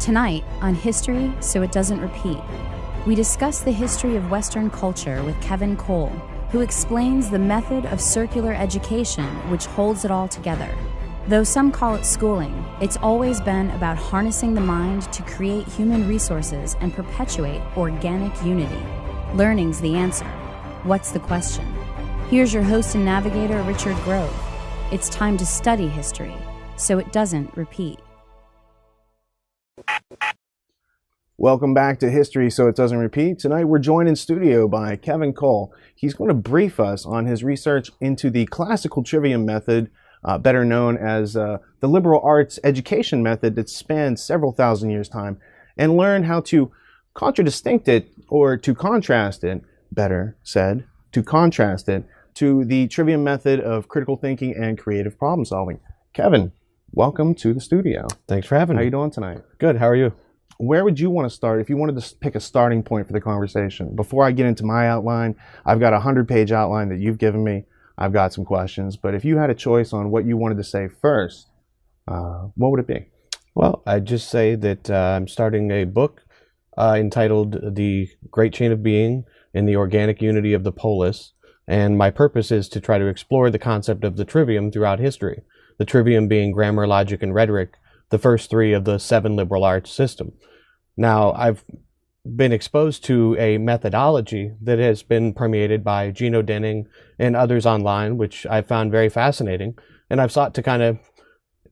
Tonight, on History So It Doesn't Repeat, we discuss the history of Western culture with Kevin Cole, who explains the method of circular education which holds it all together. Though some call it schooling, it's always been about harnessing the mind to create human resources and perpetuate organic unity. Learning's the answer. What's the question? Here's your host and navigator, Richard Grove. It's time to study history so it doesn't repeat. Welcome back to History So It Doesn't Repeat. Tonight we're joined in studio by Kevin Cole. He's going to brief us on his research into the classical trivium method, better known as the liberal arts education method that spans several thousand years' time, and learn how to contradistinct it, or to contrast it, better said, to contrast it to the trivium method of critical thinking and creative problem solving. Kevin, welcome to the studio. Thanks for having me. How are you doing tonight? Good. How are you? Where would you want to start if you wanted to pick a starting point for the conversation? Before I get into my outline, I've got a 100-page outline that you've given me. I've got some questions, but if you had a choice on what you wanted to say first, what would it be? Well, I'd just say that I'm starting a book entitled The Great Chain of Being and the Organic Unity of the Polis, and my purpose is to try to explore the concept of the trivium throughout history. The trivium being grammar, logic, and rhetoric, the first three of the 7 liberal arts system. Now, I've been exposed to a methodology that has been permeated by Gino Denning and others online, which I found very fascinating, and I've sought to kind of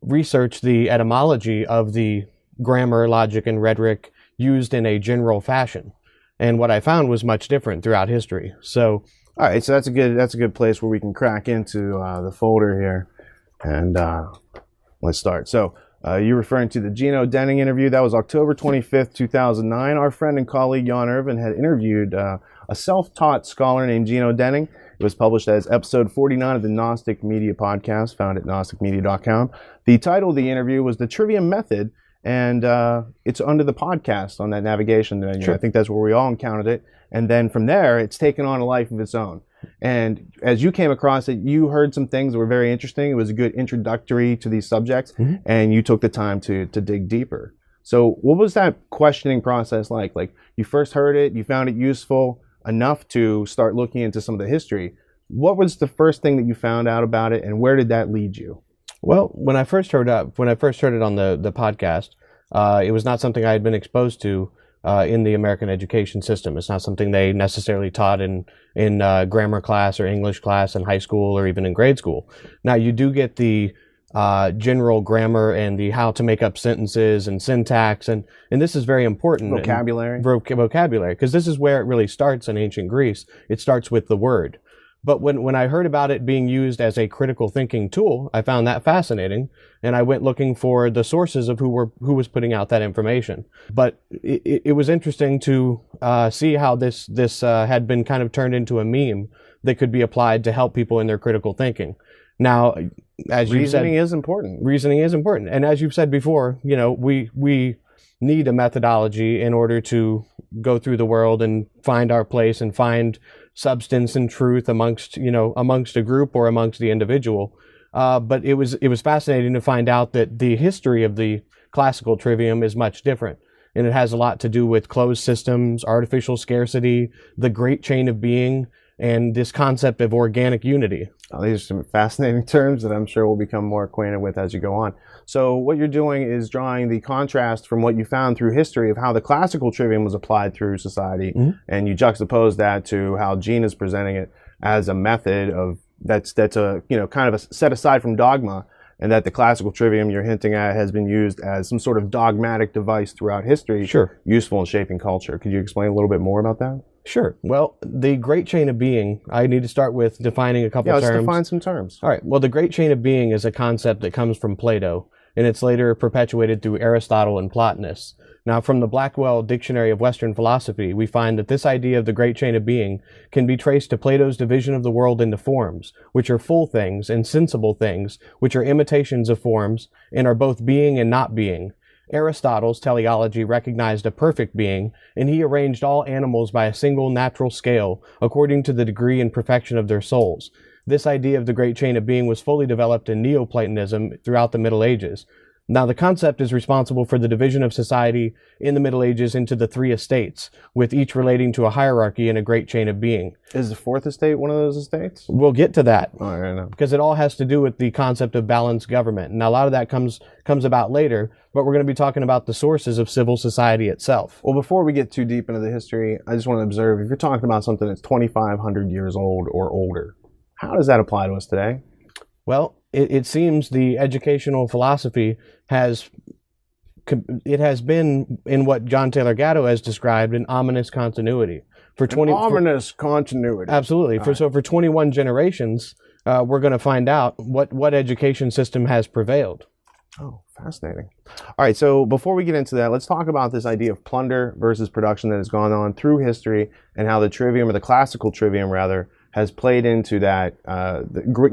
research the etymology of the grammar, logic, and rhetoric used in a general fashion. And what I found was much different throughout history. So, all right, so that's a good place where we can crack into the folder here, and let's start. So, you're referring to the Gino Denning interview. That was October 25th, 2009. Our friend and colleague Jan Irvin had interviewed a self-taught scholar named Gino Denning. It was published as episode 49 of the Gnostic Media podcast, found at gnosticmedia.com. The title of the interview was The Trivium Method, and it's under the podcast on that navigation menu. Sure. I think that's where we all encountered it. And then from there, it's taken on a life of its own. And as you came across it, you heard some things that were very interesting. It was a good introductory to these subjects, and you took the time to dig deeper. So what was that questioning process like? Like, you first heard it, you found it useful enough to start looking into some of the history. What was the first thing that you found out about it, and where did that lead you? Well, when I first heard it on the podcast, it was not something I had been exposed to in the American education system. It's not something they necessarily taught in grammar class or English class in high school or even in grade school. Now, you do get the general grammar and the how to make up sentences and syntax, and this is very important. Vocabulary. Vocabulary, because this is where it really starts in ancient Greece. It starts with the word. But when I heard about it being used as a critical thinking tool, I found that fascinating, and I went looking for the sources of who was putting out that information. But it was interesting to see how this had been kind of turned into a meme that could be applied to help people in their critical thinking. Now, as you said, reasoning is important. Reasoning is important, and as you've said before, we need a methodology in order to go through the world and find our place and find substance and truth amongst a group or amongst the individual. But it was fascinating to find out that the history of the classical trivium is much different. And it has a lot to do with closed systems, artificial scarcity, the great chain of being, and this concept of organic unity. Oh, these are some fascinating terms that I'm sure we'll become more acquainted with as you go on. So what you're doing is drawing the contrast from what you found through history of how the classical trivium was applied through society, and you juxtapose that to how Gene is presenting it as a method of that's a kind of a set aside from dogma, and that the classical trivium you're hinting at has been used as some sort of dogmatic device throughout history, sure, useful in shaping culture. Could you explain a little bit more about that? Sure. Well, the great chain of being, I need to start with defining a couple terms. Yeah, let's define some terms. All right. Well, the great chain of being is a concept that comes from Plato, and it's later perpetuated through Aristotle and Plotinus. Now, from the Blackwell Dictionary of Western Philosophy, we find that this idea of the great chain of being can be traced to Plato's division of the world into forms, which are full things, and sensible things, which are imitations of forms, and are both being and not being. Aristotle's teleology recognized a perfect being, and he arranged all animals by a single natural scale, according to the degree and perfection of their souls. This idea of the great chain of being was fully developed in Neoplatonism throughout the Middle Ages. Now, the concept is responsible for the division of society in the Middle Ages into the 3 estates, with each relating to a hierarchy and a great chain of being. Is the 4th estate one of those estates? We'll get to that. Oh, I don't know. Because it all has to do with the concept of balanced government. Now, a lot of that comes about later, but we're going to be talking about the sources of civil society itself. Well, before we get too deep into the history, I just want to observe, if you're talking about something that's 2,500 years old or older, how does that apply to us today? Well, it seems the educational philosophy has been, in what John Taylor Gatto has described, an ominous continuity. Ominous continuity. Absolutely. For 21 generations, we're going to find out what education system has prevailed. Oh, fascinating. All right, so before we get into that, let's talk about this idea of plunder versus production that has gone on through history, and how the trivium, or the classical trivium rather, has played into that,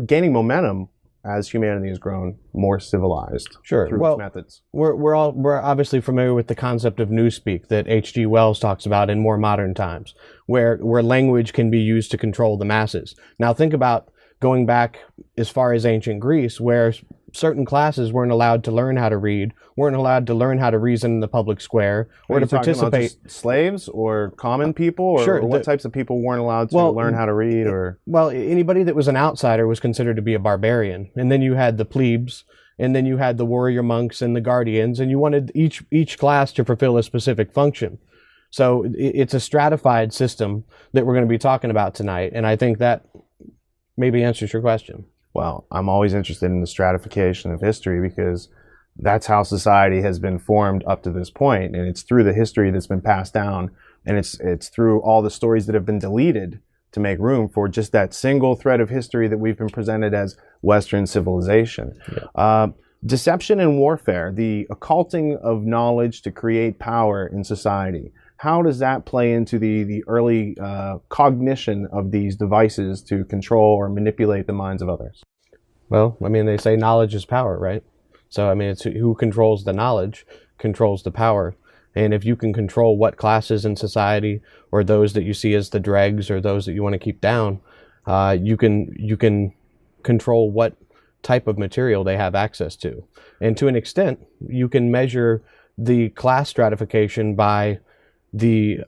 gaining momentum as humanity has grown more civilized. Sure. Through its methods. We're obviously familiar with the concept of newspeak that H.G. Wells talks about in more modern times, where language can be used to control the masses. Now think about going back as far as ancient Greece, where certain classes weren't allowed to learn how to read, weren't allowed to learn how to reason in the public square, or to participate. Just slaves or common people, or, sure, or what types of people weren't allowed to learn how to read? Or well, anybody that was an outsider was considered to be a barbarian. And then you had the plebes, and then you had the warrior monks and the guardians, and you wanted each class to fulfill a specific function. So it's a stratified system that we're going to be talking about tonight, and I think that maybe answers your question. Well, I'm always interested in the stratification of history, because that's how society has been formed up to this point, and it's through the history that's been passed down, and it's through all the stories that have been deleted to make room for just that single thread of history that we've been presented as Western civilization. Yeah. Deception and warfare, the occulting of knowledge to create power in society. How does that play into the early cognition of these devices to control or manipulate the minds of others? Well, I mean, they say knowledge is power, right? So, I mean, it's who controls the knowledge controls the power. And if you can control what classes in society, or those that you see as the dregs, or those that you want to keep down, you can control what type of material they have access to. And to an extent, you can measure the class stratification by the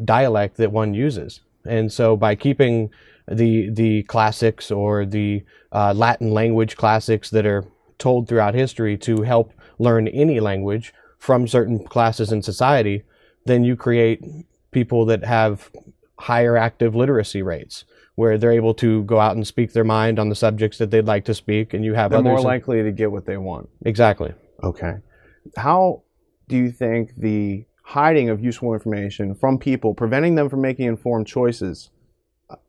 dialect that one uses. And so by keeping the classics, or the Latin language classics that are told throughout history to help learn any language from certain classes in society, then you create people that have higher active literacy rates, where they're able to go out and speak their mind on the subjects that they'd like to speak, and you have they're others more likely to get what they want. Exactly. Okay. How do you think the hiding of useful information from people, preventing them from making informed choices,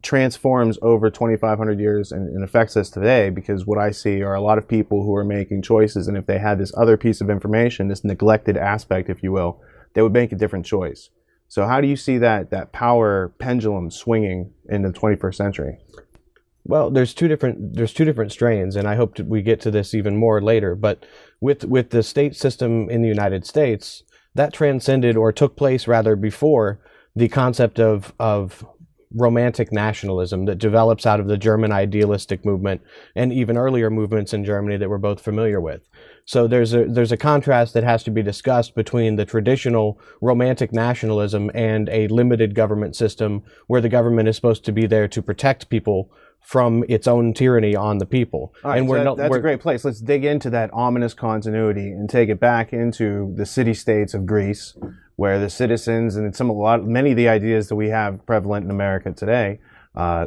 transforms over 2,500 years and affects us today? Because what I see are a lot of people who are making choices, and if they had this other piece of information, this neglected aspect, if you will, they would make a different choice. So how do you see that power pendulum swinging in the 21st century? Well, there's two different strains, and I hope we get to this even more later. But with the state system in the United States, that transcended, or took place rather, before the concept of romantic nationalism that develops out of the German idealistic movement, and even earlier movements in Germany that we're both familiar with. So there's a contrast that has to be discussed between the traditional romantic nationalism and a limited government system, where the government is supposed to be there to protect people from its own tyranny on the people. All right, and so that's a great place. Let's dig into that ominous continuity and take it back into the city-states of Greece, where the citizens and many of the ideas that we have prevalent in America today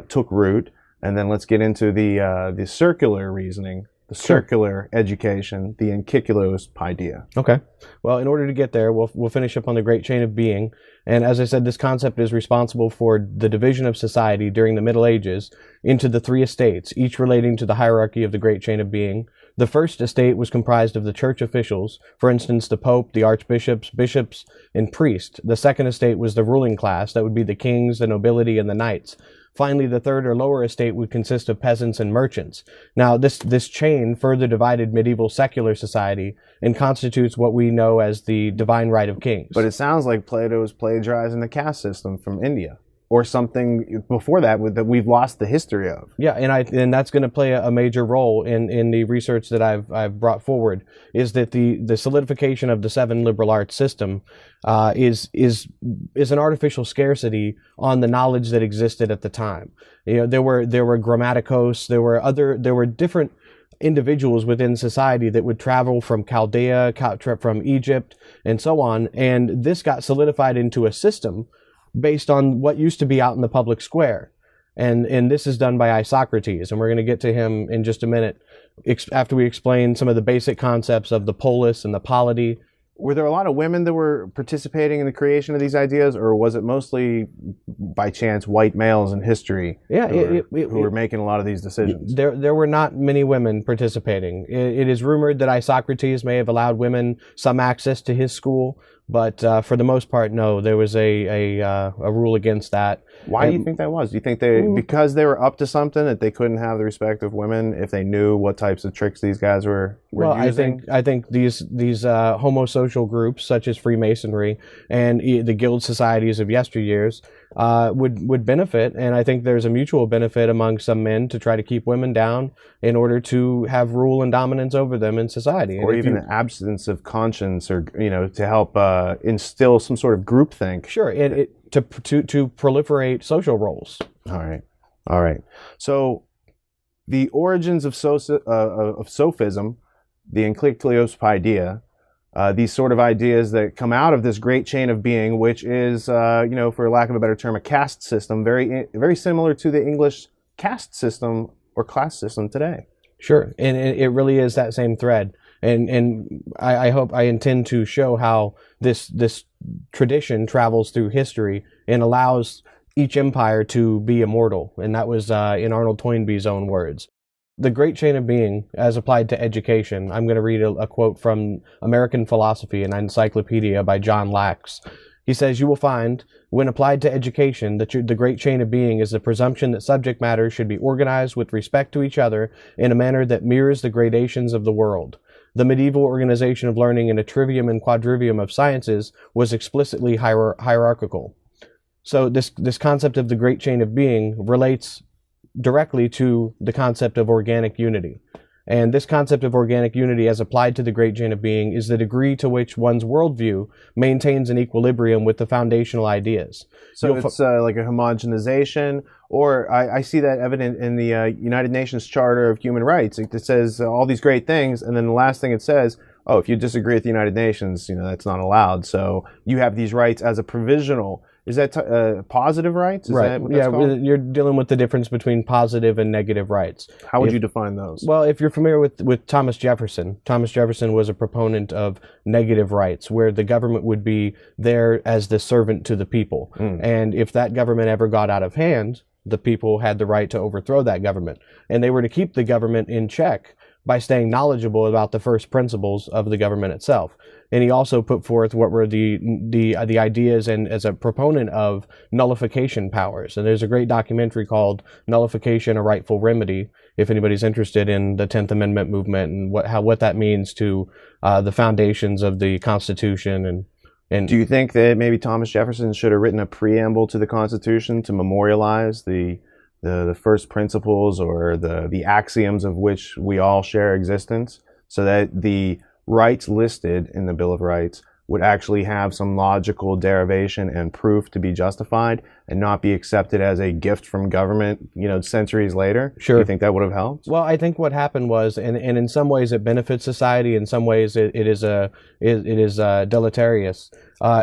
took root. And then let's get into the circular reasoning, the circular education, the enkikilos paideia. Okay. Well, in order to get there, we'll finish up on the great chain of being. And as I said, this concept is responsible for the division of society during the Middle Ages into the 3 estates, each relating to the hierarchy of the great chain of being. The first estate was comprised of the church officials, for instance, the pope, the archbishops, bishops, and priests. The second estate was the ruling class, that would be the kings, the nobility, and the knights. Finally, the third or lower estate would consist of peasants and merchants. Now, this chain further divided medieval secular society and constitutes what we know as the divine right of kings. But it sounds like Plato is plagiarizing the caste system from India. or something before that that we've lost the history of. Yeah, and that's going to play a major role in the research that I've brought forward, is that the solidification of the 7 liberal arts system is an artificial scarcity on the knowledge that existed at the time. There were grammaticos, there were different individuals within society that would travel from Chaldea, from Egypt, and so on, and this got solidified into a system based on what used to be out in the public square. And this is done by Isocrates, and we're going to get to him in just a minute after we explain some of the basic concepts of the polis and the polity. Were there a lot of women that were participating in the creation of these ideas, or was it mostly by chance white males in history who were making a lot of these decisions? There were not many women participating. It is rumored that Isocrates may have allowed women some access to his school, but for the most part, no. There was a rule against that. Why do you think that was? Do you think because they were up to something, that they couldn't have the respect of women if they knew what types of tricks these guys were using? I think these homosocial groups such as Freemasonry and the guild societies of yesteryears would benefit, and I think there's a mutual benefit among some men to try to keep women down in order to have rule and dominance over them in society, or even an absence of conscience, or to help instill some sort of groupthink. Sure, and to proliferate social roles. All right. So the origins of sophism, the encyclopedia, these sort of ideas that come out of this great chain of being, which is, for lack of a better term, a caste system, very, very similar to the English caste system or class system today. Sure, and it really is that same thread. And I intend to show how this tradition travels through history and allows each empire to be immortal. And that was in Arnold Toynbee's own words. The great chain of being, as applied to education, I'm going to read a quote from American Philosophy, an encyclopedia by John Lax. He says, "You will find, when applied to education, that the great chain of being is the presumption that subject matter should be organized with respect to each other in a manner that mirrors the gradations of the world. The medieval organization of learning in a trivium and quadrivium of sciences was explicitly hierarchical." So this concept of the great chain of being relates directly to the concept of organic unity. And this concept of organic unity, as applied to the great chain of being, is the degree to which one's worldview maintains an equilibrium with the foundational ideas. So it's like a homogenization, or I see that evident in the United Nations Charter of Human Rights. It says all these great things, and then the last thing it says, oh, if you disagree with the United Nations, that's not allowed. So you have these rights as a provisional. Is that positive rights? Is right. That what that's called? You're dealing with the difference between positive and negative rights. How would you define those? Well, if you're familiar with Thomas Jefferson was a proponent of negative rights, where the government would be there as the servant to the people. And if that government ever got out of hand, the people had the right to overthrow that government. And they were to keep the government in check by staying knowledgeable about the first principles of the government itself. And he also put forth what were the ideas, and as a proponent of nullification powers. And there's a great documentary called Nullification, a Rightful Remedy, if anybody's interested in the 10th Amendment movement and what that means to the foundations of the Constitution. And do you think that maybe Thomas Jefferson should have written a preamble to the Constitution to memorialize the first principles, or the axioms of which we all share existence, so that the rights listed in the Bill of Rights would actually have some logical derivation and proof to be justified, and not be accepted as a gift from government, centuries later? Sure. Do you think that would have helped? Well, I think what happened was, and in some ways it benefits society, in some ways it is deleterious,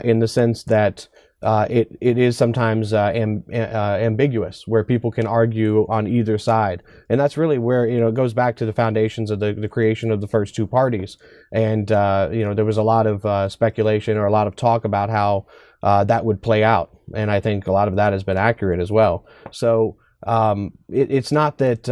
in the sense that it is sometimes ambiguous, where people can argue on either side. And that's really where, it goes back to the foundations of the creation of the first two parties. And, there was a lot of speculation, or a lot of talk about how that would play out. And I think a lot of that has been accurate as well. So it's not that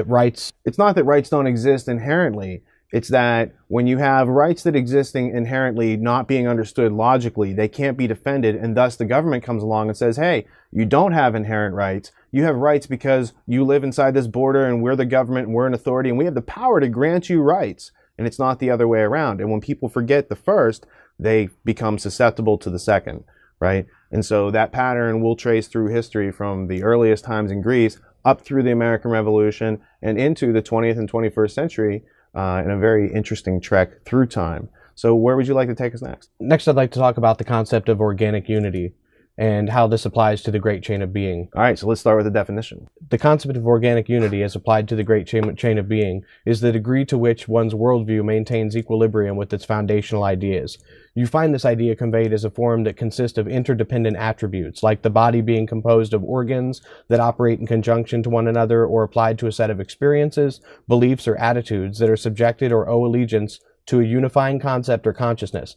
rights... It's not that rights don't exist inherently. It's that when you have rights that existing inherently not being understood logically, they can't be defended, and thus the government comes along and says, hey, you don't have inherent rights. You have rights because you live inside this border, and we're the government, and we're an authority, and we have the power to grant you rights. And it's not the other way around. And when people forget the first, they become susceptible to the second, right? And so that pattern will trace through history from the earliest times in Greece up through the American Revolution and into the 20th and 21st century in a very interesting trek through time. So where would you like to take us next? Next, I'd like to talk about the concept of organic unity and how this applies to the great chain of being. All right, so let's start with the definition. The concept of organic unity as applied to the great chain of being is the degree to which one's worldview maintains equilibrium with its foundational ideas. You find this idea conveyed as a form that consists of interdependent attributes, like the body being composed of organs that operate in conjunction to one another or applied to a set of experiences, beliefs, or attitudes that are subjected or owe allegiance to a unifying concept or consciousness.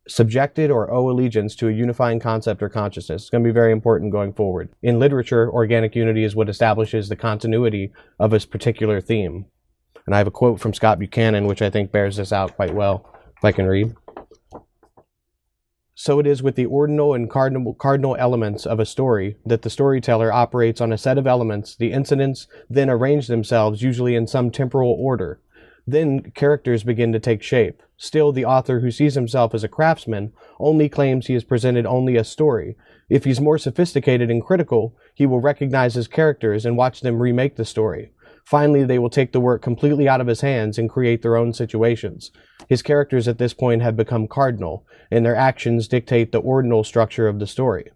Subjected or owe allegiance to a unifying concept or consciousness. It's going to be very important going forward. In literature, organic unity is what establishes the continuity of a particular theme. And I have a quote from Scott Buchanan, which I think bears this out quite well, if I can read. So it is with the ordinal and cardinal elements of a story that the storyteller operates on a set of elements. The incidents then arrange themselves, usually in some temporal order. Then characters begin to take shape. Still, the author who sees himself as a craftsman only claims he has presented only a story. If he's more sophisticated and critical, he will recognize his characters and watch them remake the story. Finally, they will take the work completely out of his hands and create their own situations. His characters at this point have become cardinal, and their actions dictate the ordinal structure of the story.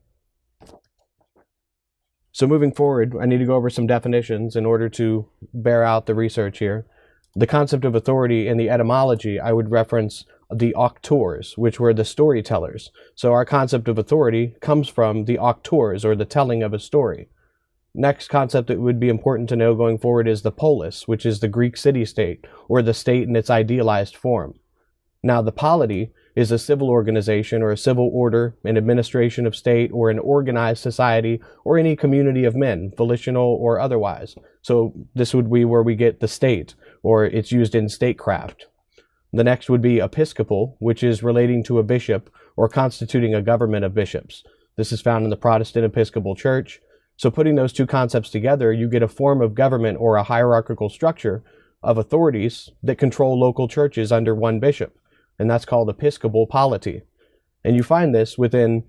So moving forward, I need to go over some definitions in order to bear out the research here. The concept of authority in the etymology, I would reference the auctors, which were the storytellers. So our concept of authority comes from the auctors, or the telling of a story. Next concept that would be important to know going forward is the polis, which is the Greek city-state, or the state in its idealized form. Now, the polity is a civil organization or a civil order, an administration of state, or an organized society, or any community of men, volitional or otherwise. So this would be where we get the state, or it's used in statecraft. The next would be episcopal, which is relating to a bishop or constituting a government of bishops. This is found in the Protestant Episcopal Church. So putting those two concepts together, you get a form of government or a hierarchical structure of authorities that control local churches under one bishop, and that's called episcopal polity. And you find this within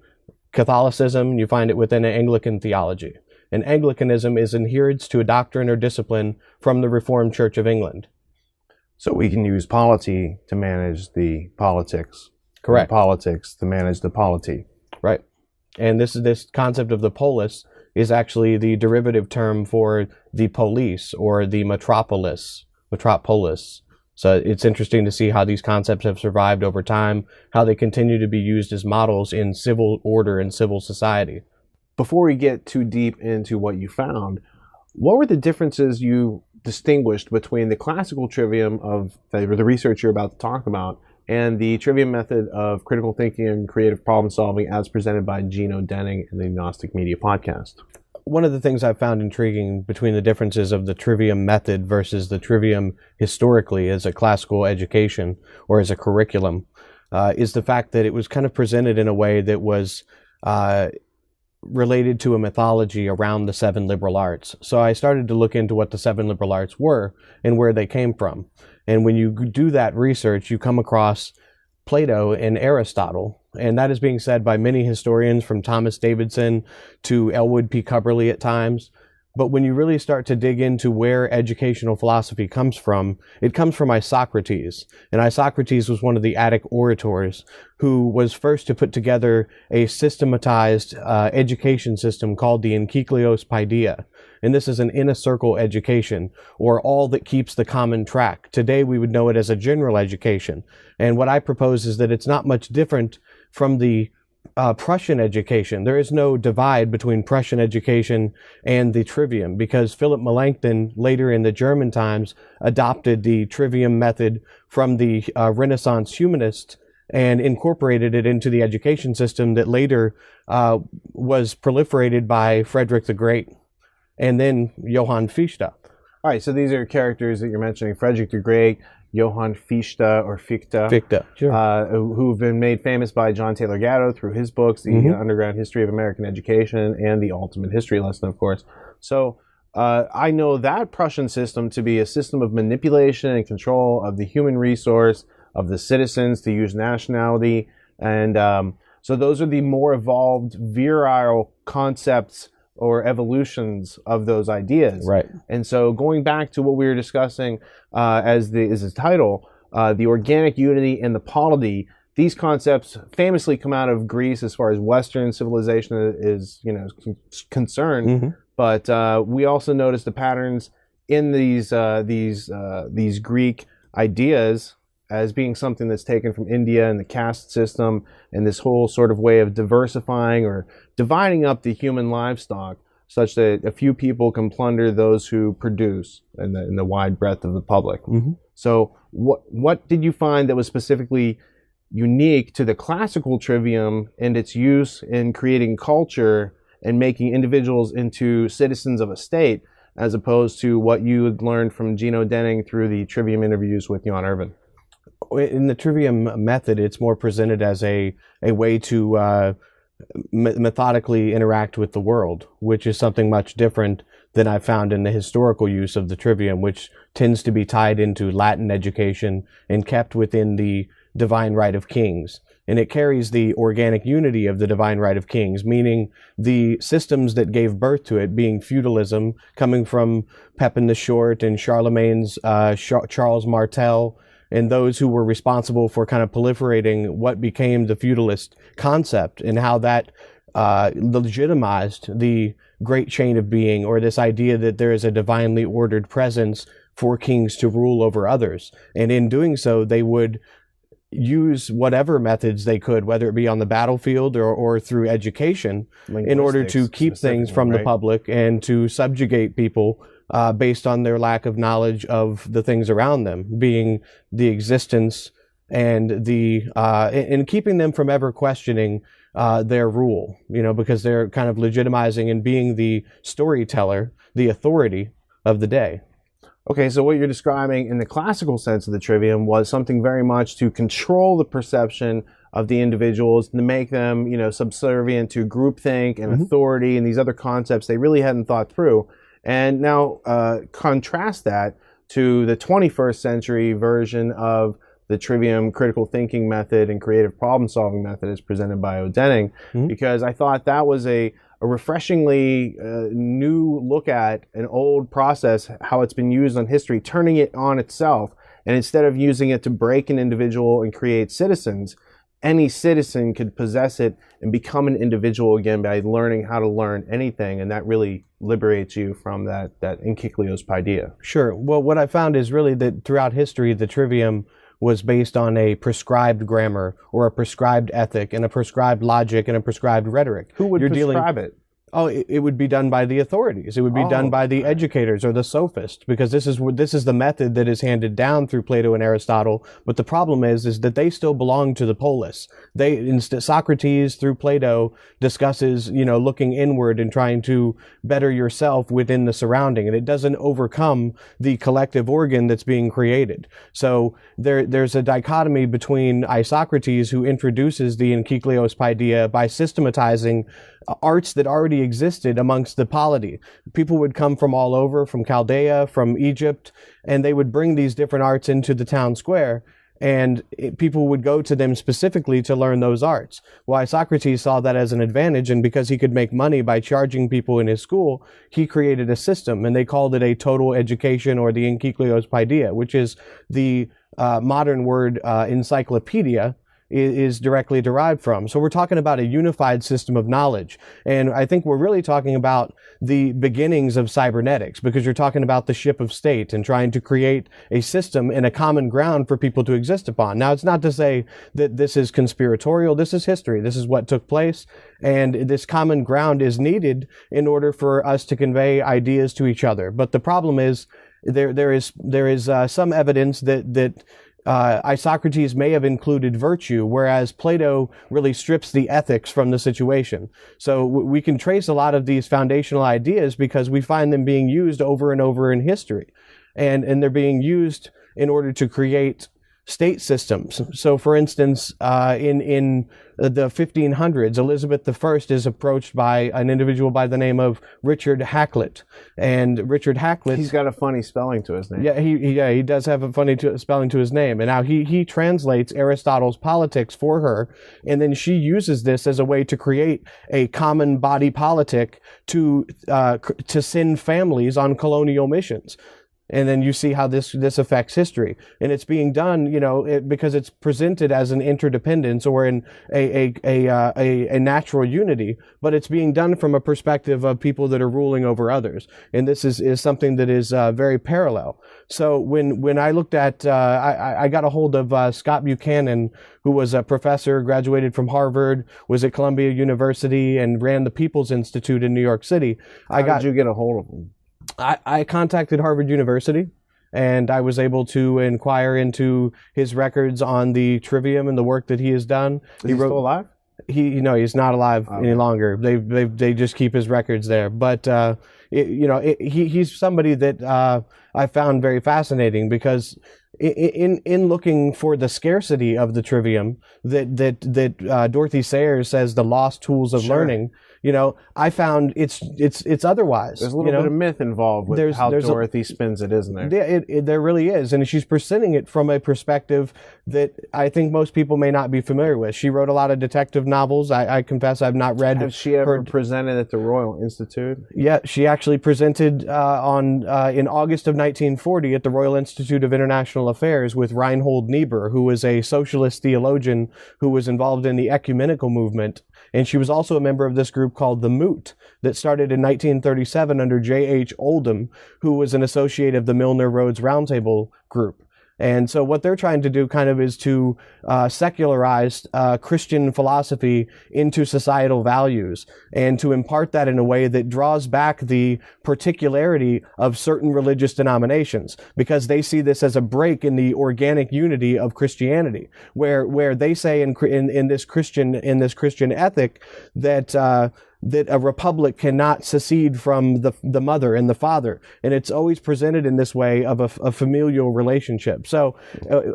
Catholicism, you find it within Anglican theology. And Anglicanism is adherence to a doctrine or discipline from the Reformed Church of England. So we can use polity to manage the politics. Correct. And politics to manage the polity. Right. And this concept of the polis is actually the derivative term for the police or the metropolis. So it's interesting to see how these concepts have survived over time, how they continue to be used as models in civil order and civil society. Before we get too deep into what you found, what were the differences you distinguished between the classical trivium of the research you're about to talk about and the trivium method of critical thinking and creative problem solving as presented by Gino Denning in the Gnostic Media podcast? One of the things I've found intriguing between the differences of the trivium method versus the trivium historically as a classical education or as a curriculum is the fact that it was kind of presented in a way that was related to a mythology around the seven liberal arts. So I started to look into what the seven liberal arts were and where they came from. And when you do that research, you come across Plato and Aristotle. And that is being said by many historians, from Thomas Davidson to Elwood P. Cubberley at times. But when you really start to dig into where educational philosophy comes from, it comes from Isocrates. And Isocrates was one of the Attic orators who was first to put together a systematized education system called the Enkyklaios Paideia. And this is an inner circle education, or all that keeps the common track. Today we would know it as a general education. And what I propose is that it's not much different from the Prussian education. There is no divide between Prussian education and the trivium, because Philip Melanchthon later in the German times adopted the trivium method from the Renaissance humanists and incorporated it into the education system that later was proliferated by Frederick the Great and then Johann Fichte. All right, so these are characters that you're mentioning: Frederick the Great, Johann Fichte, sure. Who've been made famous by John Taylor Gatto through his books, The Underground History of American Education and The Ultimate History Lesson, of course. So I know that Prussian system to be a system of manipulation and control of the human resource, of the citizens, to use nationality. And So those are the more evolved, virile concepts or evolutions of those ideas. Right. And so going back to what we were discussing as the title, the organic unity and the polity, these concepts famously come out of Greece as far as Western civilization is concerned. Mm-hmm. But we also notice the patterns in these Greek ideas as being something that's taken from India and the caste system and this whole sort of way of diversifying or dividing up the human livestock such that a few people can plunder those who produce in the wide breadth of the public. Mm-hmm. So what did you find that was specifically unique to the classical trivium and its use in creating culture and making individuals into citizens of a state, as opposed to what you had learned from Gino Denning through the trivium interviews with Jan Irvin? In the trivium method, it's more presented as a way to methodically interact with the world, which is something much different than I found in the historical use of the trivium, which tends to be tied into Latin education and kept within the divine right of kings. And it carries the organic unity of the divine right of kings, meaning the systems that gave birth to it, being feudalism, coming from Pepin the Short and Charlemagne's Charles Martel, and those who were responsible for kind of proliferating what became the feudalist concept, and how that legitimized the great chain of being, or this idea that there is a divinely ordered presence for kings to rule over others. And in doing so, they would use whatever methods they could, whether it be on the battlefield or through education, in order to keep things from the public and to subjugate people based on their lack of knowledge of the things around them, being the existence and and keeping them from ever questioning their rule, because they're kind of legitimizing and being the storyteller, the authority of the day. Okay, so what you're describing in the classical sense of the trivium was something very much to control the perception of the individuals, to make them, subservient to groupthink and authority and these other concepts they really hadn't thought through. And now contrast that to the 21st century version of the trivium critical thinking method and creative problem solving method as presented by Denning, because I thought that was a refreshingly new look at an old process, how it's been used on history, turning it on itself. And instead of using it to break an individual and create citizens, any citizen could possess it and become an individual again by learning how to learn anything. And that really liberates you from that enkycleos paideia. Sure. Well, what I found is really that throughout history, the trivium was based on a prescribed grammar or a prescribed ethic and a prescribed logic and a prescribed rhetoric. Who would prescribe it? Oh, it would be done by the authorities. It would be done by the educators or the sophists, because this is the method that is handed down through Plato and Aristotle. But the problem is that they still belong to the polis. Socrates through Plato discusses, looking inward and trying to better yourself within the surrounding, and it doesn't overcome the collective organ that's being created. So there's a dichotomy between Isocrates, who introduces the enkycleos paideia by systematizing arts that already existed amongst the polity. People would come from all over, from Chaldea, from Egypt, and they would bring these different arts into the town square, and people would go to them specifically to learn those arts. Well, Socrates saw that as an advantage, and because he could make money by charging people in his school, he created a system, and they called it a total education, or the enkycleos paideia, which is the modern word encyclopedia, is directly derived from. So we're talking about a unified system of knowledge. And I think we're really talking about the beginnings of cybernetics, because you're talking about the ship of state and trying to create a system and a common ground for people to exist upon. Now, it's not to say that this is conspiratorial. This is history. This is what took place. And this common ground is needed in order for us to convey ideas to each other. But the problem is there is some evidence that Isocrates may have included virtue, whereas Plato really strips the ethics from the situation. So we can trace a lot of these foundational ideas because we find them being used over and over in history. And they're being used in order to create state systems. So, for instance, in the 1500s, Elizabeth I is approached by an individual by the name of Richard Hakluyt, and Richard Hakluyt, he's got a funny spelling to his name. Yeah, he does have a funny spelling to his name, and now he translates Aristotle's Politics for her, and then she uses this as a way to create a common body politic to send families on colonial missions. And then you see how this affects history, and it's being done, because it's presented as an interdependence or in a natural unity, but it's being done from a perspective of people that are ruling over others, and this is something that is very parallel. So when I looked at, I got a hold of Scott Buchanan, who was a professor, graduated from Harvard, was at Columbia University, and ran the People's Institute in New York City. How did you get a hold of him? I contacted Harvard University, and I was able to inquire into his records on the Trivium and the work that he has done. Is he still alive? He's not alive any longer. They just keep his records there. But he's somebody that I found very fascinating, because in looking for the scarcity of the Trivium that Dorothy Sayers says the lost tools of learning. I found it's otherwise. There's a little bit of myth involved with how Dorothy spins it, isn't there? There really is, and she's presenting it from a perspective that I think most people may not be familiar with. She wrote a lot of detective novels. I confess I've not read. Has she ever presented at the Royal Institute? Yeah, she actually presented in August of 1940 at the Royal Institute of International Affairs with Reinhold Niebuhr, who was a socialist theologian who was involved in the ecumenical movement. And she was also a member of this group called the Moot that started in 1937 under J.H. Oldham, who was an associate of the Milner Rhodes Roundtable group. And so what they're trying to do kind of is to secularize Christian philosophy into societal values, and to impart that in a way that draws back the particularity of certain religious denominations, because they see this as a break in the organic unity of Christianity, where they say in this Christian ethic that a republic cannot secede from the mother and the father. And it's always presented in this way of a familial relationship. So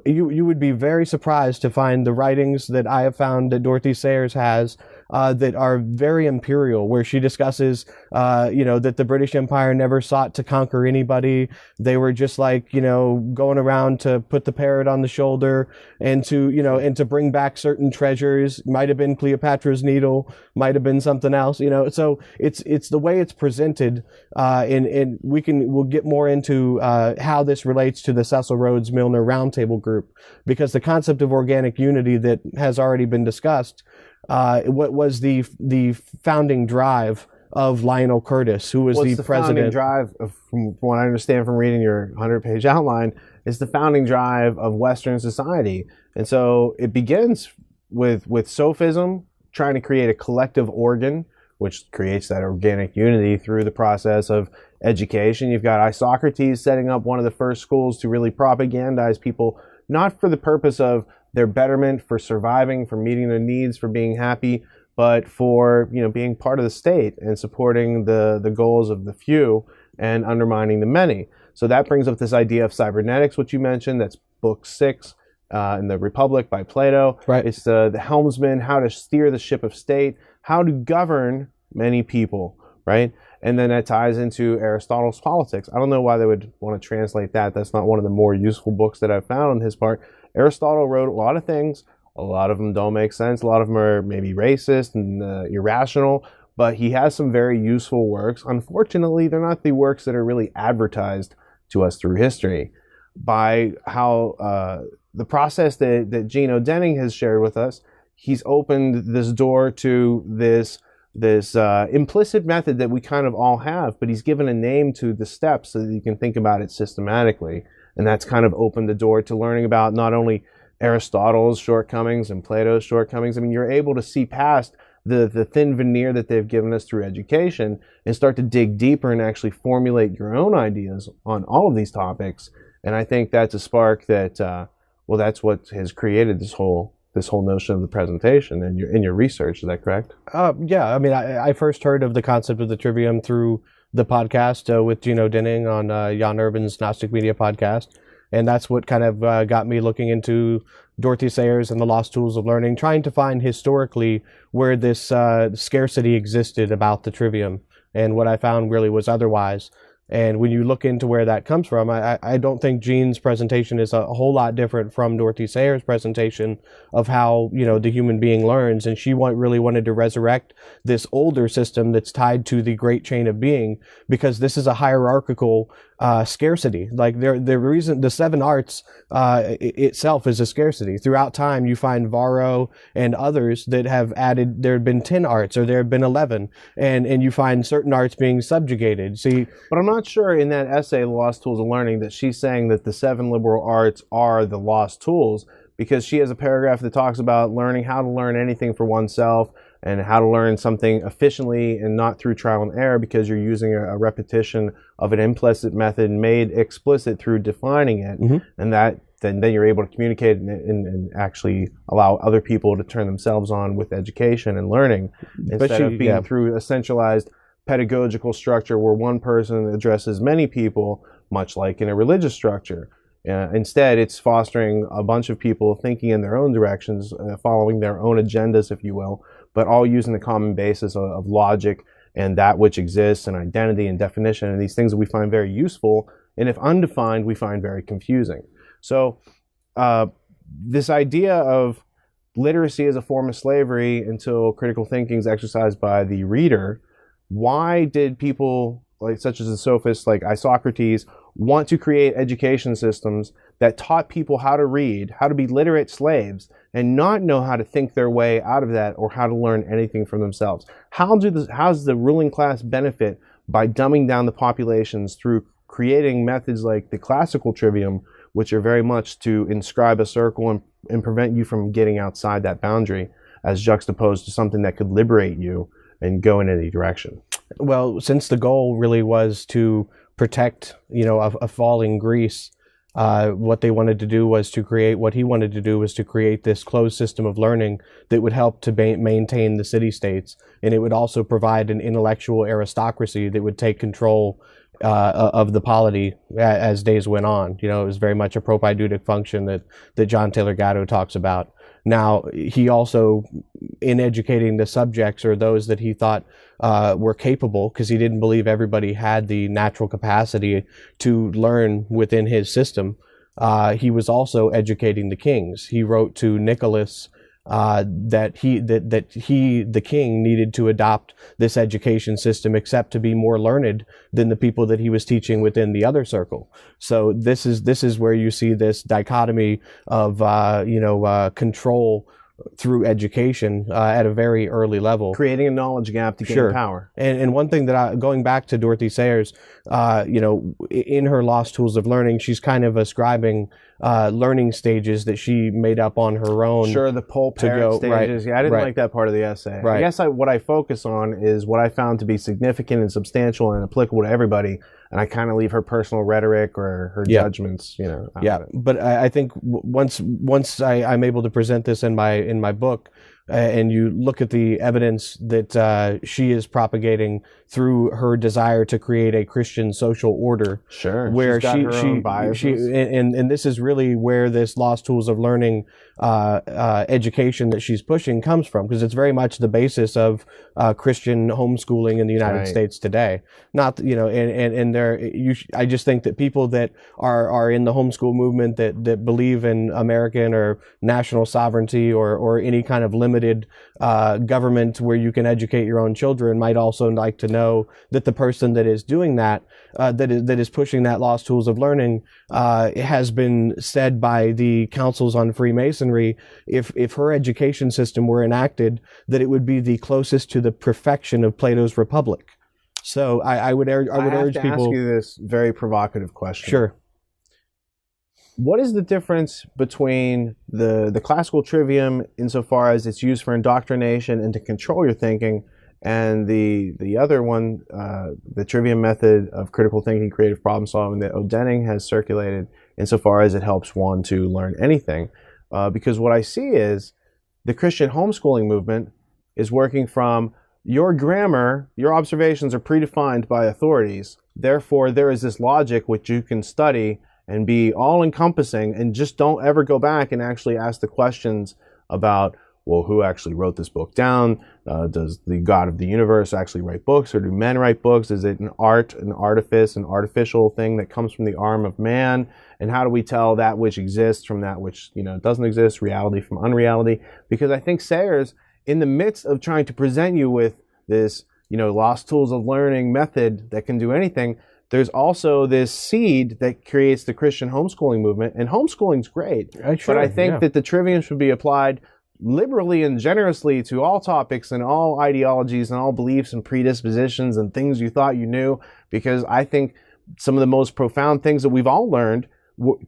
you would be very surprised to find the writings that I have found that Dorothy Sayers has that are very imperial, where she discusses, that the British Empire never sought to conquer anybody. They were just going around to put the parrot on the shoulder and to bring back certain treasures. Might have been Cleopatra's Needle, might have been something else, So it's the way it's presented, and we'll get more into how this relates to the Cecil Rhodes Milner Roundtable group, because the concept of organic unity that has already been discussed, what was the founding drive of Lionel Curtis, who was the president. Founding drive, from what I understand from reading your 100-page outline, is the founding drive of Western society. And so it begins with sophism, trying to create a collective organ, which creates that organic unity through the process of education. You've got Isocrates setting up one of the first schools to really propagandize people, not for the purpose of their betterment, for surviving, for meeting their needs, for being happy, but for being part of the state and supporting the goals of the few and undermining the many. So that brings up this idea of cybernetics, which you mentioned. That's book 6 in the Republic by Plato. Right. It's the helmsman, how to steer the ship of state, how to govern many people, right? And then that ties into Aristotle's Politics. I don't know why they would want to translate that. That's not one of the more useful books that I've found on his part. Aristotle wrote a lot of things. A lot of them don't make sense. A lot of them are maybe racist and irrational, but he has some very useful works. Unfortunately, they're not the works that are really advertised to us through history. By how the process that Gino Denning has shared with us, he's opened this door to this implicit method that we kind of all have, but he's given a name to the steps so that you can think about it systematically. And that's kind of opened the door to learning about not only Aristotle's shortcomings and Plato's shortcomings. I mean, you're able to see past the thin veneer that they've given us through education and start to dig deeper and actually formulate your own ideas on all of these topics. And I think that's a spark that, that's what has created this whole notion of the presentation and in your research. Is that correct? Yeah. I mean, I first heard of the concept of the Trivium through the podcast with Gino Denning on Jan Urban's Gnostic Media podcast. And that's what kind of got me looking into Dorothy Sayers and the Lost Tools of Learning, trying to find historically where this scarcity existed about the trivium. And what I found really was otherwise. And when you look into where that comes from, I don't think Jean's presentation is a whole lot different from Dorothy Sayers' presentation of how, the human being learns. And she really wanted to resurrect this older system that's tied to the great chain of being, because this is a hierarchical scarcity. Like the reason the 7 arts itself is a scarcity. Throughout time, you find Varro and others that have added, there have been 10 arts or there have been 11, and you find certain arts being subjugated. See, but I'm not sure in that essay, The Lost Tools of Learning, that she's saying that the 7 liberal arts are the lost tools, because she has a paragraph that talks about learning how to learn anything for oneself and how to learn something efficiently and not through trial and error, because you're using a repetition of an implicit method made explicit through defining it. And that then you're able to communicate and actually allow other people to turn themselves on with education and learning, instead of being through a centralized pedagogical structure where one person addresses many people, much like in a religious structure. Instead, it's fostering a bunch of people thinking in their own directions, following their own agendas, if you will, but all using the common basis of logic and that which exists, and identity and definition, and these things that we find very useful, and if undefined, we find very confusing. So this idea of literacy as a form of slavery until critical thinking is exercised by the reader, why did people such as the sophists like Isocrates want to create education systems that taught people how to read, how to be literate slaves, and not know how to think their way out of that or how to learn anything for themselves? How does the ruling class benefit by dumbing down the populations through creating methods like the classical trivium, which are very much to inscribe a circle and prevent you from getting outside that boundary, as juxtaposed to something that could liberate you and go in any direction? Well, since the goal really was to protect, a falling Greece, what they wanted to do was to create, what he wanted to do was to create this closed system of learning that would help to maintain the city-states. And it would also provide an intellectual aristocracy that would take control of the polity as days went on. It was very much a propaidutic function that John Taylor Gatto talks about. Now, he also, in educating the subjects or those that he thought were capable, because he didn't believe everybody had the natural capacity to learn within his system, he was also educating the kings. He wrote to Nicholas that the king needed to adopt this education system, except to be more learned than the people that he was teaching within the other circle. So this is where you see this dichotomy of control through education at a very early level, creating a knowledge gap to gain power. And one thing that going back to Dorothy Sayers, in her Lost Tools of Learning, she's kind of ascribing learning stages that she made up on her own. Sure, the pole parrot stages. Yeah, I didn't like that part of the essay. I guess what I focus on is what I found to be significant and substantial and applicable to everybody, and I kind of leave her personal rhetoric or her judgments, But I think once I'm able to present this in my book, and you look at the evidence that she is propagating through her desire to create a Christian social order. Sure. Where she's got her own biases. And this is really where this Lost Tools of Learning education that she's pushing comes from, because it's very much the basis of Christian homeschooling in the United States today. Not, I just think that people that are in the homeschool movement that believe in American or national sovereignty or any kind of limited government where you can educate your own children might also like to know that the person that is doing that, that is pushing that Lost Tools of Learning, has been said by the councils on Freemasonry, if her education system were enacted, that it would be the closest to the perfection of Plato's Republic. So I would urge people. Ask you this very provocative question. Sure. What is the difference between the classical trivium insofar as it's used for indoctrination and to control your thinking, and the other one, the trivium method of critical thinking, creative problem solving that Odenning has circulated insofar as it helps one to learn anything? Because what I see is the Christian homeschooling movement is working from your grammar, your observations are predefined by authorities. Therefore, there is this logic which you can study and be all encompassing, and just don't ever go back and actually ask the questions about, well, who actually wrote this book down? Does the God of the universe actually write books, or do men write books? Is it an art, an artifice, an artificial thing that comes from the arm of man? And how do we tell that which exists from that which, doesn't exist, reality from unreality? Because I think Sayers, in the midst of trying to present you with this, lost tools of learning method that can do anything, there's also this seed that creates the Christian homeschooling movement. And homeschooling's great, but I think that the Trivium should be applied liberally and generously to all topics and all ideologies and all beliefs and predispositions and things you thought you knew, because I think some of the most profound things that we've all learned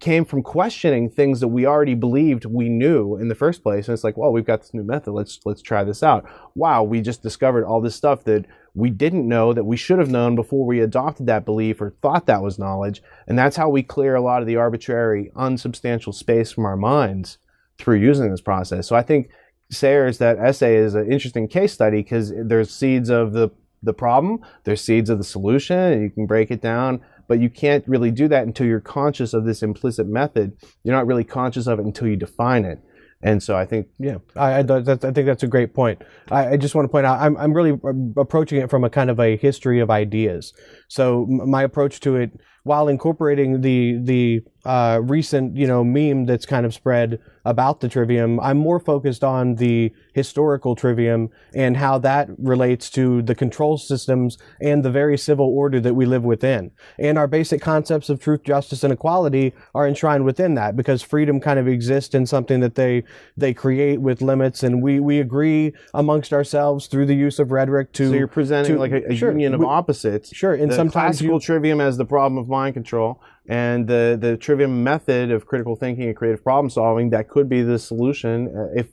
came from questioning things that we already believed we knew in the first place. And it's like, well, we've got this new method. Let's try this out. Wow, we just discovered all this stuff that we didn't know, that we should have known before we adopted that belief or thought that was knowledge. And that's how we clear a lot of the arbitrary, unsubstantial space from our minds through using this process. So I think Sayers, that essay, is an interesting case study, because there's seeds of the problem, there's seeds of the solution, and you can break it down. But you can't really do that until you're conscious of this implicit method. You're not really conscious of it until you define it. And so I think, I think that's a great point. I just want to point out, I'm really approaching it from a kind of a history of ideas. So my approach to it, while incorporating the recent, meme that's kind of spread about the Trivium, I'm more focused on the historical Trivium and how that relates to the control systems and the very civil order that we live within. And our basic concepts of truth, justice, and equality are enshrined within that, because freedom kind of exists in something that they create with limits, and we agree amongst ourselves through the use of rhetoric to... So you're presenting like a union of opposites. Sure. And the sometimes classical Trivium as the problem of mind control, and the Trivium method of critical thinking and creative problem solving, that could be the solution if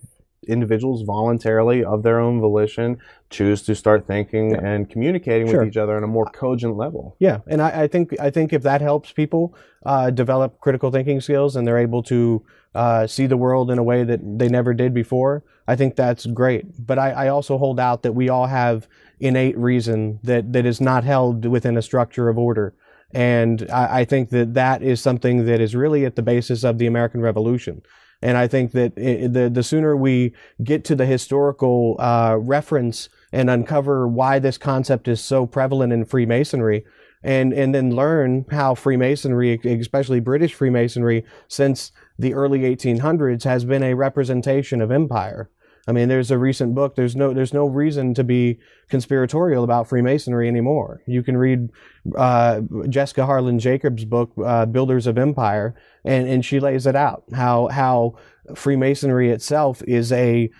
individuals voluntarily, of their own volition, choose to start thinking and communicating with each other on a more cogent level. Yeah, and I think if that helps people develop critical thinking skills, and they're able to see the world in a way that they never did before, I think that's great. But I also hold out that we all have innate reason that is not held within a structure of order. And I think that is something that is really at the basis of the American Revolution. And I think that the sooner we get to the historical reference and uncover why this concept is so prevalent in Freemasonry, and then learn how Freemasonry, especially British Freemasonry, since the early 1800s, has been a representation of empire. I mean, there's a recent book. There's no reason to be conspiratorial about Freemasonry anymore. You can read Jessica Harlan Jacobs' book, Builders of Empire, and she lays it out, how Freemasonry itself is a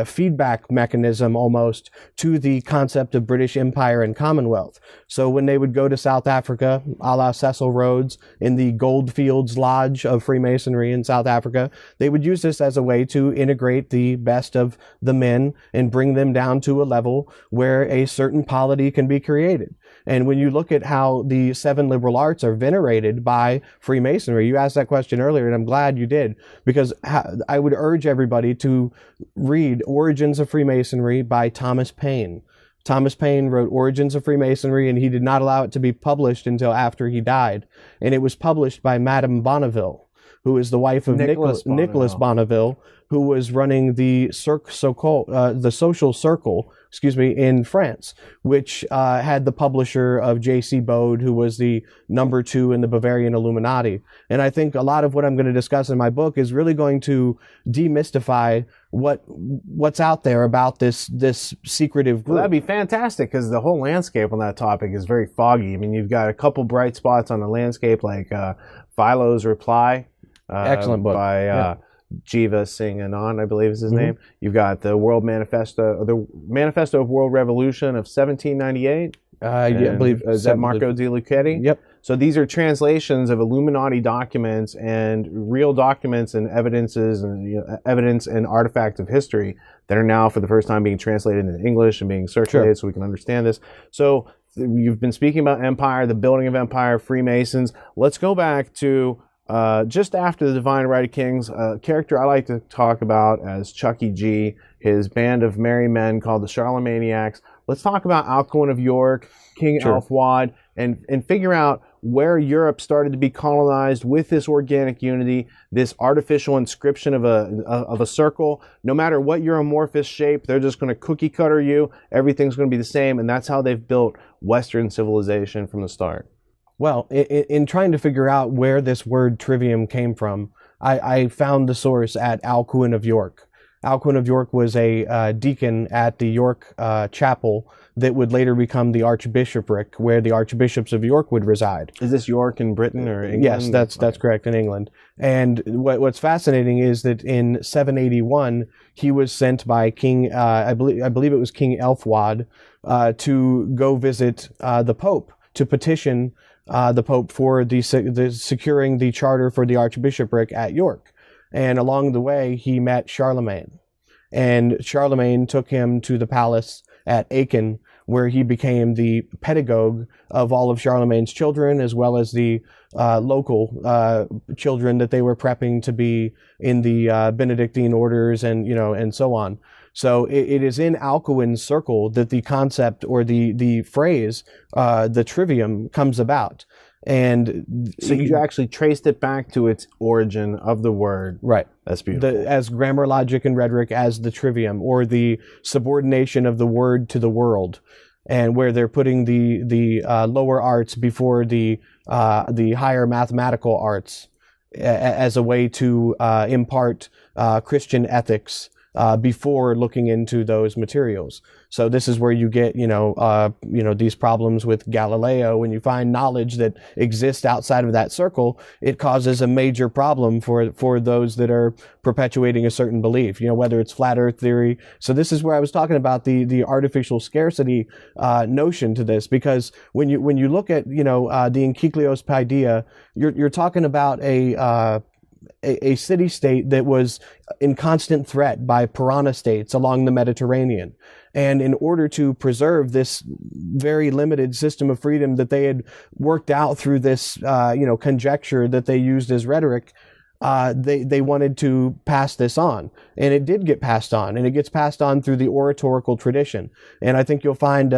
feedback mechanism almost to the concept of British Empire and Commonwealth. So when they would go to South Africa, a la Cecil Rhodes in the Goldfields Lodge of Freemasonry in South Africa, they would use this as a way to integrate the best of the men and bring them down to a level where a certain polity can be created. And when you look at how the 7 liberal arts are venerated by Freemasonry, you asked that question earlier, and I'm glad you did, because I would urge everybody to read Origins of Freemasonry by Thomas Paine. Thomas Paine wrote Origins of Freemasonry, and he did not allow it to be published until after he died. And it was published by Madame Bonneville, who is the wife of Nicholas Bonneville, who was running the social circle, in France, which had the publisher of J.C. Bode, who was the number 2 in the Bavarian Illuminati. And I think a lot of what I'm going to discuss in my book is really going to demystify what's out there about this secretive group. Well, that'd be fantastic, because the whole landscape on that topic is very foggy. I mean, you've got a couple bright spots on the landscape, like Philo's Reply. Excellent book. By Jiva Singh Anand, I believe is his name. You've got the World Manifesto, the Manifesto of World Revolution of 1798. I believe is that Marco di Lucchetti? Yep. So these are translations of Illuminati documents and real documents and evidences and evidence and artifacts of history that are now for the first time being translated into English and being circulated so we can understand this. So you've been speaking about empire, the building of empire, Freemasons. Let's go back to just after the Divine Right of Kings, a character I like to talk about as Chucky G, his band of merry men called the Charlemaniacs. let's talk about Alcuin of York, King Ælfwine, and figure out where Europe started to be colonized with this organic unity, this artificial inscription of a circle. No matter what your amorphous shape, they're just going to cookie cutter you. Everything's going to be the same, and that's how they've built Western civilization from the start. Well, in trying to figure out where this word trivium came from, I found the source at Alcuin of York. Alcuin of York was a deacon at the York chapel that would later become the archbishopric, where the archbishops of York would reside. Is this York in Britain or England? Yes, that's correct, in England. And what's fascinating is that in 781 he was sent by King, I believe it was King Ælfwine, to go visit the Pope to petition the Pope for the securing the charter for the archbishopric at York. And along the way, he met Charlemagne. And Charlemagne took him to the palace at Aachen, where he became the pedagogue of all of Charlemagne's children, as well as the local children that they were prepping to be in the Benedictine orders and so on. So it is in Alcuin's circle that the concept or the phrase, the trivium, comes about. And so you actually traced it back to its origin of the word. Right. That's beautiful. As grammar, logic, and rhetoric as the trivium, or the subordination of the word to the world, and where they're putting the lower arts before the higher mathematical arts as a way to impart Christian ethics before looking into those materials. So this is where you get, these problems with Galileo. When you find knowledge that exists outside of that circle, it causes a major problem for those that are perpetuating a certain belief, whether it's flat earth theory. So this is where I was talking about the artificial scarcity notion to this, because when you look at, the Enkycleos Paideia, you're talking about a city-state that was in constant threat by piranha states along the Mediterranean. And in order to preserve this very limited system of freedom that they had worked out through this, conjecture that they used as rhetoric, they wanted to pass this on. And it did get passed on. And it gets passed on through the oratorical tradition. And I think you'll find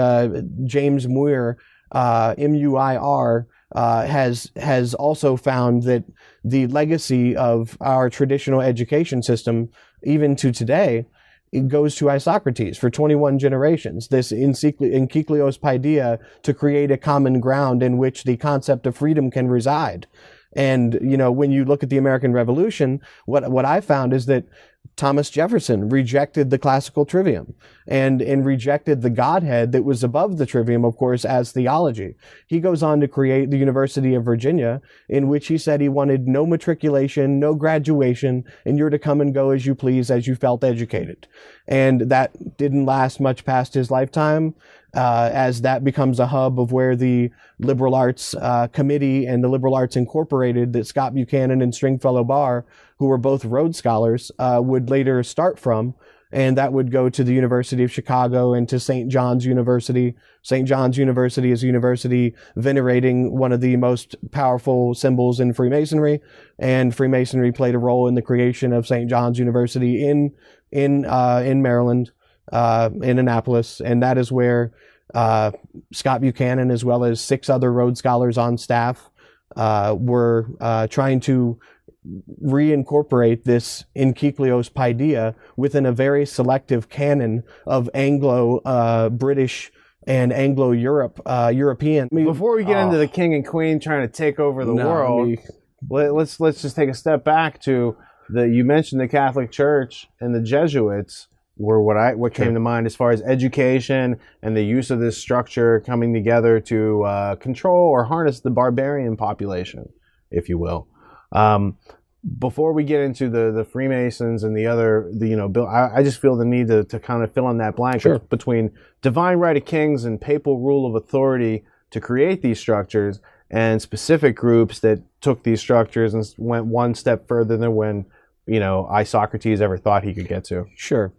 James Muir, M-U-I-R, has also found that the legacy of our traditional education system, even to today, it goes to Isocrates for 21 generations. This Enkycleos Paideia, to create a common ground in which the concept of freedom can reside. And, when you look at the American Revolution, what I found is that Thomas Jefferson rejected the classical trivium and rejected the Godhead that was above the trivium, of course, as theology. He goes on to create the University of Virginia, in which he said he wanted no matriculation, no graduation, and you're to come and go as you please, as you felt educated. And that didn't last much past his lifetime, as that becomes a hub of where the Liberal Arts Committee and the Liberal Arts Incorporated that Scott Buchanan and Stringfellow Barr, who were both Rhodes Scholars, would later start from. And that would go to the University of Chicago and to St. John's University. St. John's University is a university venerating one of the most powerful symbols in Freemasonry. And Freemasonry played a role in the creation of St. John's University in Maryland, in Annapolis. And that is where Scott Buchanan, as well as 6 other Rhodes Scholars on staff, were trying to reincorporate this Enkycleos Paideia within a very selective canon of Anglo-British and Anglo-European. Before we get into the king and queen trying to take over the world, let's just take a step back to you mentioned the Catholic Church and the Jesuits were what came to mind as far as education and the use of this structure coming together to control or harness the barbarian population, if you will. Before we get into the Freemasons and the other, I just feel the need to kind of fill in that blank between divine right of kings and papal rule of authority to create these structures, and specific groups that took these structures and went one step further than when, Isocrates ever thought he could get to. Sure.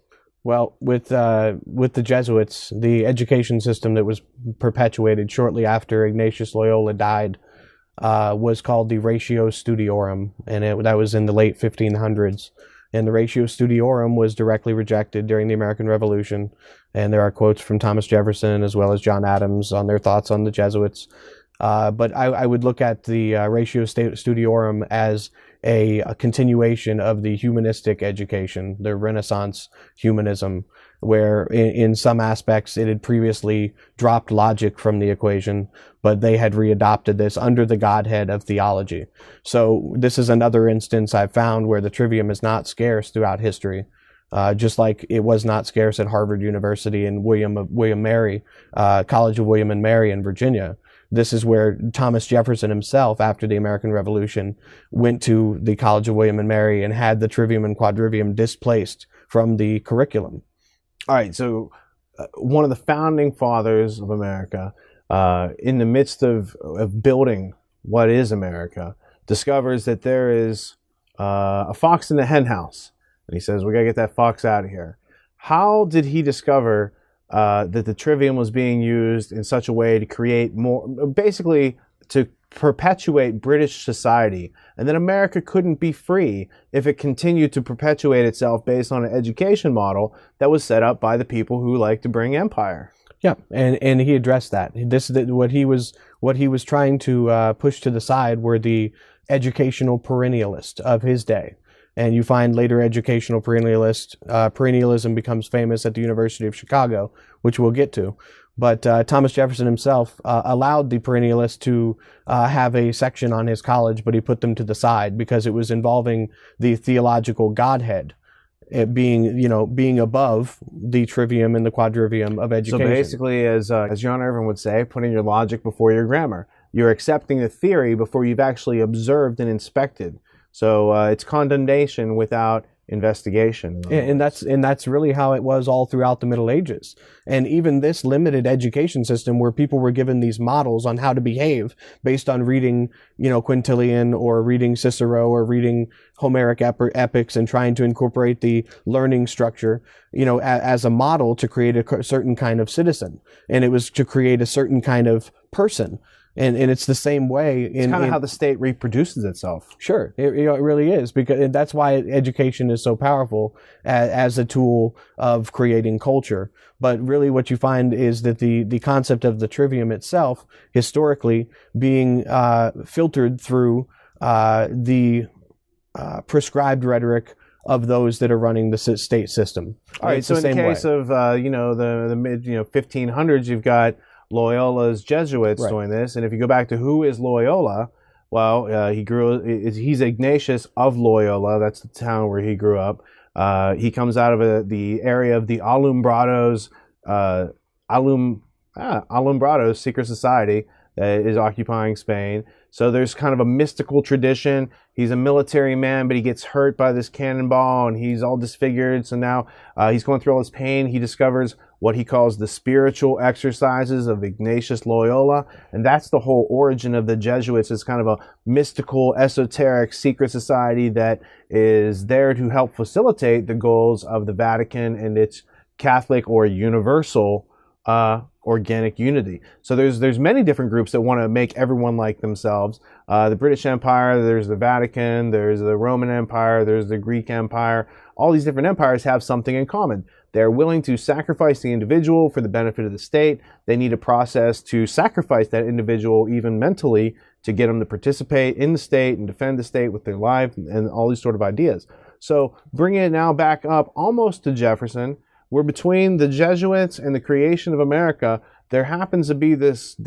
Well, with the Jesuits, the education system that was perpetuated shortly after Ignatius Loyola died was called the Ratio Studiorum, and that was in the late 1500s. And the Ratio Studiorum was directly rejected during the American Revolution. And there are quotes from Thomas Jefferson as well as John Adams on their thoughts on the Jesuits. But I would look at the Ratio Studiorum as a continuation of the humanistic education, the Renaissance humanism, where in some aspects it had previously dropped logic from the equation, but they had readopted this under the godhead of theology. So this is another instance I've found where the trivium is not scarce throughout history. Just like it was not scarce at Harvard University and William Mary, College of William and Mary in Virginia. This is where Thomas Jefferson himself, after the American Revolution, went to the College of William and Mary and had the trivium and quadrivium displaced from the curriculum. All right, so one of the founding fathers of America, in the midst of building what is America, discovers that there is a fox in the hen house. And he says, we got to get that fox out of here. How did he discover that the trivium was being used in such a way to create more, basically to perpetuate British society, and that America couldn't be free if it continued to perpetuate itself based on an education model that was set up by the people who like to bring empire? Yeah, and he addressed that. What he was trying to push to the side were the educational perennialists of his day. And you find later educational perennialism becomes famous at the University of Chicago, which we'll get to. But Thomas Jefferson himself allowed the perennialists to have a section on his college, but he put them to the side because it was involving the theological godhead, it being above the trivium and the quadrivium of education. So basically, as John Irvin would say, putting your logic before your grammar. You're accepting the theory before you've actually observed and inspected. So it's condemnation without investigation. And that's really how it was all throughout the Middle Ages. And even this limited education system where people were given these models on how to behave based on reading, Quintilian or reading Cicero or reading Homeric epics and trying to incorporate the learning structure, as a model to create a certain kind of citizen. And it was to create a certain kind of person. And it's the same way. It's kind of how the state reproduces itself. Sure, it really is, because that's why education is so powerful as a tool of creating culture. But really what you find is that the concept of the trivium itself, historically, being filtered through the prescribed rhetoric of those that are running the state system. All right, so in the case of, the mid 1500s, you've got Loyola's Jesuits doing this, and if you go back to who is Loyola, well, he's Ignatius of Loyola. That's the town where he grew up. He comes out of the area of the Alumbrados, Alumbrados secret society that is occupying Spain. So there's kind of a mystical tradition. He's a military man, but he gets hurt by this cannonball and he's all disfigured. So now he's going through all this pain. He discovers what he calls the spiritual exercises of Ignatius Loyola. And that's the whole origin of the Jesuits. It's kind of a mystical, esoteric, secret society that is there to help facilitate the goals of the Vatican and its Catholic or universal organic unity. So there's many different groups that want to make everyone like themselves. The British Empire, there's the Vatican, there's the Roman Empire, there's the Greek Empire. All these different empires have something in common. They're willing to sacrifice the individual for the benefit of the state. They need a process to sacrifice that individual even mentally to get them to participate in the state and defend the state with their life and all these sort of ideas. So bringing it now back up almost to Jefferson, where between the Jesuits and the creation of America, there happens to be this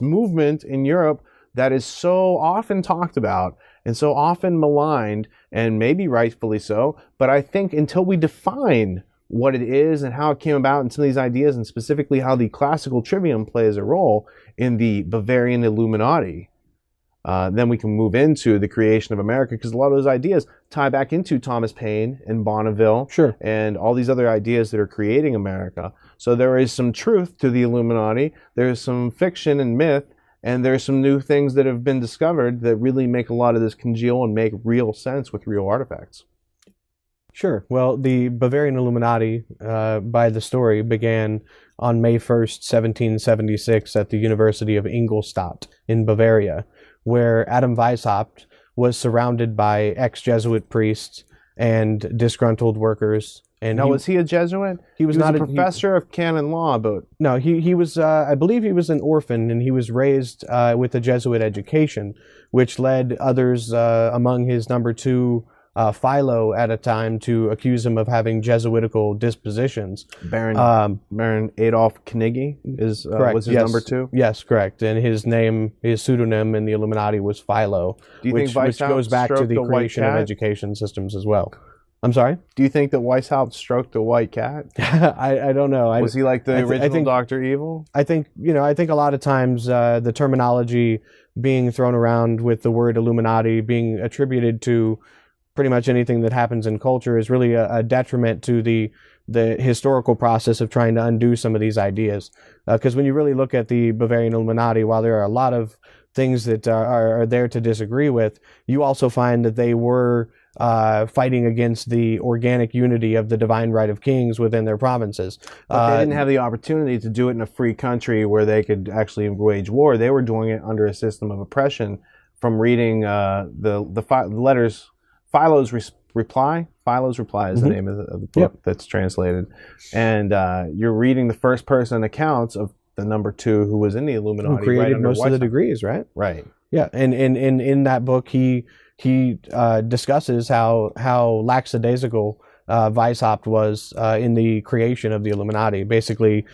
movement in Europe that is so often talked about and so often maligned, and maybe rightfully so. But I think until we define what it is and how it came about and some of these ideas, and specifically how the classical trivium plays a role in the Bavarian Illuminati, then we can move into the creation of America, because a lot of those ideas tie back into Thomas Paine and Bonneville, sure, and all these other ideas that are creating America. So there is some truth to the Illuminati, there's some fiction and myth, and there's some new things that have been discovered that really make a lot of this congeal and make real sense with real artifacts. Sure. Well, the Bavarian Illuminati, by the story, began on May 1st, 1776 at the University of Ingolstadt in Bavaria, where Adam Weishaupt was surrounded by ex-Jesuit priests and disgruntled workers. And Now, was he a Jesuit? He was not not a professor of canon law, but no, he was. I believe he was an orphan, and he was raised with a Jesuit education, which led others among his number two, Philo, at a time to accuse him of having Jesuitical dispositions. Baron Adolf Knigge was his number two. Yes, correct. And his pseudonym in the Illuminati was Philo, Do you which think goes back to the creation of education systems as well. I'm sorry? Do you think that Weishaupt stroked the white cat? I don't know. Was he like the original Dr. Evil? I think a lot of times the terminology being thrown around with the word Illuminati being attributed to pretty much anything that happens in culture is really a detriment to the historical process of trying to undo some of these ideas. Because when you really look at the Bavarian Illuminati, while there are a lot of things that are there to disagree with, you also find that they were fighting against the organic unity of the divine right of kings within their provinces. But they didn't have the opportunity to do it in a free country where they could actually wage war. They were doing it under a system of oppression. From reading the letters, Philo's reply. Philo's reply is the name of the book that's translated, and you're reading the first person accounts of the number two who was in the Illuminati, who created most of the degrees, right? Right. Yeah, and in that book he discusses how lackadaisical Weishaupt was in the creation of the Illuminati, basically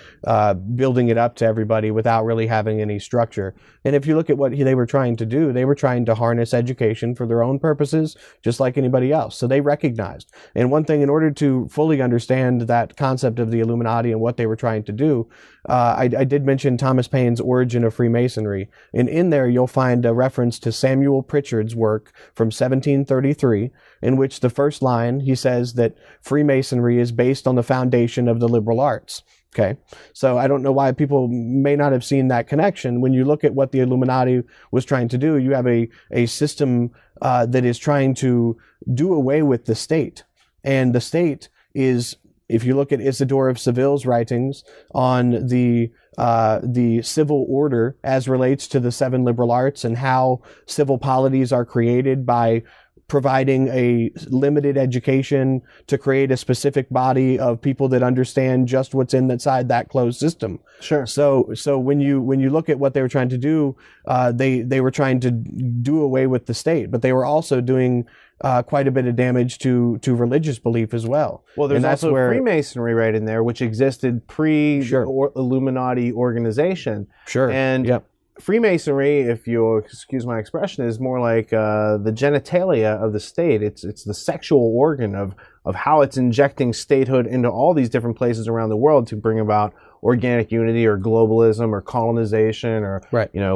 building it up to everybody without really having any structure. And if you look at what they were trying to do, they were trying to harness education for their own purposes, just like anybody else. So they recognized. And one thing, in order to fully understand that concept of the Illuminati and what they were trying to do, I did mention Thomas Paine's Origin of Freemasonry. And in there, you'll find a reference to Samuel Pritchard's work from 1733, in which the first line, he says that Freemasonry is based on the foundation of the liberal arts. Okay, so I don't know why people may not have seen that connection. When you look at what the Illuminati was trying to do, you have a system that is trying to do away with the state. And the state is, if you look at Isidore of Seville's writings on the civil order as relates to the seven liberal arts and how civil polities are created by providing a limited education to create a specific body of people that understand just what's inside that closed system. Sure. So when you look at what they were trying to do, they were trying to do away with the state, but they were also doing quite a bit of damage to religious belief as well. Well, there's also Freemasonry right in there, which existed pre-Illuminati organization. Sure. And Freemasonry, if you'll excuse my expression, is more like the genitalia of the state. It's the sexual organ of how it's injecting statehood into all these different places around the world to bring about organic unity or globalism or colonization or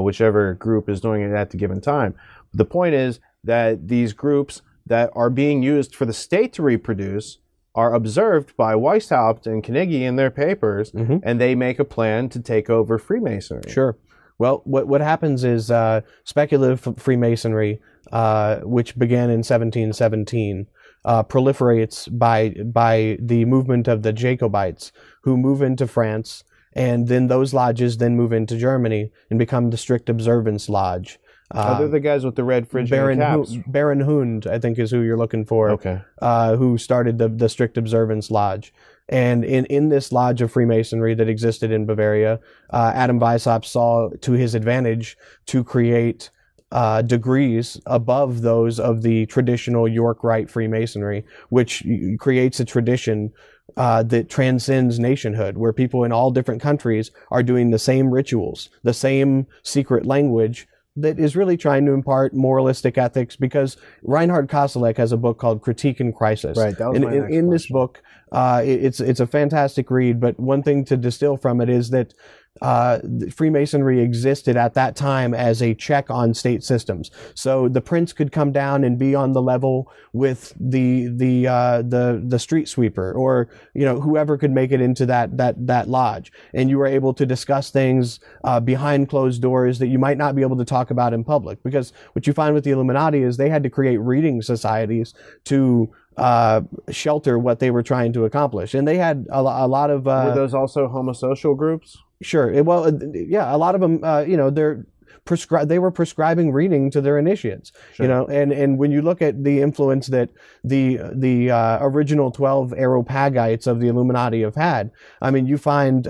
whichever group is doing it at the given time. The point is that these groups that are being used for the state to reproduce are observed by Weishaupt and Knigge in their papers, and they make a plan to take over Freemasonry. Sure. Well, what happens is speculative Freemasonry, which began in 1717, proliferates by the movement of the Jacobites, who move into France, and then those lodges then move into Germany and become the Strict Observance Lodge. They're the guys with the red Phrygian caps. Baron Hund, I think, is who you're looking for. Okay. Who started the Strict Observance Lodge. And in this lodge of Freemasonry that existed in Bavaria, Adam Weishaupt saw to his advantage to create degrees above those of the traditional York Rite Freemasonry, which creates a tradition that transcends nationhood, where people in all different countries are doing the same rituals, the same secret language, that is really trying to impart moralistic ethics, because Reinhard Koselleck has a book called Critique in Crisis. Right, that was my next in this book, it's a fantastic read, but one thing to distill from it is that Freemasonry existed at that time as a check on state systems. So the prince could come down and be on the level with the street sweeper, or whoever could make it into that lodge, and you were able to discuss things behind closed doors that you might not be able to talk about in public. Because what you find with the Illuminati is they had to create reading societies to shelter what they were trying to accomplish, and they had a lot of. Were those also homosocial groups? Sure. A lot of them. they were prescribing reading to their initiates. Sure. You know, and when you look at the influence that the original 12 Areopagites of the Illuminati have had, I mean, you find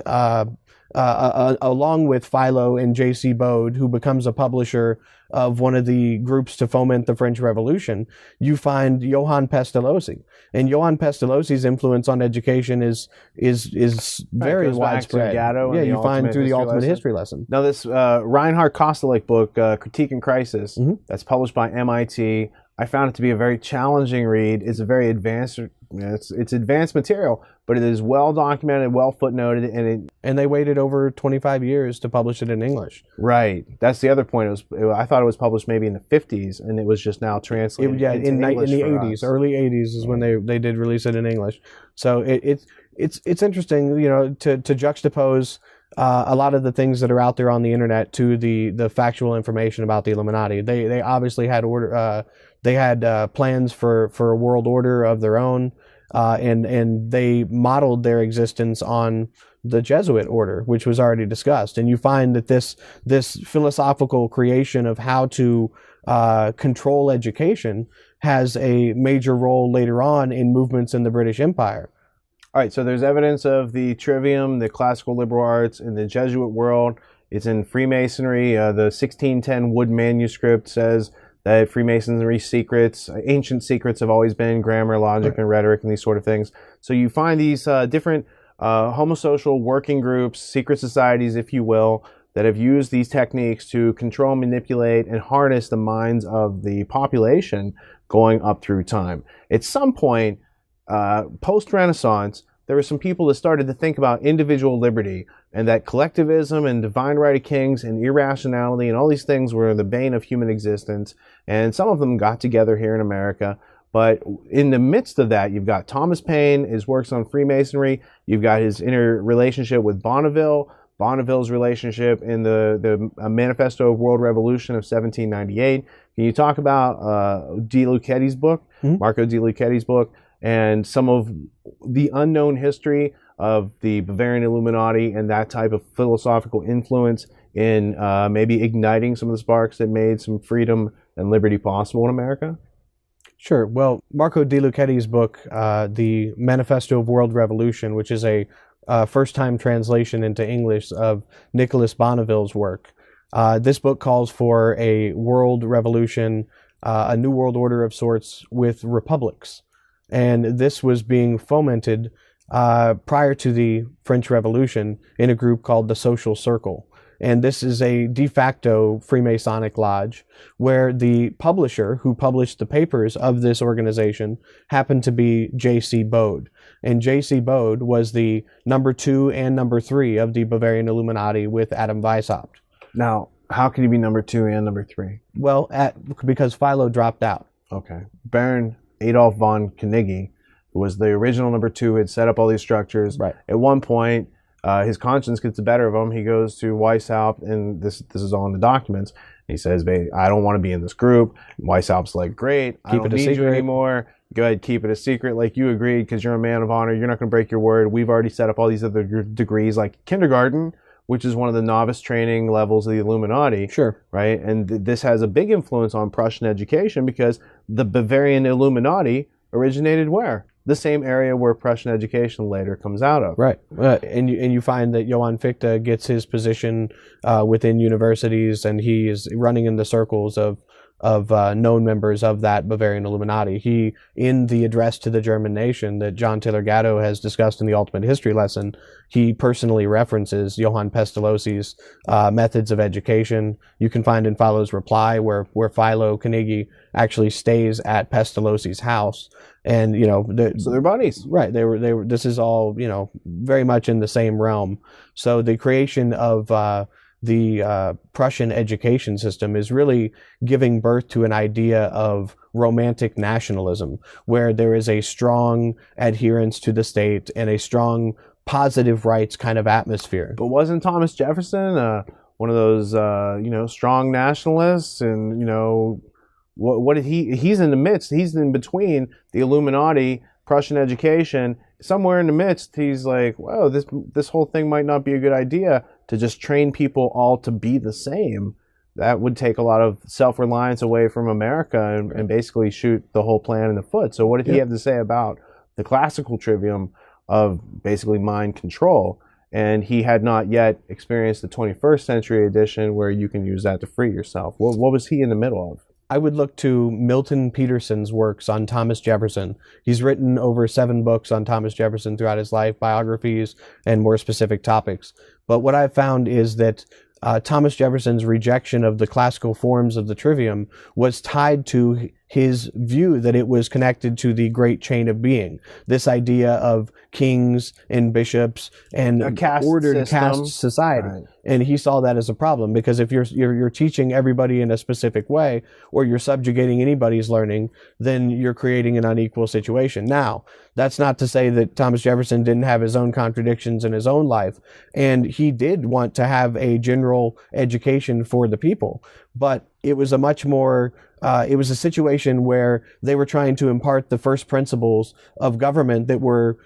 along with Philo and J.C. Bode, who becomes a publisher of one of the groups to foment the French Revolution, you find Johann Pestalozzi. And Johann Pestalozzi's influence on education is very widespread. Yeah, you find through the Ultimate History Lesson. Now, this Reinhard Kostelik book, Critique and Crisis, that's published by MIT, I found it to be a very challenging read. It's a very advanced, it's advanced material, but it is well documented, well footnoted, and they waited over 25 years to publish it in English. Right. That's the other point. I thought it was published maybe in the 50s, and it was just now translated. In the 80s, early 80s is when they did release it in English. So it's interesting, you know, to juxtapose a lot of the things that are out there on the internet to the factual information about the Illuminati. They obviously had plans for a world order of their own, and they modeled their existence on the Jesuit order, which was already discussed. And you find that this philosophical creation of how to control education has a major role later on in movements in the British Empire. All right, so there's evidence of the Trivium, the classical liberal arts, in the Jesuit world. It's in Freemasonry. The 1610 Wood manuscript says that Freemasonry secrets, ancient secrets, have always been grammar, logic, and rhetoric, and these sort of things. So you find these different homosocial working groups, secret societies, if you will, that have used these techniques to control, manipulate, and harness the minds of the population going up through time. At some point, post-Renaissance, there were some people that started to think about individual liberty, and that collectivism and divine right of kings and irrationality and all these things were the bane of human existence. And some of them got together here in America. But in the midst of that, you've got Thomas Paine, his works on Freemasonry. You've got his interrelationship with Bonneville, Bonneville's relationship in the Manifesto of World Revolution of 1798. Can you talk about De Luccheti's book, Marco De Luccheti's book, and some of the unknown history of the Bavarian Illuminati and that type of philosophical influence in maybe igniting some of the sparks that made some freedom and liberty possible in America? Sure. Well, Marco De Luccheti's book, the Manifesto of World Revolution, which is a first-time translation into English of Nicholas Bonneville's work. This book calls for a world revolution, a new world order of sorts with republics. And this was being fomented prior to the French Revolution in a group called the Social Circle. And this is a de facto Freemasonic lodge where the publisher who published the papers of this organization happened to be J.C. Bode. And J.C. Bode was the number 2 and number 3 of the Bavarian Illuminati with Adam Weishaupt. Now, how can you be number 2 and number 3? Well, because Philo dropped out. Okay. Baron Adolf von Knigge, who was the original number 2, had set up all these structures. Right. At one point, his conscience gets the better of him. He goes to Weishaupt, and this is all in the documents. He says, I don't want to be in this group. And Weishaupt's like, great, I don't need you anymore. Go ahead, keep it a secret like you agreed because you're a man of honor. You're not going to break your word. We've already set up all these other degrees like kindergarten, which is one of the novice training levels of the Illuminati. Sure. Right? And this has a big influence on Prussian education because the Bavarian Illuminati originated where? The same area where Prussian education later comes out of. Right. And you find that Johann Fichte gets his position within universities, and he is running in the circles of known members of that Bavarian Illuminati. He, in the address to the German nation that John Taylor Gatto has discussed in the Ultimate History Lesson, he personally references Johann Pestalozzi's methods of education. You can find in Philo's reply where Philo Knigge actually stays at Pestalozzi's house. And, so they're buddies. Right. They were, this is all, very much in the same realm. So the creation of, the Prussian education system is really giving birth to an idea of romantic nationalism, where there is a strong adherence to the state and a strong positive rights kind of atmosphere. But wasn't Thomas Jefferson one of those, strong nationalists? And, what did he's in the midst, he's in between the Illuminati, Prussian education, somewhere in the midst, he's like, whoa, this whole thing might not be a good idea to just train people all to be the same. that would take a lot of self-reliance away from America and basically shoot the whole plan in the foot. So what did he have to say about the classical trivium of basically mind control? And he had not yet experienced the 21st century edition where you can use that to free yourself. What was he in the middle of? I would look to Milton Peterson's works on Thomas Jefferson. He's written over 7 books on Thomas Jefferson throughout his life, biographies and more specific topics. But what I've found is that Thomas Jefferson's rejection of the classical forms of the trivium was tied to his view that it was connected to the great chain of being. This idea of kings and bishops and A caste ordered system. caste society. Right. And he saw that as a problem, because if you're teaching everybody in a specific way, or you're subjugating anybody's learning, then you're creating an unequal situation. Now, that's not to say that Thomas Jefferson didn't have his own contradictions in his own life, and he did want to have a general education for the people, but it was a much more it was a situation where they were trying to impart the first principles of government that were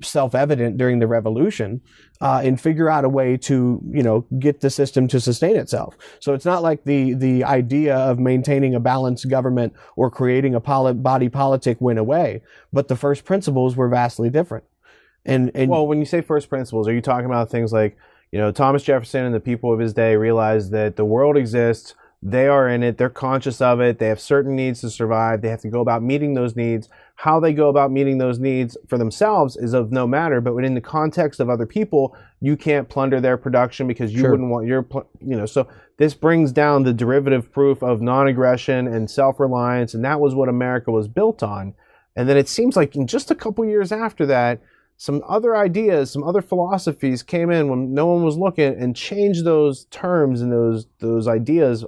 self-evident during the revolution, and figure out a way to, get the system to sustain itself. So it's not like the idea of maintaining a balanced government or creating a body politic went away, but the first principles were vastly different. And well, when you say first principles, are you talking about things like, Thomas Jefferson and the people of his day realized that the world exists, they are in it, they're conscious of it, they have certain needs to survive, they have to go about meeting those needs. How they go about meeting those needs for themselves is of no matter, but within the context of other people, you can't plunder their production because you wouldn't want your, so this brings down the derivative proof of non-aggression and self-reliance, and that was what America was built on. And then it seems like in just a couple years after that, some other ideas, some other philosophies came in when no one was looking and changed those terms and those ideas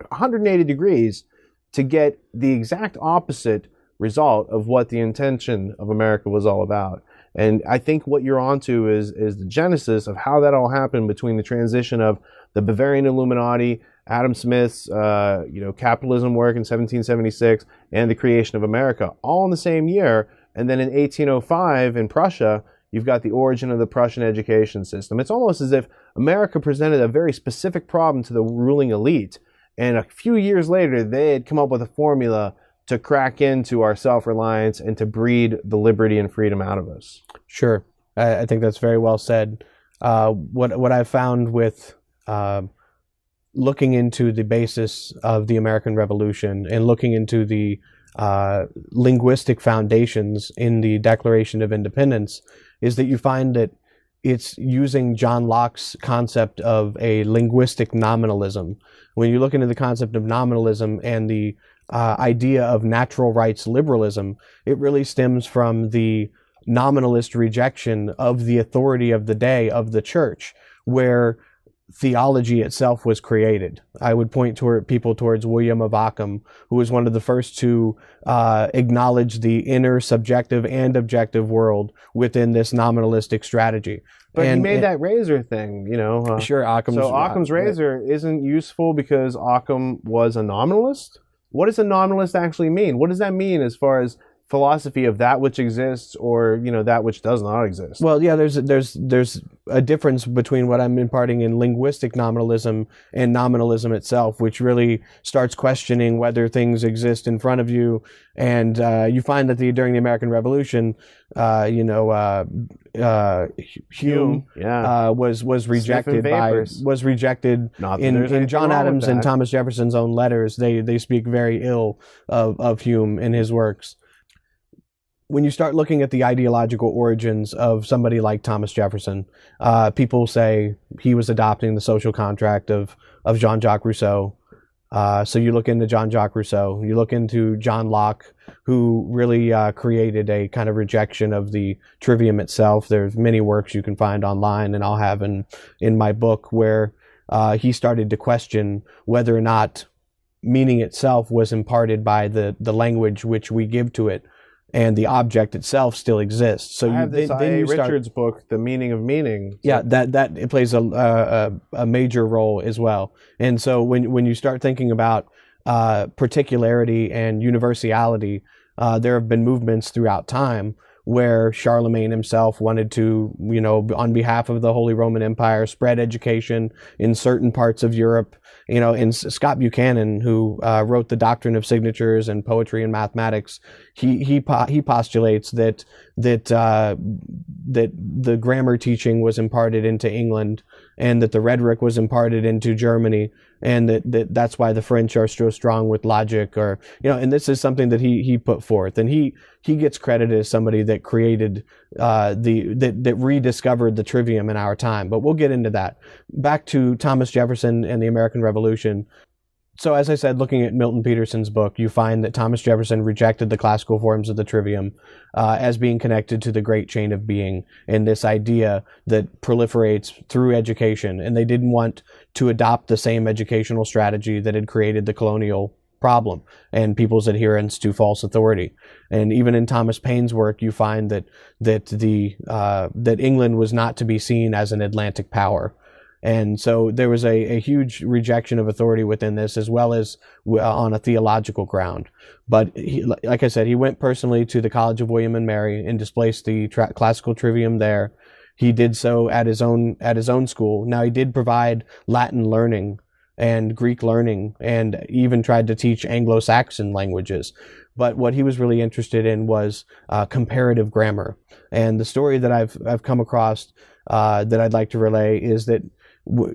180 degrees to get the exact opposite result of what the intention of America was all about. And I think what you're onto is the genesis of how that all happened between the transition of the Bavarian Illuminati, Adam Smith's capitalism work in 1776, and the creation of America, all in the same year. And then in 1805 in Prussia, you've got the origin of the Prussian education system. It's almost as if America presented a very specific problem to the ruling elite, and a few years later, they had come up with a formula to crack into our self-reliance and to breed the liberty and freedom out of us. Sure. I think that's very well said. What I've found with looking into the basis of the American Revolution and looking into the linguistic foundations in the Declaration of Independence is that you find that it's using John Locke's concept of a linguistic nominalism. When you look into the concept of nominalism and the idea of natural rights liberalism, it really stems from the nominalist rejection of the authority of the day of the church, where theology itself was created. I would point people towards William of Ockham, who was one of the first to acknowledge the inner subjective and objective world within this nominalistic strategy. But he made that razor thing, Sure, Occam's razor isn't useful because Occam was a nominalist? What does a nominalist actually mean? What does that mean as far as philosophy of that which exists or, that which does not exist? Well, yeah, there's a difference between what I'm imparting in linguistic nominalism and nominalism itself, which really starts questioning whether things exist in front of you. And you find that during the American Revolution, Hume was rejected in John Adams and Thomas Jefferson's own letters. They speak very ill of Hume and his works. When you start looking at the ideological origins of somebody like Thomas Jefferson, people say he was adopting the social contract of Jean-Jacques Rousseau. So you look into Jean-Jacques Rousseau, you look into John Locke, who really created a kind of rejection of the trivium itself. There's many works you can find online, and I'll have in my book, where he started to question whether or not meaning itself was imparted by the language which we give to it, and the object itself still exists. So I have this I.A. Richards book, The Meaning of Meaning. Yeah, that it plays a major role as well. And so when you start thinking about particularity and universality, there have been movements throughout time where Charlemagne himself wanted to, on behalf of the Holy Roman Empire, spread education in certain parts of Europe. And Scott Buchanan, who wrote The Doctrine of Signatures and Poetry and Mathematics, he postulates that the grammar teaching was imparted into England, and that the rhetoric was imparted into Germany, and that's why the French are so strong with logic, and this is something that he put forth, and he gets credited as somebody that created that rediscovered the trivium in our time. But we'll get into that. Back to Thomas Jefferson and the American Revolution. So as I said, looking at Milton Peterson's book, you find that Thomas Jefferson rejected the classical forms of the trivium as being connected to the great chain of being, and this idea that proliferates through education. And they didn't want to adopt the same educational strategy that had created the colonial problem and people's adherence to false authority. And even in Thomas Paine's work, you find that England was not to be seen as an Atlantic power. And so there was a huge rejection of authority within this, as well as on a theological ground. But like I said, he went personally to the College of William and Mary and displaced the classical trivium there. He did so at his own school. Now, he did provide Latin learning and Greek learning, and even tried to teach Anglo-Saxon languages. But what he was really interested in was comparative grammar. And the story that I've come across that I'd like to relay is that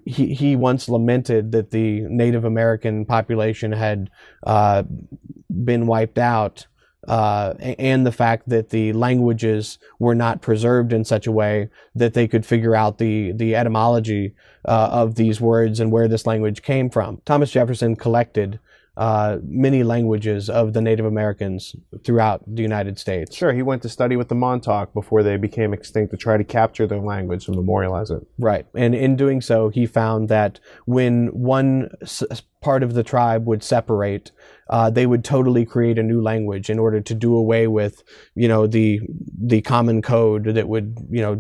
he once lamented that the Native American population had been wiped out, and the fact that the languages were not preserved in such a way that they could figure out the etymology of these words and where this language came from. Thomas Jefferson collected many languages of the Native Americans throughout the United States. Sure, he went to study with the Montauk before they became extinct to try to capture their language and memorialize it. Right, and in doing so, he found that when one part of the tribe would separate, they would totally create a new language in order to do away with, the common code that would,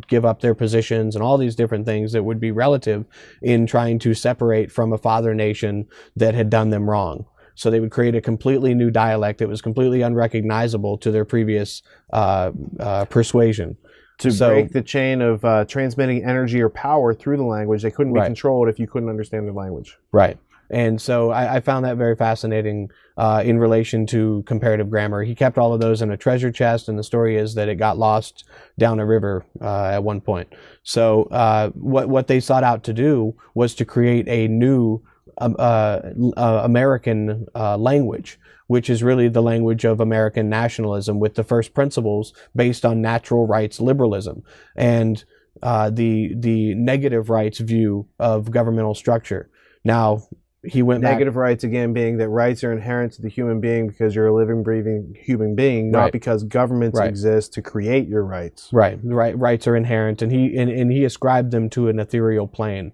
give up their positions and all these different things that would be relative in trying to separate from a father nation that had done them wrong. So they would create a completely new dialect that was completely unrecognizable to their previous persuasion. To break the chain of transmitting energy or power through the language, they couldn't be controlled if you couldn't understand their language. Right. And so I found that very fascinating in relation to comparative grammar. He kept all of those in a treasure chest, and the story is that it got lost down a river at one point. So what they sought out to do was to create a new American language, which is really the language of American nationalism, with the first principles based on natural rights liberalism and the negative rights view of governmental structure. Now, he went negative rights, again, being that rights are inherent to the human being because you're a living, breathing human being, not because governments exist to create your rights. Right. Rights are inherent, and he ascribed them to an ethereal plane.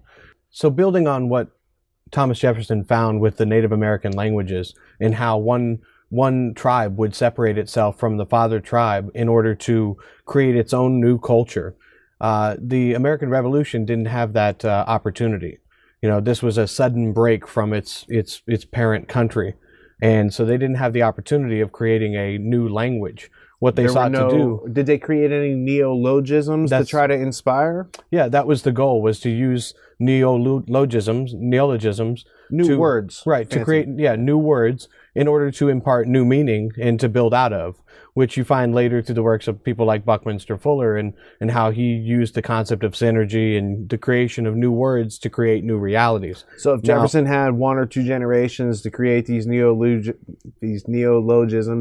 So building on what Thomas Jefferson found with the Native American languages, and how one tribe would separate itself from the father tribe in order to create its own new culture. The American Revolution didn't have that opportunity. This was a sudden break from its parent country, and so they didn't have the opportunity of creating a new language. What they sought to do. Did they create any neologisms to try to inspire? Yeah, that was the goal, was to use neologisms, new words. Right, to create new words in order to impart new meaning and to build out of, which you find later through the works of people like Buckminster Fuller and how he used the concept of synergy and the creation of new words to create new realities. So if Jefferson had one or two generations to create these neologisms,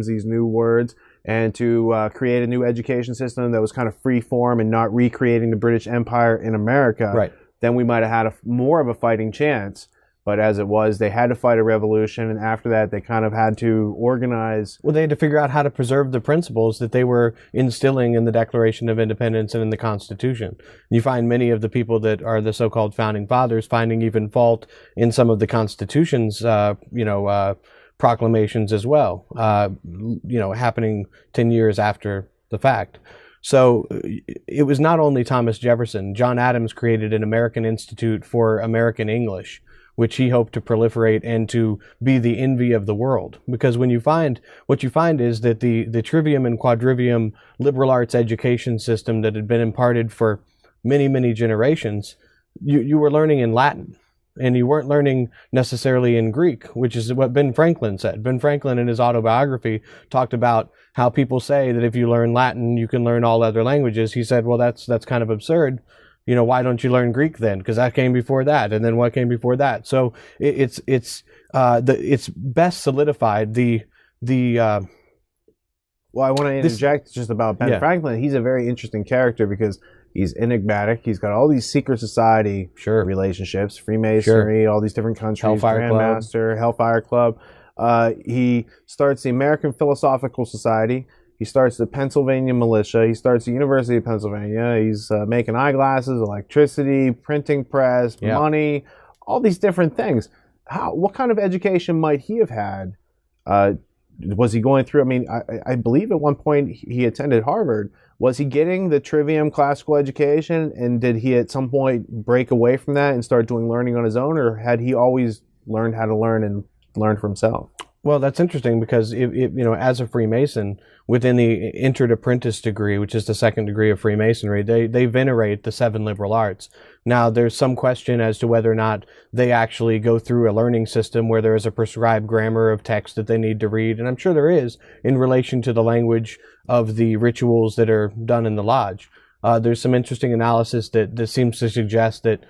these new words, and to create a new education system that was kind of free form and not recreating the British Empire in America, then we might have had more of a fighting chance. But as it was, they had to fight a revolution, and after that, they kind of had to organize. Well, they had to figure out how to preserve the principles that they were instilling in the Declaration of Independence and in the Constitution. You find many of the people that are the so-called founding fathers finding even fault in some of the Constitution's, proclamations as well, happening 10 years after the fact. So it was not only Thomas Jefferson. John Adams created an American Institute for American English, which he hoped to proliferate and to be the envy of the world. Because what you find is that the Trivium and Quadrivium liberal arts education system that had been imparted for many, many generations, you were learning in Latin. And you weren't learning necessarily in Greek, which is what Ben Franklin said. Ben Franklin, in his autobiography, talked about how people say that if you learn Latin, you can learn all other languages. He said, well, that's kind of absurd. You know, why don't you learn Greek then? Because that came before that, and then what came before that? So it's best solidified Well, I want to interject just about Ben Franklin. He's a very interesting character because he's enigmatic. He's got all these secret society relationships, Freemasonry, all these different countries, Grandmaster, Hellfire Club. He starts the American Philosophical Society. He starts the Pennsylvania Militia. He starts the University of Pennsylvania. He's making eyeglasses, electricity, printing press, money, all these different things. What kind of education might he have had? Was he going through? I mean, I believe at one point he attended Harvard. Was he getting the Trivium classical education, and did he at some point break away from that and start doing learning on his own, or had he always learned how to learn and learn for himself? Well, that's interesting because as a Freemason, within the entered apprentice degree, which is the second degree of Freemasonry, they venerate the 7 liberal arts. Now, there's some question as to whether or not they actually go through a learning system where there is a prescribed grammar of text that they need to read, and I'm sure there is in relation to the language of the rituals that are done in the lodge. There's some interesting analysis that seems to suggest that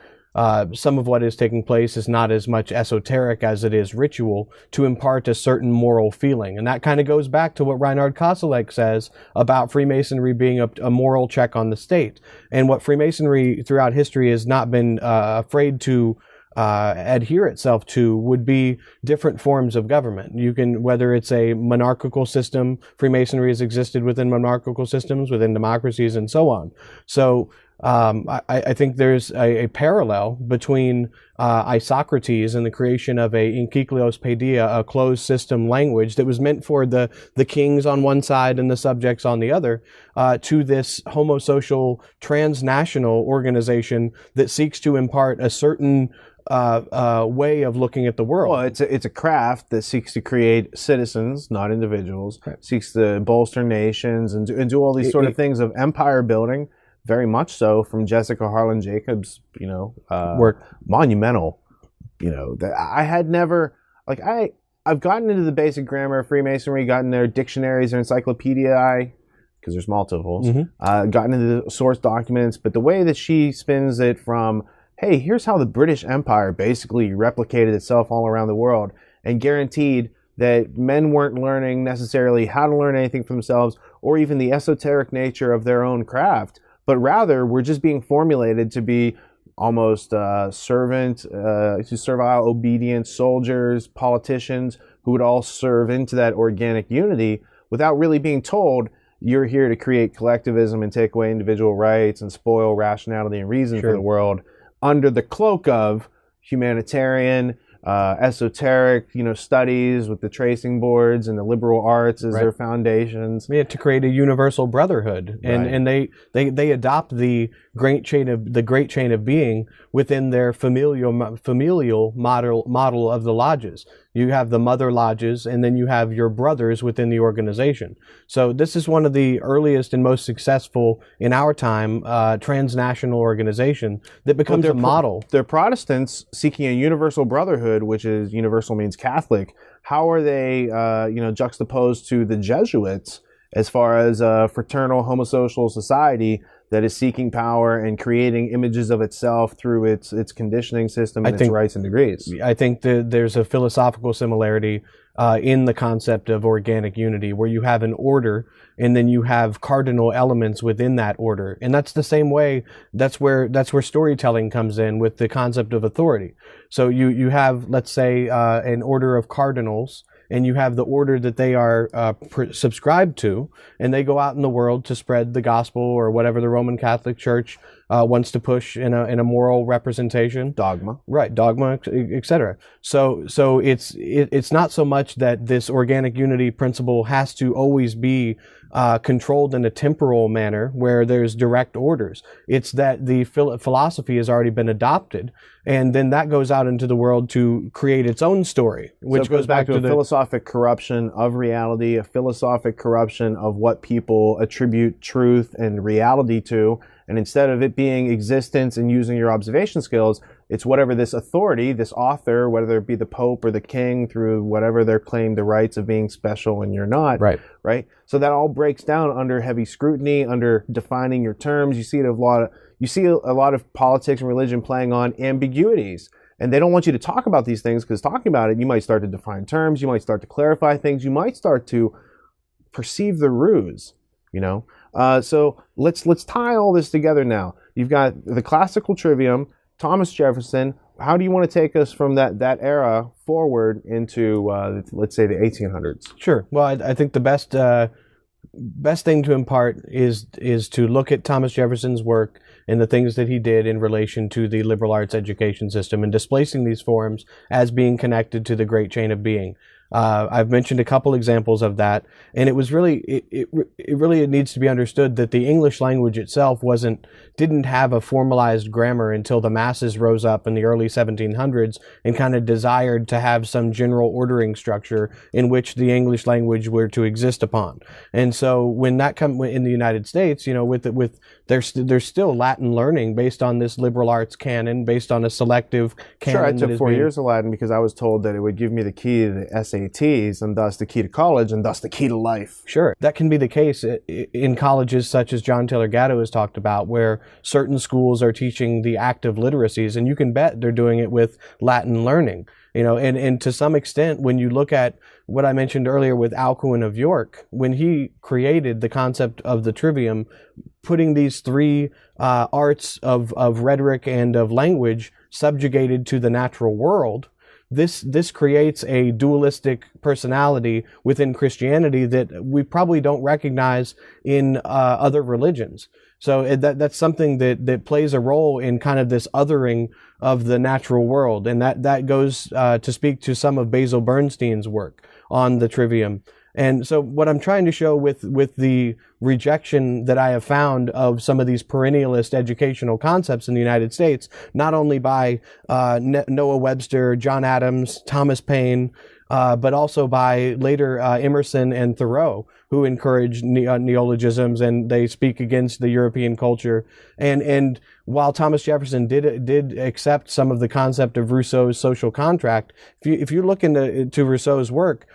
some of what is taking place is not as much esoteric as it is ritual to impart a certain moral feeling. And that kind of goes back to what Reinhard Koselleck says about Freemasonry being a moral check on the state. And what Freemasonry throughout history has not been afraid to adhere itself to would be different forms of government. You can, whether it's a monarchical system, Freemasonry has existed within monarchical systems, within democracies, and so on. So I think there's a parallel between Isocrates and the creation of a Enkycleos Paideia, a closed system language that was meant for the kings on one side and the subjects on the other, to this homosocial transnational organization that seeks to impart a certain way of looking at the world. Well, it's a craft that seeks to create citizens, not individuals, seeks to bolster nations and do all these sort of things of empire building. Very much so, from Jessica Harlan Jacobs, work, monumental. That I had never, I've gotten into the basic grammar of Freemasonry, gotten their dictionaries or encyclopedia, because there's multiples, gotten into the source documents, but the way that she spins it from, hey, here's how the British Empire basically replicated itself all around the world and guaranteed that men weren't learning necessarily how to learn anything for themselves or even the esoteric nature of their own craft, but rather we're just being formulated to be almost servile, obedient soldiers, politicians who would all serve into that organic unity without really being told you're here to create collectivism and take away individual rights and spoil rationality and reason for the world under the cloak of humanitarian, esoteric, studies with the tracing boards and the liberal arts as their foundations. Yeah, to create a universal brotherhood, and they adopt the great chain of being within their familial model of the lodges. You have the mother lodges, and then you have your brothers within the organization. So this is one of the earliest and most successful in our time transnational organization that becomes a model. They're Protestants seeking a universal brotherhood, which is universal means Catholic. How are they, juxtaposed to the Jesuits as far as a fraternal homosocial society that is seeking power and creating images of itself through its conditioning system and its rights and degrees? I think that there's a philosophical similarity in the concept of organic unity, where you have an order and then you have cardinal elements within that order. And that's the same way, that's where storytelling comes in with the concept of authority. So you have, let's say, an order of cardinals, and you have the order that they are subscribed to, and they go out in the world to spread the gospel or whatever the Roman Catholic Church wants to push in a moral representation. Dogma. Right, dogma, etc. So it's not so much that this organic unity principle has to always be controlled in a temporal manner where there's direct orders. It's that the philosophy has already been adopted, and then that goes out into the world to create its own story, which so it goes back to the philosophic corruption of reality, a philosophic corruption of what people attribute truth and reality to. And instead of it being existence and using your observation skills, it's whatever this authority, this author, whether it be the Pope or the King, through whatever they're claiming the rights of being special and you're not. Right. So that all breaks down under heavy scrutiny, under defining your terms. You see a lot of politics and religion playing on ambiguities. And they don't want you to talk about these things, because talking about it, you might start to define terms, you might start to clarify things, you might start to perceive the ruse, So let's tie all this together now. You've got the classical Trivium, Thomas Jefferson. How do you want to take us from that era forward into, let's say, the 1800s? Sure. Well, I think the best thing to impart is to look at Thomas Jefferson's work and the things that he did in relation to the liberal arts education system and displacing these forms as being connected to the great chain of being. I've mentioned a couple examples of that, and it was really, it needs to be understood that the English language itself didn't have a formalized grammar until the masses rose up in the early 1700s and kind of desired to have some general ordering structure in which the English language were to exist upon. And so when that come in the United States, there's still Latin learning based on this liberal arts canon, based on a selective canon. Sure, I took 4 years of Latin because I was told that it would give me the key to the SATs, and thus the key to college, and thus the key to life. Sure, that can be the case in colleges such as John Taylor Gatto has talked about, where certain schools are teaching the active literacies, and you can bet they're doing it with Latin learning. And to some extent, when you look at what I mentioned earlier with Alcuin of York, when he created the concept of the Trivium, putting these three arts of rhetoric and of language subjugated to the natural world, this creates a dualistic personality within Christianity that we probably don't recognize in other religions. So that's something that plays a role in kind of this othering of the natural world. And that goes to speak to some of Basil Bernstein's work on the Trivium. And so what I'm trying to show with the rejection that I have found of some of these perennialist educational concepts in the United States, not only by Noah Webster, John Adams, Thomas Paine, but also by later Emerson and Thoreau, who encouraged neologisms, and they speak against the European culture. And while Thomas Jefferson did accept some of the concept of Rousseau's social contract, if you look into Rousseau's work,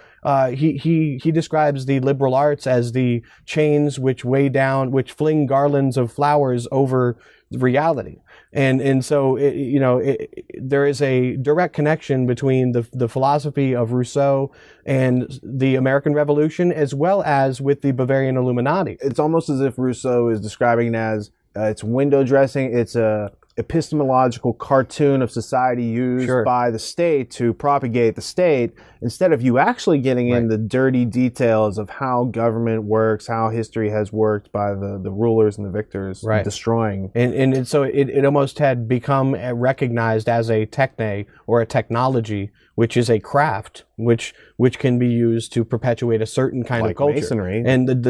he describes the liberal arts as the chains which weigh down, which fling garlands of flowers over reality. And so, there is a direct connection between the philosophy of Rousseau and the American Revolution, as well as with the Bavarian Illuminati. It's almost as if Rousseau is describing it as it's window dressing. It's a epistemological cartoon of society used by the state to propagate the state, instead of you actually getting in the dirty details of how government works, how history has worked by the rulers and the victors, destroying. And so it almost had become recognized as a techne, or a technology, which is a craft, which can be used to perpetuate a certain kind of culture. Masonry. And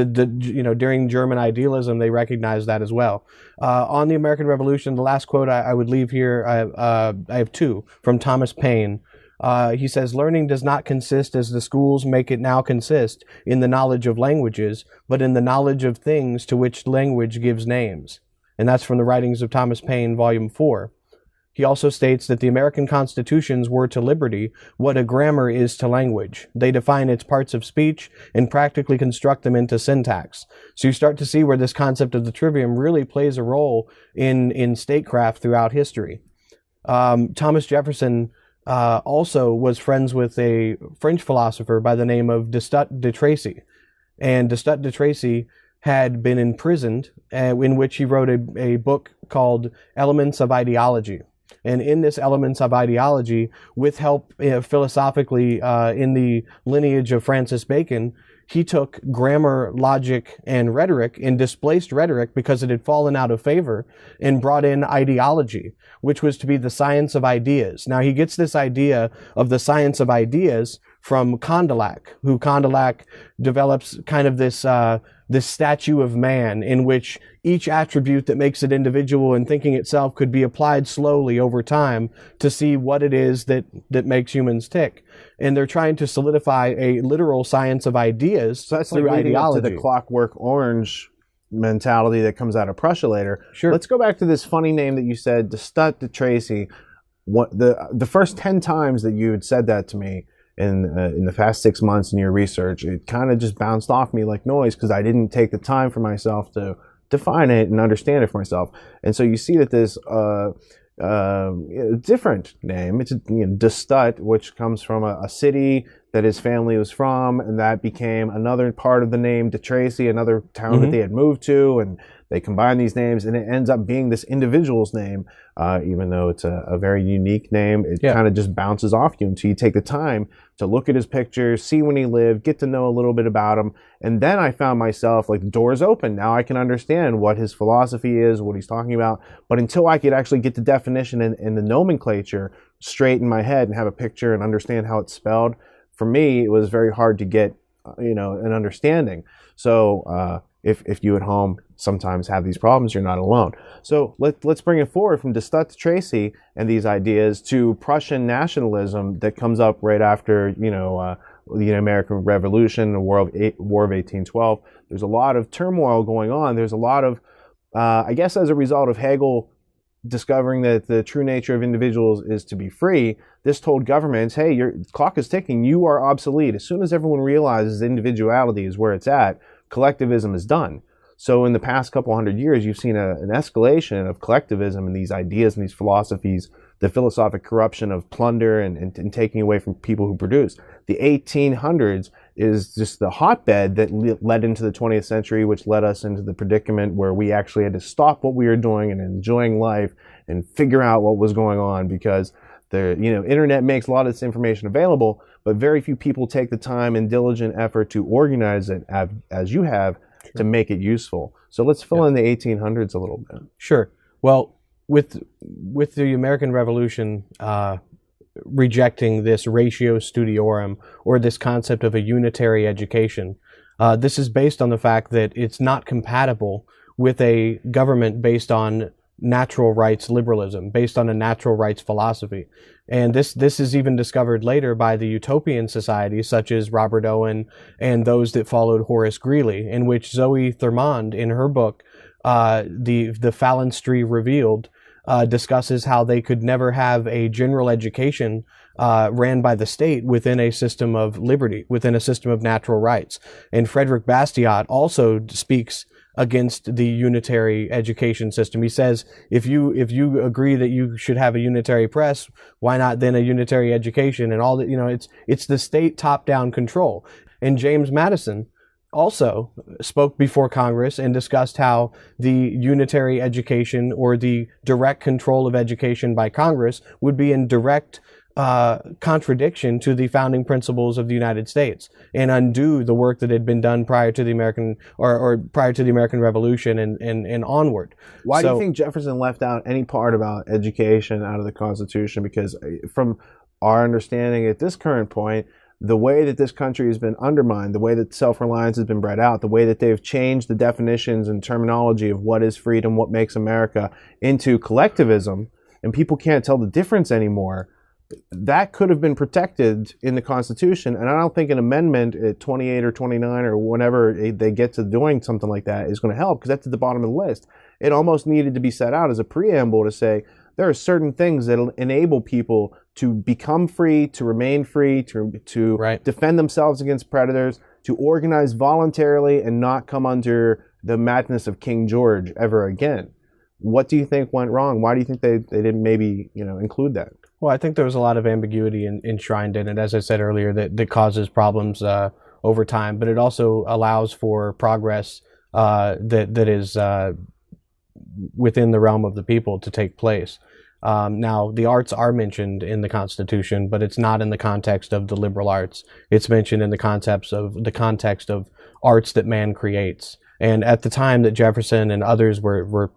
during German idealism, they recognized that as well. On the American Revolution, the last quote I would leave here, I have two from Thomas Paine. He says, "Learning does not consist, as the schools make it now consist, in the knowledge of languages, but in the knowledge of things to which language gives names." And that's from the writings of Thomas Paine, Volume 4. He also states that the American constitutions were to liberty what a grammar is to language. They define its parts of speech and practically construct them into syntax. So you start to see where this concept of the trivium really plays a role in statecraft throughout history. Thomas Jefferson also was friends with a French philosopher by the name of Destutt de Tracy. And Destutt de Tracy had been imprisoned, in which he wrote a book called Elements of Ideology. And in this Elements of Ideology, with help philosophically in the lineage of Francis Bacon, he took grammar, logic, and rhetoric and displaced rhetoric because it had fallen out of favor and brought in ideology, which was to be the science of ideas. Now, he gets this idea of the science of ideas from Condillac, who Condillac develops kind of this statue of man in which each attribute that makes it individual in thinking itself could be applied slowly over time to see what it is that makes humans tick. And they're trying to solidify a literal science of ideas So that's through like leading up ideology. to the Clockwork Orange mentality that comes out of Prussia later. Sure. Let's go back to this funny name that you said, de Stutt de Tracy. What the first 10 times that you had said that to me in the past 6 months in your research, it kind of just bounced off me like noise because I didn't take the time for myself to define it and understand it for myself. And so you see that this different name, it's de Stutt, which comes from a city that his family was from, and that became another part of the name de Tracy, another town that they had moved to, and they combine these names, and it ends up being this individual's name, even though it's a very unique name. It kind of just bounces off you until you take the time to look at his pictures, see when he lived, get to know a little bit about him. And then I found myself, like, the door's open. Now I can understand what his philosophy is, what he's talking about. But until I could actually get the definition and the nomenclature straight in my head and have a picture and understand how it's spelled, for me, it was very hard to get, an understanding. So if you at home sometimes have these problems, you're not alone. So let's bring it forward from de Stutt to Tracy and these ideas to Prussian nationalism that comes up right after, the American Revolution, the War of 1812. There's a lot of turmoil going on. There's a lot of, I guess as a result of Hegel discovering that the true nature of individuals is to be free, this told governments, hey, your clock is ticking, you are obsolete. As soon as everyone realizes individuality is where it's at, collectivism is done. So in the past couple hundred years, you've seen an escalation of collectivism and these ideas and these philosophies, the philosophic corruption of plunder and taking away from people who produce. The 1800s is just the hotbed that led into the 20th century, which led us into the predicament where we actually had to stop what we were doing and enjoying life and figure out what was going on, because the internet makes a lot of this information available, but very few people take the time and diligent effort to organize it as you have to make it useful. So let's fill in the 1800s a little bit. Sure. Well, with the American Revolution rejecting this ratio studiorum, or this concept of a unitary education, this is based on the fact that it's not compatible with a government based on natural rights liberalism, based on a natural rights philosophy. And this is even discovered later by the utopian societies such as Robert Owen and those that followed Horace Greeley, in which Zoe Thurmond, in her book, the Phalanstry Revealed, discusses how they could never have a general education ran by the state within a system of liberty, within a system of natural rights. And Frederick Bastiat also speaks against the unitary education system. He says, if you agree that you should have a unitary press, why not then a unitary education? And all that, it's the state top-down control. And James Madison also spoke before Congress and discussed how the unitary education, or the direct control of education by Congress, would be in direct contradiction to the founding principles of the United States and undo the work that had been done prior to the American or prior to the American Revolution and onward. Why do you think Jefferson left out any part about education out of the Constitution? Because from our understanding at this current point, the way that this country has been undermined, the way that self-reliance has been bred out, the way that they've changed the definitions and terminology of what is freedom, what makes America, into collectivism, and people can't tell the difference anymore, that could have been protected in the Constitution. And I don't think an amendment at 28 or 29 or whenever they get to doing something like that is going to help, because that's at the bottom of the list. It almost needed to be set out as a preamble to say there are certain things that enable people to become free, to remain free, to defend themselves against predators, to organize voluntarily and not come under the madness of King George ever again. What do you think went wrong? Why do you think they didn't maybe include that? Well, I think there was a lot of ambiguity enshrined in it, as I said earlier, that causes problems over time, but it also allows for progress that is within the realm of the people to take place. Now, the arts are mentioned in the Constitution, but it's not in the context of the liberal arts. It's mentioned in the context of arts that man creates. And at the time that Jefferson and others were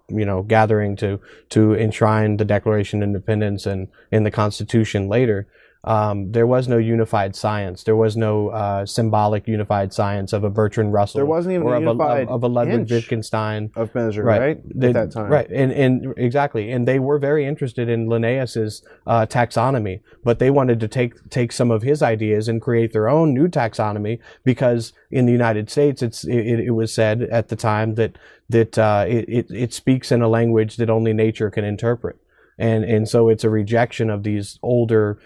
gathering to enshrine the Declaration of Independence and in the Constitution later, there was no unified science. There was no symbolic unified science of a Bertrand Russell. There wasn't even or a unified of a Ludwig inch Wittgenstein of measure, right? At that time. Right, and exactly. And they were very interested in Linnaeus's taxonomy, but they wanted to take some of his ideas and create their own new taxonomy, because in the United States, it was said at the time that it speaks in a language that only nature can interpret. And so it's a rejection of these older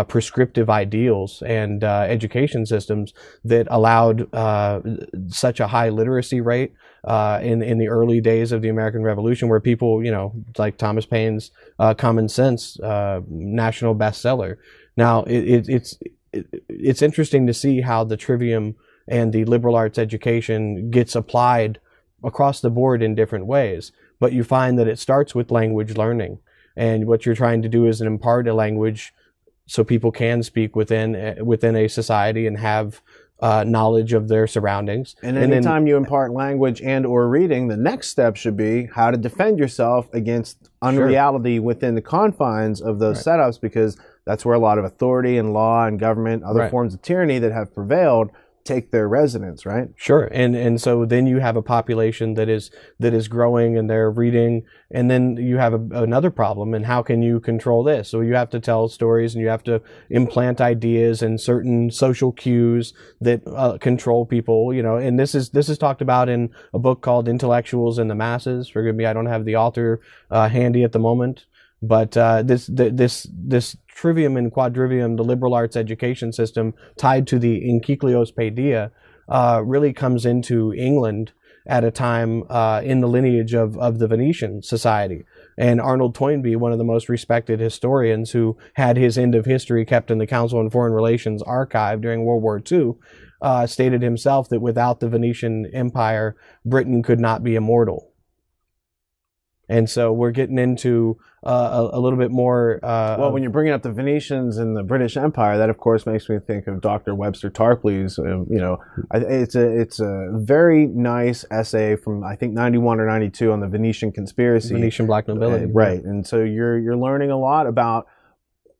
prescriptive ideals and education systems that allowed such a high literacy rate in the early days of the American Revolution, where people, like Thomas Paine's Common Sense, national bestseller. Now, it's interesting to see how the Trivium and the liberal arts education gets applied across the board in different ways. But you find that it starts with language learning. And what you're trying to do is impart a language so people can speak within a society and have knowledge of their surroundings. And anytime you impart language and or reading, the next step should be how to defend yourself against unreality within the confines of those setups, because that's where a lot of authority and law and government, other forms of tyranny that have prevailed, take their residence, right? Sure. And so then you have a population that is growing and they're reading, and then you have another problem. And how can you control this? So you have to tell stories and you have to implant ideas and certain social cues that control people, and this is talked about in a book called Intellectuals and the Masses. Forgive me, I don't have the author handy at the moment. But this Trivium and Quadrivium, the liberal arts education system tied to the Encyclios Paideia, really comes into England at a time in the lineage of the Venetian society. And Arnold Toynbee, one of the most respected historians who had his End of History kept in the Council on Foreign Relations archive during World War II, stated himself that without the Venetian Empire, Britain could not be immortal. And so we're getting into a little bit more. Well, when you're bringing up the Venetians and the British Empire, that of course makes me think of Dr. Webster Tarpley's. It's a very nice essay from I think 91 or 92 on the Venetian conspiracy, Venetian black nobility, right? And so you're learning a lot about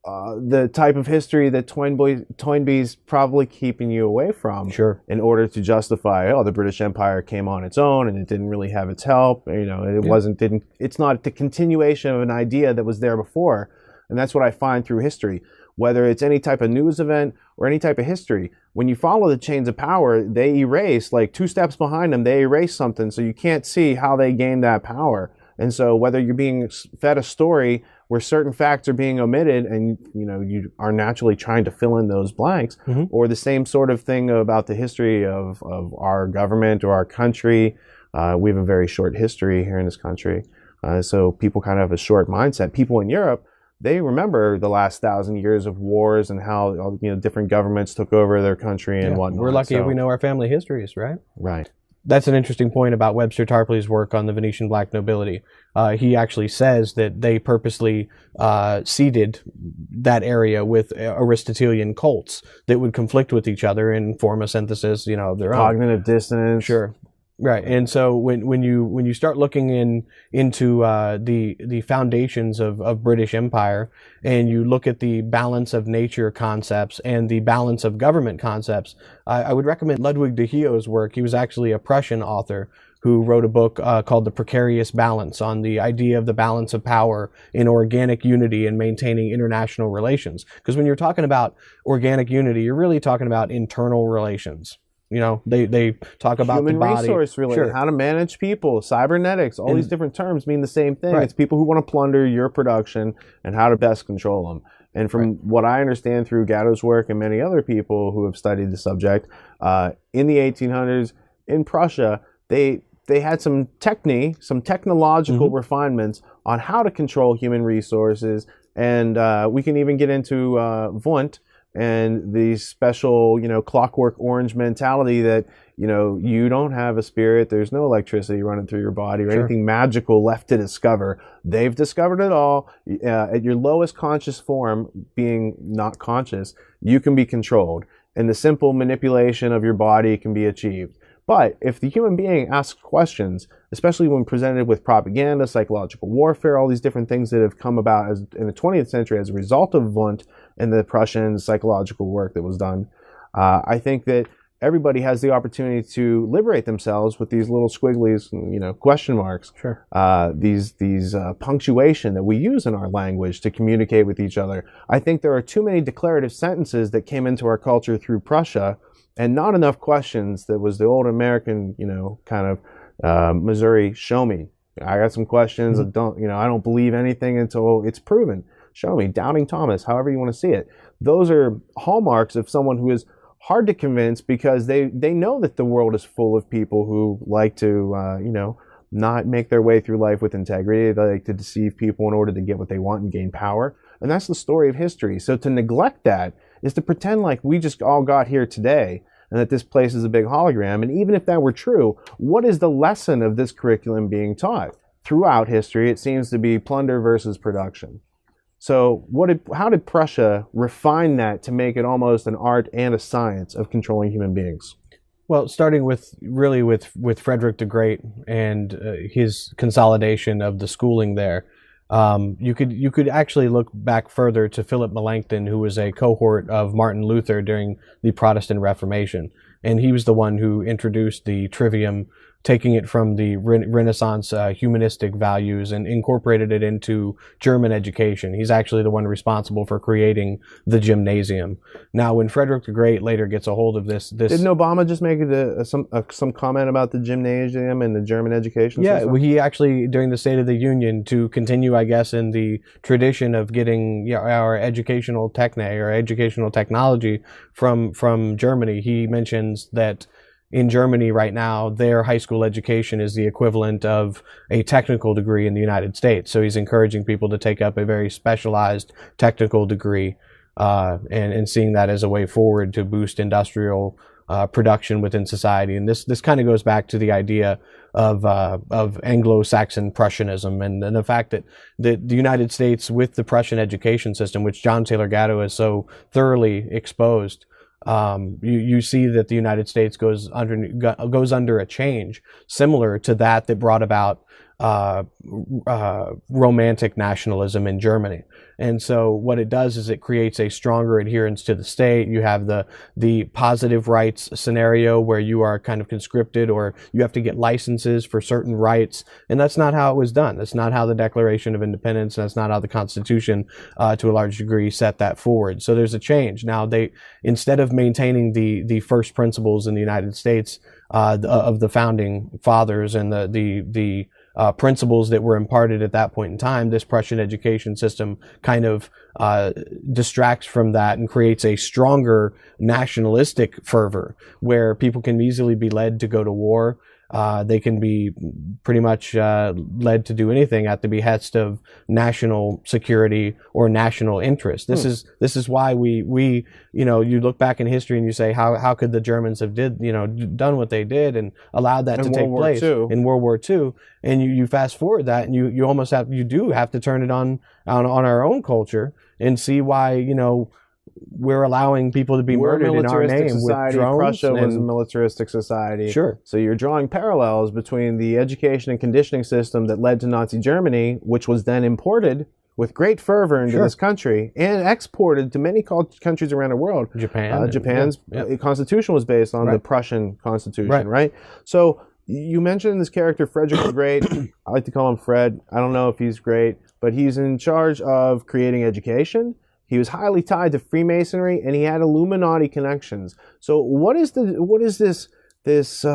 the type of history that Toynbee's probably keeping you away from, in order to justify, the British Empire came on its own and it didn't really have its help. It's not the continuation of an idea that was there before. And that's what I find through history, whether it's any type of news event or any type of history. When you follow the chains of power, they erase, like 2 steps behind them, they erase something, so you can't see how they gained that power. And so whether you're being fed a story where certain facts are being omitted and you are naturally trying to fill in those blanks, or the same sort of thing about the history of our government or our country. We have a very short history here in this country. So people kind of have a short mindset. People in Europe, they remember the last 1,000 years of wars and how different governments took over their country and whatnot. We're lucky if we know our family histories, right? Right. That's an interesting point about Webster Tarpley's work on the Venetian black nobility. He actually says that they purposely seeded that area with Aristotelian cults that would conflict with each other and form a synthesis, of their own. Cognitive dissonance. Sure. Right. And so when you start looking into the foundations of British Empire, and you look at the balance of nature concepts and the balance of government concepts, I would recommend Ludwig de Heo's work. He was actually a Prussian author who wrote a book called The Precarious Balance, on the idea of the balance of power in organic unity and maintaining international relations. Because when you're talking about organic unity, you're really talking about internal relations. They talk about human the body. Resource related, how to manage people, cybernetics, all these different terms mean the same thing. It's people who want to plunder your production and how to best control them. And from what I understand through Gatto's work and many other people who have studied the subject, in the 1800s in Prussia, they had some technological refinements on how to control human resources. And we can even get into Wundt and the special, clockwork orange mentality that, you don't have a spirit, there's no electricity running through your body or anything magical left to discover. They've discovered it all. At your lowest conscious form, being not conscious, you can be controlled, and the simple manipulation of your body can be achieved. But if the human being asks questions, especially when presented with propaganda, psychological warfare, all these different things that have come about in the 20th century as a result of Wundt and the Prussian psychological work that was done, I think that everybody has the opportunity to liberate themselves with these little squigglies, question marks. Sure. These punctuation that we use in our language to communicate with each other. I think there are too many declarative sentences that came into our culture through Prussia, and not enough questions. That was the old American, kind of Missouri, show me. I got some questions. Mm-hmm. I don't believe anything until it's proven. Show me. Doubting Thomas, however you want to see it. Those are hallmarks of someone who is hard to convince, because they know that the world is full of people who like to, not make their way through life with integrity. They like to deceive people in order to get what they want and gain power. And that's the story of history. So to neglect that is to pretend like we just all got here today and that this place is a big hologram. And even if that were true, what is the lesson of this curriculum being taught? Throughout history, it seems to be plunder versus production. So how did Prussia refine that to make it almost an art and a science of controlling human beings? Well, starting with Frederick the Great and his consolidation of the schooling there, you could actually look back further to Philip Melanchthon, who was a cohort of Martin Luther during the Protestant Reformation, and he was the one who introduced the Trivium, taking it from the Renaissance humanistic values and incorporated it into German education. He's actually the one responsible for creating the gymnasium. Now, when Frederick the Great later gets a hold of this... Didn't Obama just make some comment about the gymnasium and the German education system? Yeah, well, he actually, during the State of the Union, to continue, I guess, in the tradition of getting our educational technology from Germany, he mentions that in Germany right now, their high school education is the equivalent of a technical degree in the United States. So he's encouraging people to take up a very specialized technical degree, and seeing that as a way forward to boost industrial production within society. And this kind of goes back to the idea of Anglo-Saxon Prussianism and the fact that the United States, with the Prussian education system, which John Taylor Gatto has so thoroughly exposed, you see that the United States goes under a change similar to that brought about romantic nationalism in Germany. And so what it does is it creates a stronger adherence to the state. You have the positive rights scenario where you are kind of conscripted, or you have to get licenses for certain rights. And that's not how it was done. That's not how the Declaration of Independence, that's not how the Constitution, to a large degree, set that forward. So there's a change. Now, instead of maintaining the first principles in the United States, of the founding fathers and the principles that were imparted at that point in time, this Prussian education system kind of distracts from that and creates a stronger nationalistic fervor where people can easily be led to go to war. They can be pretty much led to do anything at the behest of national security or national interest. This is why we you look back in history and you say how could the Germans have done what they did and allowed that to take place in World War II, and you fast forward that and you do have to turn it on our own culture and see why we're allowing people to be murdered in our name with drones. Prussia was a militaristic society. Sure. So you're drawing parallels between the education and conditioning system that led to Nazi Germany, which was then imported with great fervor into this country and exported to many countries around the world. Japan's constitution was based on the Prussian constitution, right? So you mentioned this character, Frederick the Great. I like to call him Fred. I don't know if he's great, but he's in charge of creating education. He was highly tied to Freemasonry, and he had Illuminati connections. So what is this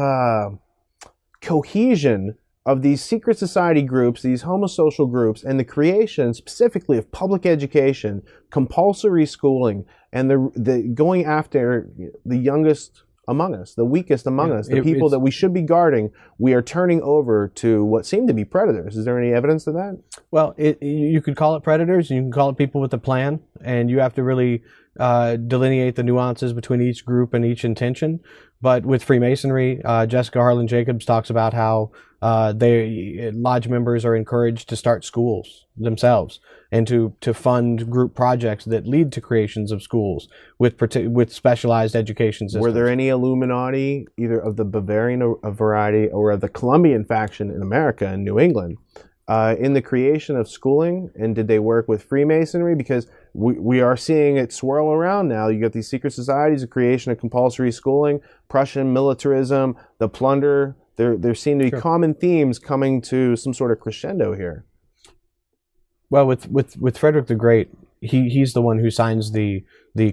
cohesion of these secret society groups, these homosocial groups, and the creation specifically of public education, compulsory schooling, and the going after the youngest among us, the weakest among us, the people that we should be guarding, we are turning over to what seem to be predators. Is there any evidence of that? Well, you could call it predators, and you can call it people with a plan. and you have to really delineate the nuances between each group and each intention. But with Freemasonry, Jessica Harlan Jacobs talks about how lodge members are encouraged to start schools themselves and to fund group projects that lead to creations of schools with specialized education systems. Were there any Illuminati, either of the Bavarian variety or of the Colombian faction in America and New England, in the creation of schooling? And did they work with Freemasonry? Because we are seeing it swirl around now. You got these secret societies, the creation of compulsory schooling, Prussian militarism, the plunder. There seem to be common themes coming to some sort of crescendo here. Well, with Frederick the Great, he's the one who signs the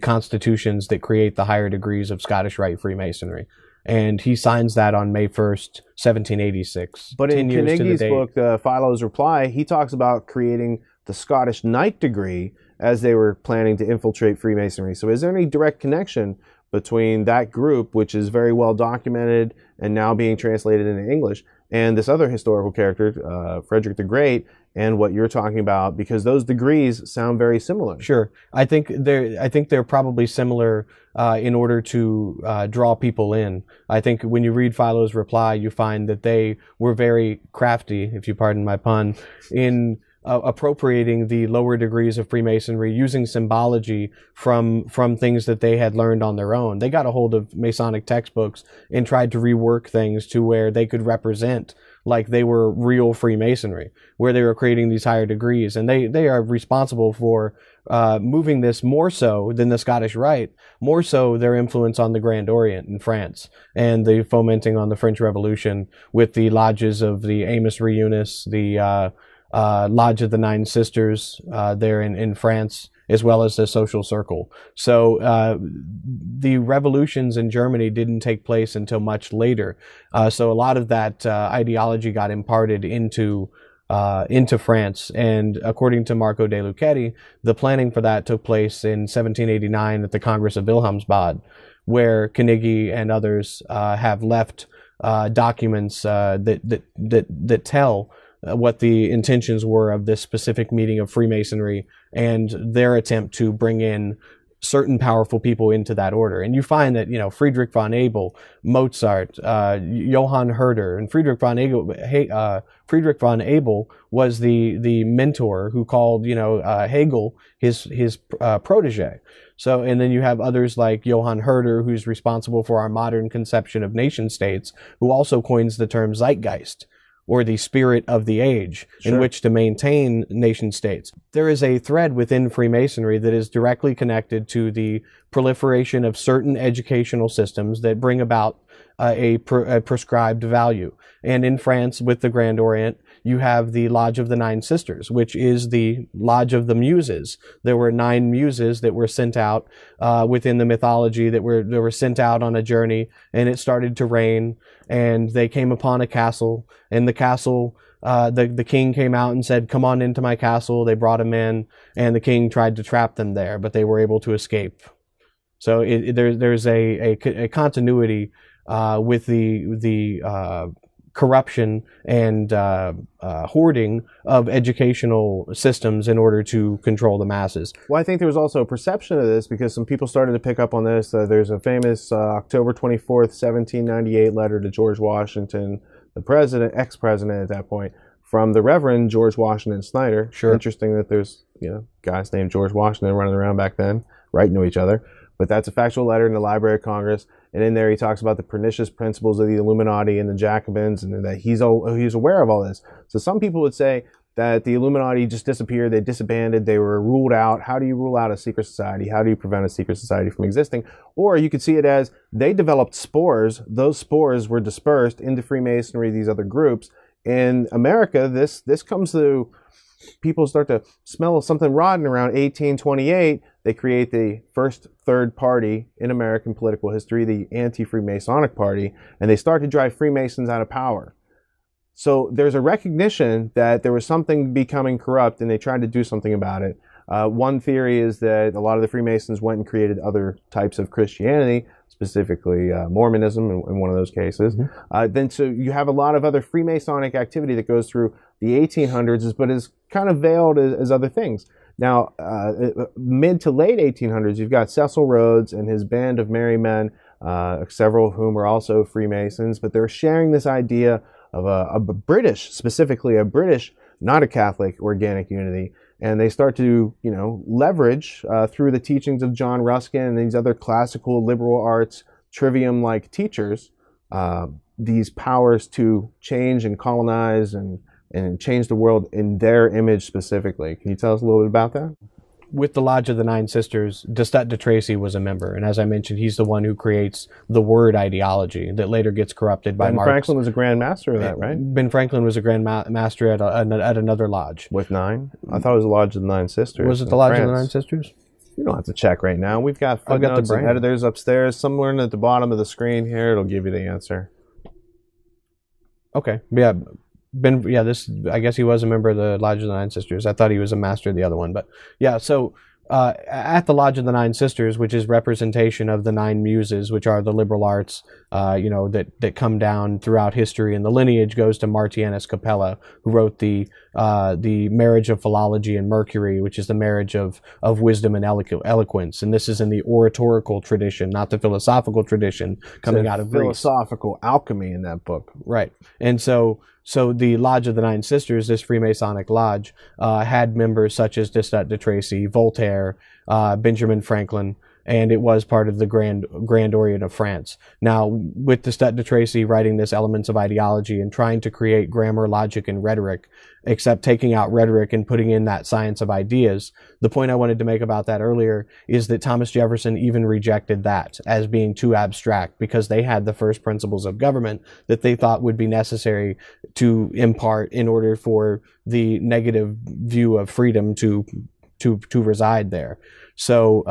constitutions that create the higher degrees of Scottish Rite Freemasonry. And he signs that on May 1st, 1786. But in Carnegie's book, Philo's Reply, he talks about creating the Scottish Knight degree as they were planning to infiltrate Freemasonry. So is there any direct connection between that group, which is very well documented and now being translated into English, and this other historical character, Frederick the Great, and what you're talking about? Because those degrees sound very similar. Sure, I think they're probably similar in order to draw people in. I think when you read Philo's Reply, you find that they were very crafty, if you pardon my pun, in appropriating the lower degrees of Freemasonry, using symbology from things that they had learned on their own. They got a hold of Masonic textbooks and tried to rework things to where they could represent like they were real Freemasonry, where they were creating these higher degrees. And they are responsible for moving this more so than the Scottish Rite, more so their influence on the Grand Orient in France, and the fomenting on the French Revolution with the lodges of the Amos Reunus, the Lodge of the Nine Sisters there in France, as well as the Social Circle. So the revolutions in Germany didn't take place until much later. So a lot of that ideology got imparted into France. And according to Marco de Lucchetti, the planning for that took place in 1789 at the Congress of Wilhelmsbad, where Carnegie and others have left documents that tell what the intentions were of this specific meeting of Freemasonry and their attempt to bring in certain powerful people into that order. And you find that, Friedrich von Abel, Mozart, Johann Herder, and Friedrich von Abel was the mentor who called, Hegel his protege. So, and then you have others like Johann Herder, who's responsible for our modern conception of nation states, who also coins the term Zeitgeist, or the spirit of the age, in which to maintain nation states. There is a thread within Freemasonry that is directly connected to the proliferation of certain educational systems that bring about a prescribed value. And in France, with the Grand Orient, you have the Lodge of the Nine Sisters, which is the Lodge of the Muses. There were 9 muses that were sent out within the mythology that were sent out on a journey, and it started to rain, and they came upon a castle, and the castle, the king came out and said, "Come on into my castle." They brought him in, and the king tried to trap them there, but they were able to escape. So there's a continuity with the corruption and hoarding of educational systems in order to control the masses. Well, I think there was also a perception of this because some people started to pick up on this. There's a famous October 24th, 1798 letter to George Washington, the president, ex-president at that point, from the Reverend George Washington Snyder. Sure. Interesting that there's guys named George Washington running around back then, writing to each other. But that's a factual letter in the Library of Congress. And in there he talks about the pernicious principles of the Illuminati and the Jacobins, and that he's aware of all this. So some people would say that the Illuminati just disappeared, they disbanded, they were ruled out. How do you rule out a secret society? How do you prevent a secret society from existing? Or you could see it as they developed spores. Those spores were dispersed into Freemasonry, these other groups. In America, this comes to people start to smell something rotten around 1828. They create the first third party in American political history, the Anti-Freemasonic Party, and they start to drive Freemasons out of power. So there's a recognition that there was something becoming corrupt, and they tried to do something about it. One theory is that a lot of the Freemasons went and created other types of Christianity, specifically Mormonism in one of those cases. Mm-hmm. So you have a lot of other Freemasonic activity that goes through the 1800s, but is kind of veiled as other things. Now, mid to late 1800s, you've got Cecil Rhodes and his band of merry men, several of whom are also Freemasons, but they're sharing this idea of a British, specifically a British, not a Catholic, organic unity. And they start to, leverage through the teachings of John Ruskin and these other classical liberal arts, Trivium-like teachers, these powers to change and colonize and change the world in their image specifically. Can you tell us a little bit about that? With the Lodge of the Nine Sisters, D'Estat de Tracy was a member, and as I mentioned, he's the one who creates the word ideology that later gets corrupted by Marx. Franklin was a Grand Master of that, right? Ben Franklin was a Grand Master at another lodge. With 9? I thought it was the Lodge of the Nine Sisters. Was it the Lodge of the Nine Sisters? You don't have to check right now. We've got footnotes and editors upstairs. Somewhere at the bottom of the screen here, it'll give you the answer. Okay, yeah. I guess he was a member of the Lodge of the Nine Sisters. I thought he was a master of the other one, but yeah, so at the Lodge of the Nine Sisters, which is representation of the nine muses, which are the liberal arts, that come down throughout history, and the lineage goes to Martianus Capella, who wrote the Marriage of Philology and Mercury, which is the marriage of wisdom and eloquence, and this is in the oratorical tradition, not the philosophical tradition coming out of Greece. Philosophical alchemy in that book, right? And so the Lodge of the Nine Sisters, this Freemasonic lodge, had members such as D'Estat de Tracy, Voltaire, Benjamin Franklin, and it was part of the Grand Orient of France. Now, with D'Estat de Tracy writing this Elements of Ideology and trying to create grammar, logic, and rhetoric, except taking out rhetoric and putting in that science of ideas, the point I wanted to make about that earlier is that Thomas Jefferson even rejected that as being too abstract, because they had the first principles of government that they thought would be necessary to impart in order for the negative view of freedom to reside there. So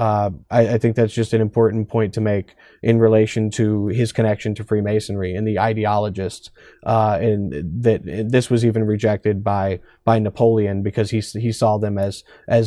I think that's just an important point to make in relation to his connection to Freemasonry and the ideologists, and that this was even rejected by Napoleon, because he saw them as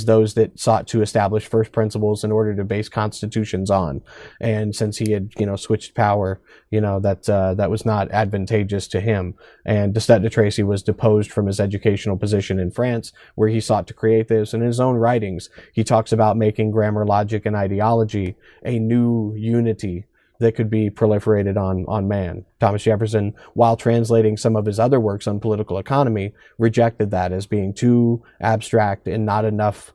those that sought to establish first principles in order to base constitutions on. And since he had switched power, that was not advantageous to him. And D'Estat de Tracy was deposed from his educational position in France, where he sought to create this. And in his own writings, he talks about making grammar, logic, and ideology a new unity that could be proliferated on man. Thomas Jefferson, while translating some of his other works on political economy, rejected that as being too abstract and not enough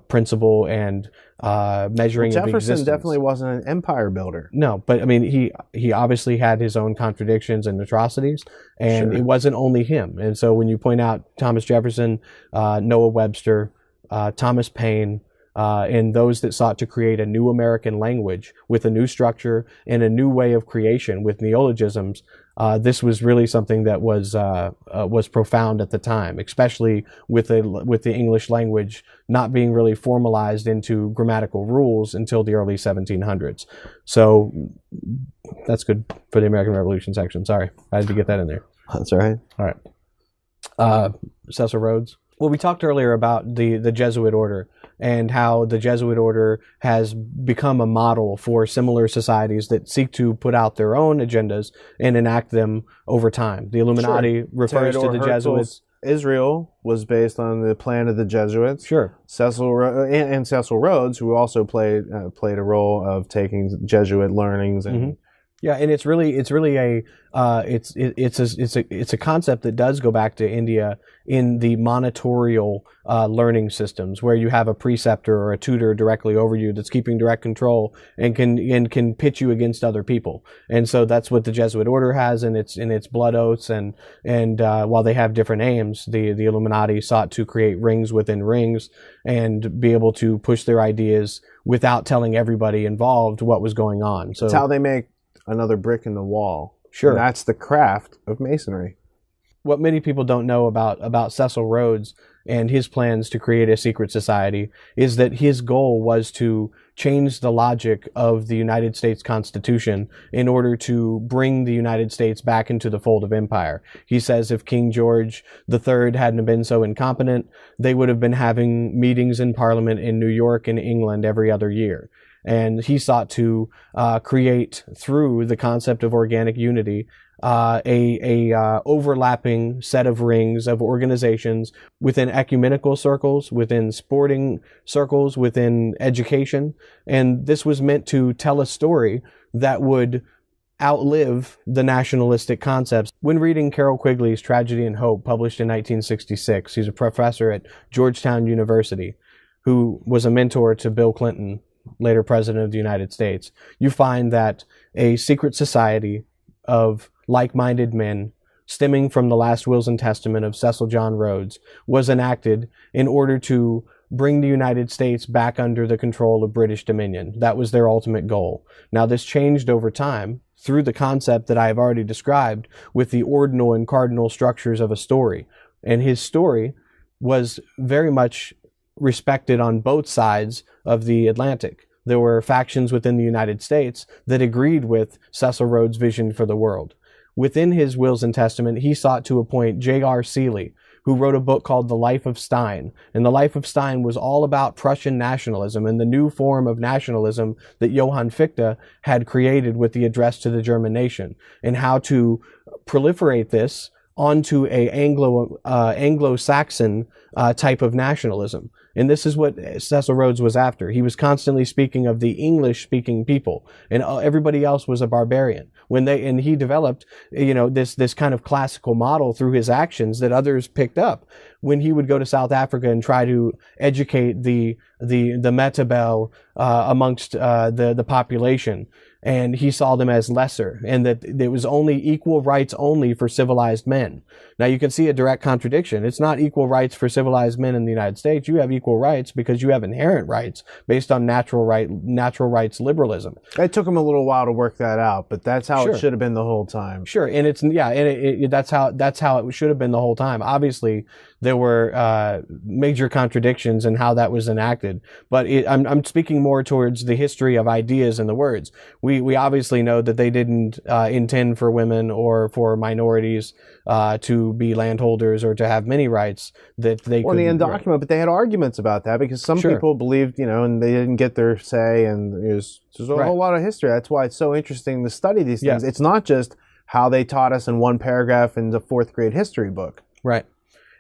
principle and measuring of existence. Jefferson definitely wasn't an empire builder. No, but I mean, he obviously had his own contradictions and atrocities, and It wasn't only him. And so when you point out Thomas Jefferson, Noah Webster, Thomas Paine, and those that sought to create a new American language with a new structure and a new way of creation with neologisms, this was really something that was profound at the time, especially with the English language not being really formalized into grammatical rules until the early 1700s. So that's good for the American Revolution section. Sorry, I had to get that in there. That's all right. All right. Cecil Rhodes. Well, we talked earlier about the Jesuit order and how the Jesuit order has become a model for similar societies that seek to put out their own agendas and enact them over time. The Illuminati refers to the Jesuits. Israel was based on the plan of the Jesuits. Sure. Cecil Rhodes, who also played a role of taking Jesuit learnings and. Yeah, and it's really a concept that does go back to India in the monitorial learning systems, where you have a preceptor or a tutor directly over you that's keeping direct control and can pitch you against other people. And so that's what the Jesuit order has in its blood oaths, and while they have different aims, the Illuminati sought to create rings within rings and be able to push their ideas without telling everybody involved what was going on. So it's how they make another brick in the wall. Sure. And that's the craft of Masonry. What many people don't know about Cecil Rhodes and his plans to create a secret society is that his goal was to change the logic of the United States Constitution in order to bring the United States back into the fold of empire. He says if King George III hadn't been so incompetent, they would have been having meetings in Parliament in New York and England every other year. And he sought to create, through the concept of organic unity, overlapping set of rings of organizations within ecumenical circles, within sporting circles, within education. And this was meant to tell a story that would outlive the nationalistic concepts. When reading Carroll Quigley's Tragedy and Hope, published in 1966, he's a professor at Georgetown University who was a mentor to Bill Clinton, later president of the United States. You find that a secret society of like-minded men, stemming from the last wills and testament of Cecil John Rhodes, was enacted in order to bring the United States back under the control of British dominion. That was their ultimate goal. Now, this changed over time through the concept that I have already described with the ordinal and cardinal structures of a story. And his story was very much respected on both sides of the Atlantic. There were factions within the United States that agreed with Cecil Rhodes' vision for the world. Within his wills and testament, he sought to appoint J.R. Seeley, who wrote a book called The Life of Stein. And The Life of Stein was all about Prussian nationalism and the new form of nationalism that Johann Fichte had created with the Address to the German Nation, and how to proliferate this onto a Anglo-Saxon type of nationalism. And this is what Cecil Rhodes was after. He was constantly speaking of the English-speaking people, and everybody else was a barbarian. And he developed, this kind of classical model through his actions that others picked up. When he would go to South Africa and try to educate the Metabel amongst the population, and he saw them as lesser, and that there was only equal rights only for civilized men. Now you can see a direct contradiction. It's not equal rights for civilized men in the United States. You have equal rights because you have inherent rights based on natural rights liberalism. It took him a little while to work that out, but that's how it should have been the whole time. Sure, and that's how it should have been the whole time. Obviously, there were major contradictions in how that was enacted, but I'm speaking more towards the history of ideas and the words. We obviously know that they didn't intend for women or for minorities to be landholders or to have many rights that they could. Well, the end document, but they had arguments about that because some people believed, and they didn't get their say, and there's a whole lot of history. That's why it's so interesting to study these things. Yeah. It's not just how they taught us in one paragraph in the 4th grade history book. Right.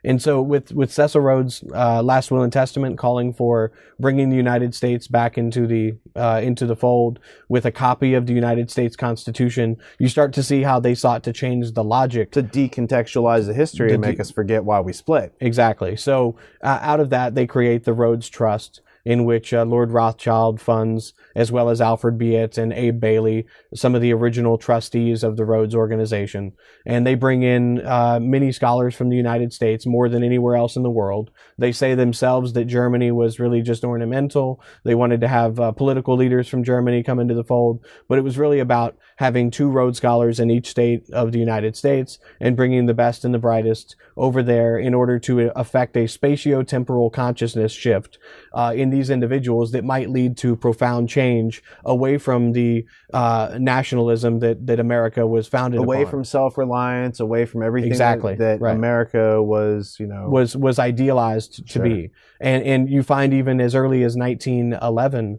And so with Cecil Rhodes' last will and testament calling for bringing the United States back into the fold with a copy of the United States Constitution, you start to see how they sought to change the logic. To decontextualize the history and make us forget why we split. Exactly. So out of that, they create the Rhodes Trust, in which Lord Rothschild funds, as well as Alfred Biet and Abe Bailey, some of the original trustees of the Rhodes organization. And they bring in many scholars from the United States, more than anywhere else in the world. They say themselves that Germany was really just ornamental. They wanted to have political leaders from Germany come into the fold, but it was really about having 2 Rhodes scholars in each state of the United States and bringing the best and the brightest over there in order to affect a spatio-temporal consciousness shift in these individuals that might lead to profound change away from the nationalism that America was founded away upon. From self-reliance, away from everything that right. America was, was idealized to be. And you find even as early as 1911,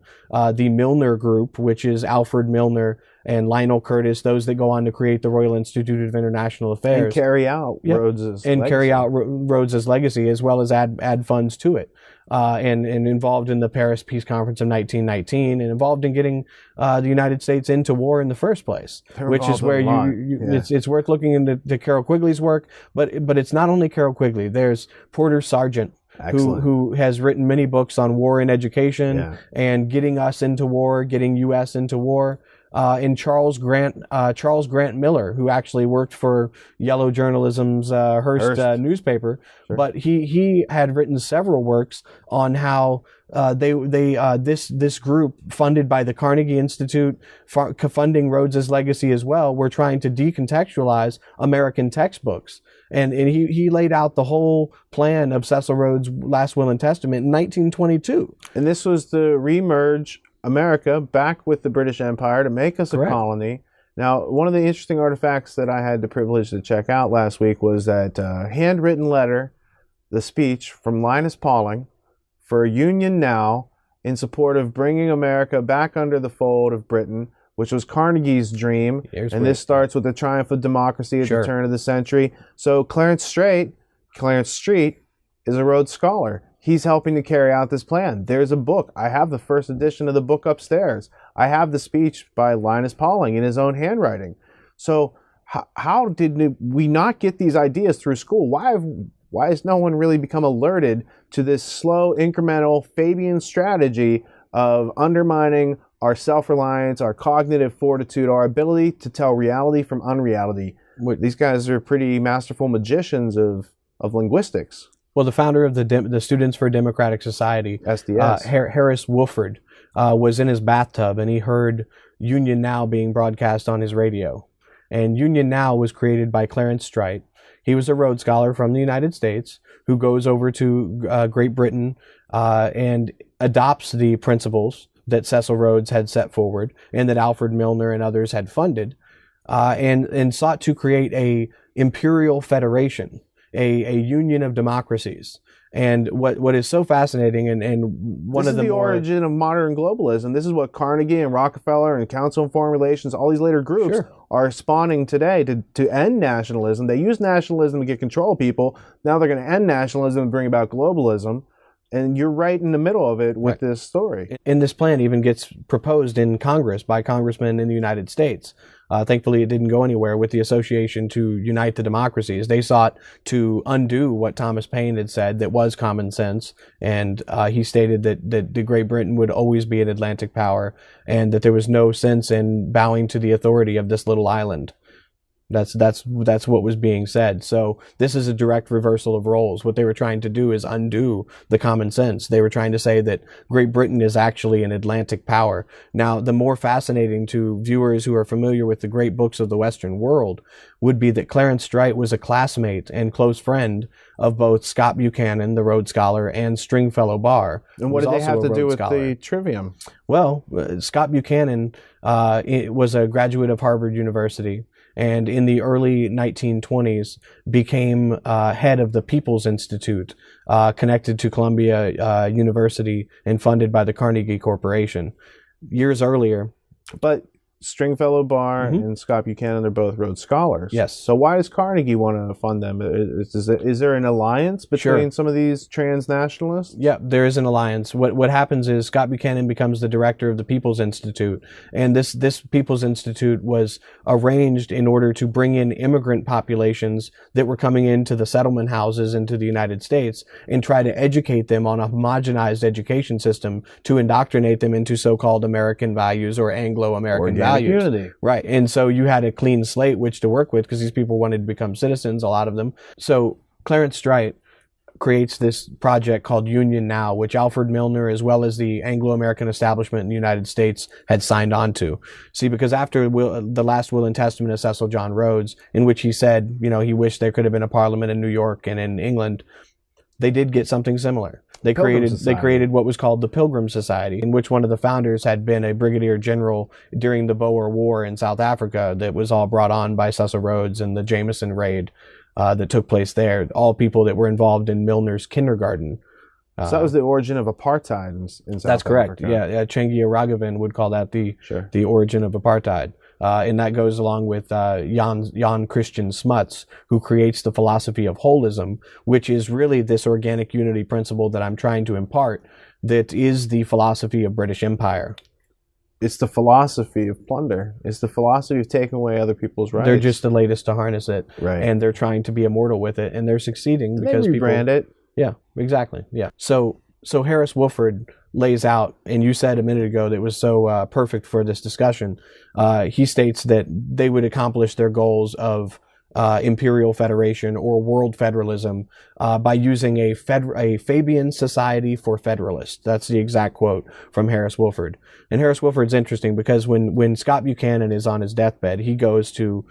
the Milner Group, which is Alfred Milner and Lionel Curtis, those that go on to create the Royal Institute of International Affairs. And carry out Rhodes's legacy. Carry out Rhodes's legacy, as well as add funds to it. And involved in the Paris Peace Conference of 1919, and involved in getting the United States into war in the first place, which is where it's worth looking into Carroll Quigley's work. But it's not only Carroll Quigley. There's Porter Sargent, who has written many books on war and education and getting us into war, getting U.S. into war. And Charles Grant Miller, who actually worked for Yellow Journalism's Hearst newspaper, but he had written several works on how this group funded by the Carnegie Institute, funding Rhodes's legacy as well, were trying to decontextualize American textbooks. And he laid out the whole plan of Cecil Rhodes' last will and testament in 1922. And this was to remerge America back with the British Empire to make us a colony. Now, one of the interesting artifacts that I had the privilege to check out last week was that handwritten letter, the speech from Linus Pauling for Union Now in support of bringing America back under the fold of Britain, which was Carnegie's dream. This starts with the triumph of democracy at the turn of the century. So Clarence Street is a Rhodes Scholar. He's helping to carry out this plan. There's a book. I have the first edition of the book upstairs. I have the speech by Linus Pauling in his own handwriting. So how did we not get these ideas through school? Why has no one really become alerted to this slow, incremental Fabian strategy of undermining our self-reliance, our cognitive fortitude, our ability to tell reality from unreality? These guys are pretty masterful magicians of linguistics. Well, the founder of the Students for Democratic Society, SDS, Harris Woolford, was in his bathtub and he heard Union Now being broadcast on his radio. And Union Now was created by Clarence Street. He was a Rhodes Scholar from the United States who goes over to Great Britain and adopts the principles that Cecil Rhodes had set forward and that Alfred Milner and others had funded, and sought to create a imperial federation, a union of democracies. And what is so fascinating, and one of the origin of modern globalism. This is what Carnegie and Rockefeller and Council on Foreign Relations, all these later groups are spawning today to end nationalism. They use nationalism to get control of people. Now they're going to end nationalism and bring about globalism. And you're right in the middle of it with this story. And this plan even gets proposed in Congress by congressmen in the United States. Thankfully, it didn't go anywhere with the Association to Unite the Democracies. They sought to undo what Thomas Paine had said that was common sense. And he stated that Great Britain would always be an Atlantic power and that there was no sense in bowing to the authority of this little island. That's what was being said. So this is a direct reversal of roles. What they were trying to do is undo the common sense. They were trying to say that Great Britain is actually an Atlantic power. Now, the more fascinating to viewers who are familiar with the great books of the Western world would be that Clarence Street was a classmate and close friend of both Scott Buchanan, the Rhodes Scholar, and Stringfellow Barr. And what did they have to do with the Trivium? Well, Scott Buchanan was a graduate of Harvard University, and in the early 1920s became head of the People's Institute, connected to Columbia University and funded by the Carnegie Corporation. Years earlier. But Stringfellow Barr and Scott Buchanan, they're both Rhodes Scholars. Yes. So why does Carnegie want to fund them? Is there an alliance between some of these transnationalists? Yeah, there is an alliance. What happens is Scott Buchanan becomes the director of the People's Institute, and this People's Institute was arranged in order to bring in immigrant populations that were coming into the settlement houses into the United States and try to educate them on a homogenized education system to indoctrinate them into so-called American values or Anglo-American values. Unity. Right. And so you had a clean slate which to work with because these people wanted to become citizens, a lot of them. So Clarence Street creates this project called Union Now, which Alfred Milner, as well as the Anglo-American establishment in the United States, had signed on to. See, because after the last will and testament of Cecil John Rhodes, in which he said, he wished there could have been a parliament in New York and in England, they did get something similar. They created what was called the Pilgrim Society, in which one of the founders had been a brigadier general during the Boer War in South Africa that was all brought on by Cecil Rhodes and the Jameson raid that took place there. All people that were involved in Milner's kindergarten. So that was the origin of apartheid in South Africa. That's correct. Yeah, Chengi Raghavan would call that the origin of apartheid. And that goes along with Jan Christian Smuts, who creates the philosophy of holism, which is really this organic unity principle that I'm trying to impart, that is the philosophy of British Empire. It's the philosophy of plunder. It's the philosophy of taking away other people's rights. They're just the latest to harness it. Right. And they're trying to be immortal with it, and they're succeeding because they rebrand it. Yeah, exactly. Yeah. So Harris Woolford lays out, and you said a minute ago that was so perfect for this discussion. He states that they would accomplish their goals of imperial federation or world federalism by using a Fabian society for federalists. That's the exact quote from Harris Woolford. And Harris Woolford's interesting because when Scott Buchanan is on his deathbed, he goes to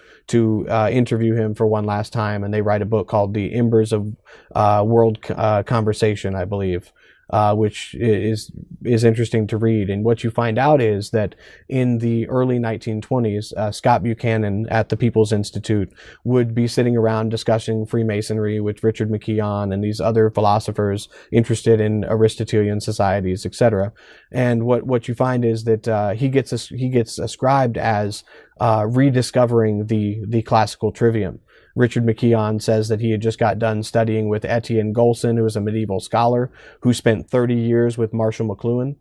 interview him for one last time, and they write a book called The Embers of World Conversation, I believe. which is interesting to read. And what you find out is that in the early 1920s, Scott Buchanan at the People's Institute would be sitting around discussing Freemasonry with Richard McKeon and these other philosophers interested in Aristotelian societies, etc. And what you find is that he gets ascribed as rediscovering the classical trivium. Richard McKeon says that he had just got done studying with Etienne Golson, who was a medieval scholar who spent 30 years with Marshall McLuhan.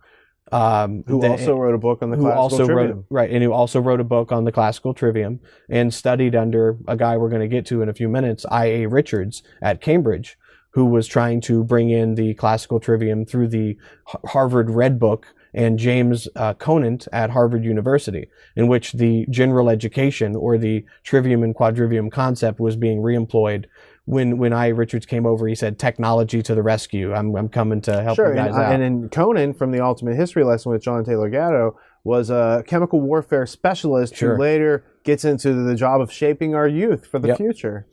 Who also wrote a book on the classical trivium. And who also wrote a book on the classical trivium and studied under a guy we're going to get to in a few minutes, I.A. Richards at Cambridge, who was trying to bring in the classical trivium through the Harvard Red Book, and James Conant at Harvard University, in which the general education or the trivium and quadrivium concept was being reemployed. When I. Richards came over, he said, "Technology to the rescue. I'm coming to help you guys out." And then Conan from the Ultimate History Lesson with John Taylor Gatto was a chemical warfare specialist who later gets into the job of shaping our youth for the future.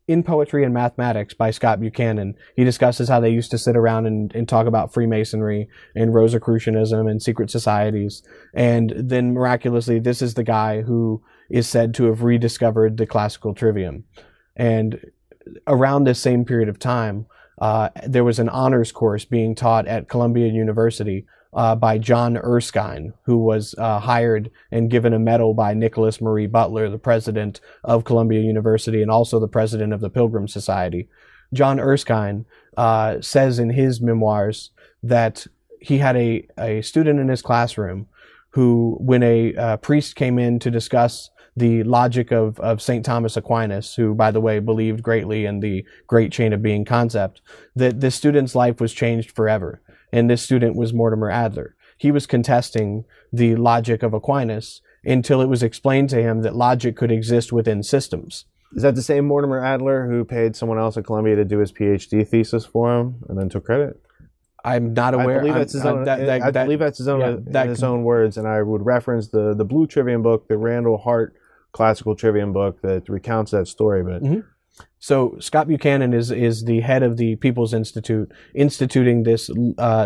In Poetry and Mathematics by Scott Buchanan, he discusses how they used to sit around and talk about Freemasonry and Rosicrucianism and secret societies. And then miraculously, this is the guy who is said to have rediscovered the classical trivium. And around this same period of time, there was an honors course being taught at Columbia University by John Erskine, who was hired and given a medal by Nicholas Marie Butler, the president of Columbia University and also the president of the Pilgrim Society. John Erskine says in his memoirs that he had a student in his classroom who, when a priest came in to discuss the logic of St. Thomas Aquinas, who, by the way, believed greatly in the great chain of being concept, that this student's life was changed forever. And this student was Mortimer Adler. He was contesting the logic of Aquinas until it was explained to him that logic could exist within systems. Is that the same Mortimer Adler who paid someone else at Columbia to do his PhD thesis for him and then took credit? I'm not aware. I believe that's his own. I believe that's his own in his own words, and I would reference the Blue Trivium book, the Randall Hart classical trivium book that recounts that story. But so Scott Buchanan is the head of the People's Institute, instituting this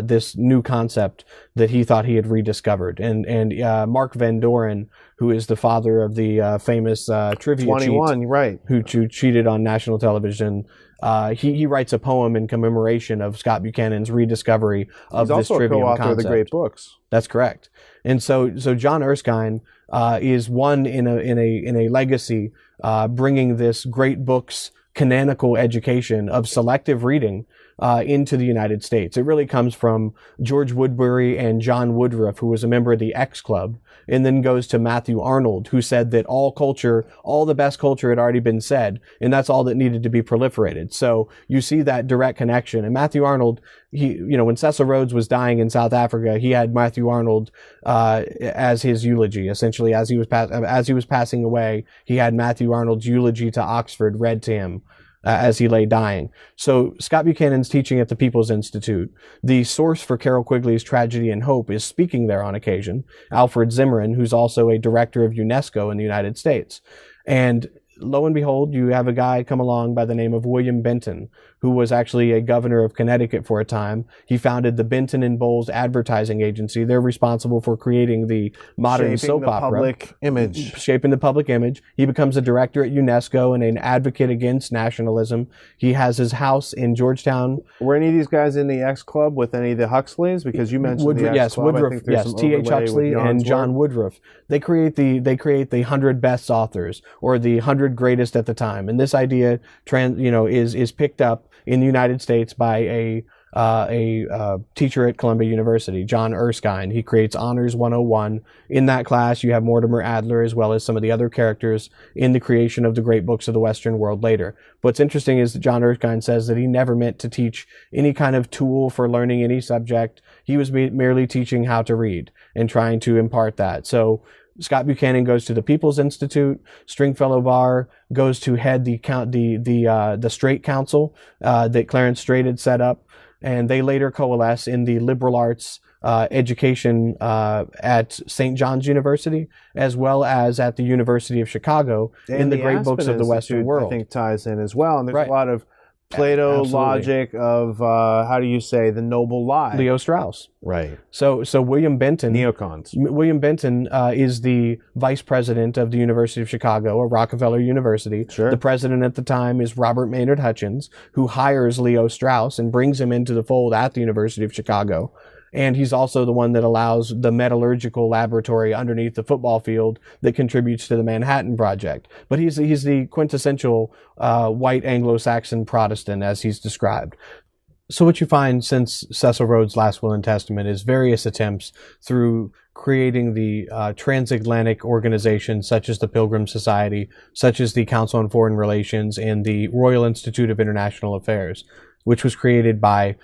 this new concept that he thought he had rediscovered. And Mark Van Doren, who is the father of the famous trivia 21, cheat, right? Who cheated on national television. He writes a poem in commemoration of Scott Buchanan's rediscovery of this trivium concept. He's also a co-author of the great books. That's correct. And so John Erskine is one in a legacy, bringing this great books canonical education of selective reading into the United States. It really comes from George Woodbury and John Woodruff, who was a member of the X Club, and then goes to Matthew Arnold, who said that all the best culture had already been said, and that's all that needed to be proliferated. So you see that direct connection. And Matthew Arnold, when Cecil Rhodes was dying in South Africa, he had Matthew Arnold as his eulogy. Essentially, as he was passing away, he had Matthew Arnold's eulogy to Oxford read to him as he lay dying. So Scott Buchanan's teaching at the People's Institute. The source for Carroll Quigley's Tragedy and Hope is speaking there on occasion, Alfred Zimmerman, who's also a director of UNESCO in the United States. And lo and behold, you have a guy come along by the name of William Benton, who was actually a governor of Connecticut for a time. He founded the Benton and Bowles Advertising Agency. They're responsible for creating the modern soap opera. Shaping the public image. He becomes a director at UNESCO and an advocate against nationalism. He has his house in Georgetown. Were any of these guys in the X Club with any of the Huxleys? Because you mentioned the X Club. Woodruff, yes, T.H. Huxley and John Woodruff. They create the 100 best authors, or the 100 greatest at the time. And this idea is picked up in the United States by a teacher at Columbia University, John Erskine. He creates Honors 101. In that class, you have Mortimer Adler as well as some of the other characters in the creation of the great books of the Western world later. What's interesting is that John Erskine says that he never meant to teach any kind of tool for learning any subject. He was merely teaching how to read and trying to impart that. So Scott Buchanan goes to the People's Institute. Stringfellow Barr goes to head the Strait Council that Clarence Strait had set up, and they later coalesce in the liberal arts education at St. John's University, as well as at the University of Chicago in the great books of the Western world. I think ties in as well, and there's a lot of Plato Absolutely. logic of how do you say the noble lie? Leo Strauss. Right. So William Benton. Neocons. William Benton is the vice president of the University of Chicago, or Rockefeller University. Sure. The president at the time is Robert Maynard Hutchins, who hires Leo Strauss and brings him into the fold at the University of Chicago. And he's also the one that allows the metallurgical laboratory underneath the football field that contributes to the Manhattan Project. But he's the quintessential white Anglo-Saxon Protestant, as he's described. So what you find since Cecil Rhodes' Last Will and Testament is various attempts through creating the transatlantic organizations such as the Pilgrim Society, such as the Council on Foreign Relations, and the Royal Institute of International Affairs, which was created by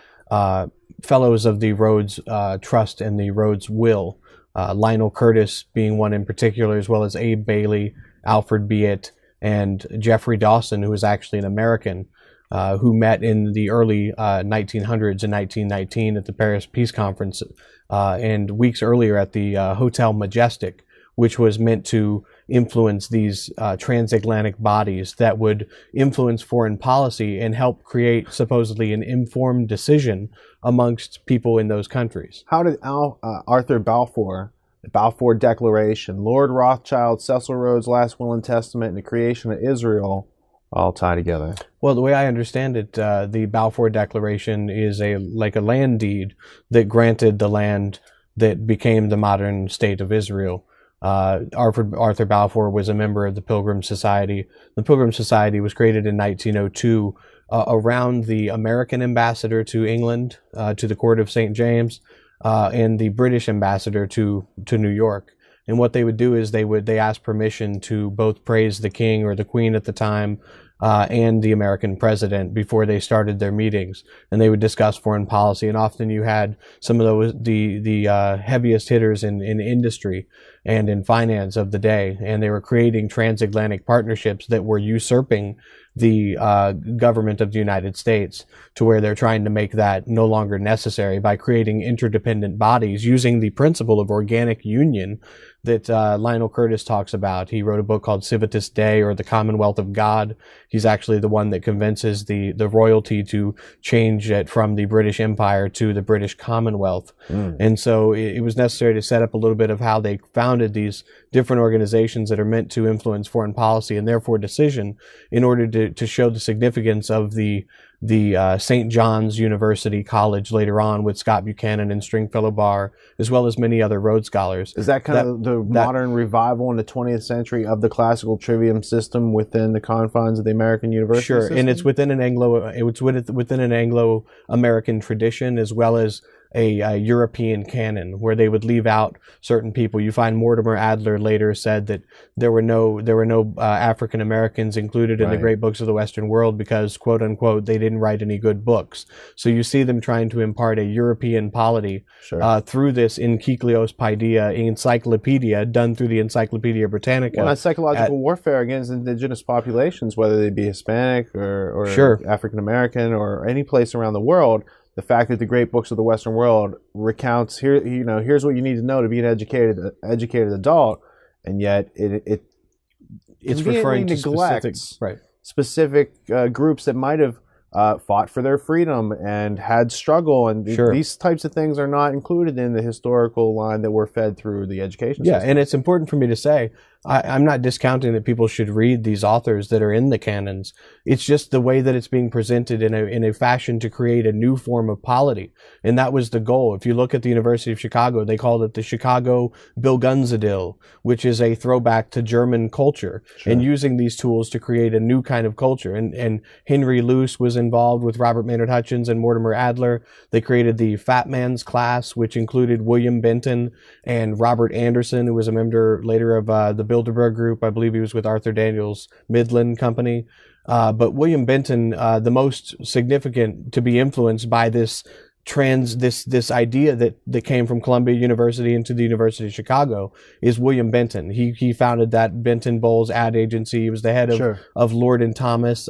fellows of the Rhodes Trust and the Rhodes Will, Lionel Curtis being one in particular, as well as Abe Bailey, Alfred Biot, and Jeffrey Dawson, who was actually an American, who met in the early 1900s in 1919 at the Paris Peace Conference, and weeks earlier at the Hotel Majestic, which was meant to influence these transatlantic bodies that would influence foreign policy and help create supposedly an informed decision amongst people in those countries. How did Arthur Balfour, the Balfour Declaration, Lord Rothschild, Cecil Rhodes' Last Will and Testament, and the creation of Israel all tie together? Well, the way I understand it, the Balfour Declaration is like a land deed that granted the land that became the modern state of Israel. Arthur Balfour was a member of the Pilgrim Society. The Pilgrim Society was created in 1902 around the American ambassador to England, to the court of St. James, and the British ambassador to New York. And what they would do is they ask permission to both praise the king or the queen at the time, and the American president before they started their meetings, and they would discuss foreign policy. And often you had some of the heaviest hitters in industry and in finance of the day, and they were creating transatlantic partnerships that were usurping the government of the United States, to where they're trying to make that no longer necessary by creating interdependent bodies using the principle of organic union that Lionel Curtis talks about. He wrote a book called Civitas Dei, or the Commonwealth of God. He's actually the one that convinces the royalty to change it from the British Empire to the British Commonwealth. And so it was necessary to set up a little bit of how they founded these different organizations that are meant to influence foreign policy and therefore decision, in order to show the significance of the St. John's University College later on with Scott Buchanan and Stringfellow Barr, as well as many other Rhodes Scholars. Is that kind of the modern revival in the 20th century of the classical trivium system within the confines of the American university Sure, system? and it's within an Anglo-American tradition, as well as a European canon, where they would leave out certain people. You find Mortimer Adler later said that there were no African Americans included in the great books of the Western world because, quote unquote, they didn't write any good books. So you see them trying to impart a European polity through this Encyclios Paideia encyclopedia done through the Encyclopedia Britannica. Well, that's psychological warfare against indigenous populations, whether they be Hispanic or African American or any place around the world. The fact that the great books of the Western world recounts here's what you need to know to be an educated adult, and yet it's referring to specific groups that might have fought for their freedom and had struggle, and these types of things are not included in the historical line that we're fed through the education system. And it's important for me to say, I'm not discounting that people should read these authors that are in the canons. It's just the way that it's being presented in a fashion to create a new form of polity. And that was the goal. If you look at the University of Chicago, they called it the Chicago Bilgunzadil, which is a throwback to German culture, and using these tools to create a new kind of culture. And Henry Luce was involved with Robert Maynard Hutchins and Mortimer Adler. They created the Fat Man's Class, which included William Benton and Robert Anderson, who was a member later of the Bilderberg Group. I believe he was with Arthur Daniels' Midland Company. But William Benton, the most significant to be influenced by this idea that came from Columbia University into the University of Chicago, is William Benton. He founded that Benton Bowles ad agency. He was the head of Lord and Thomas,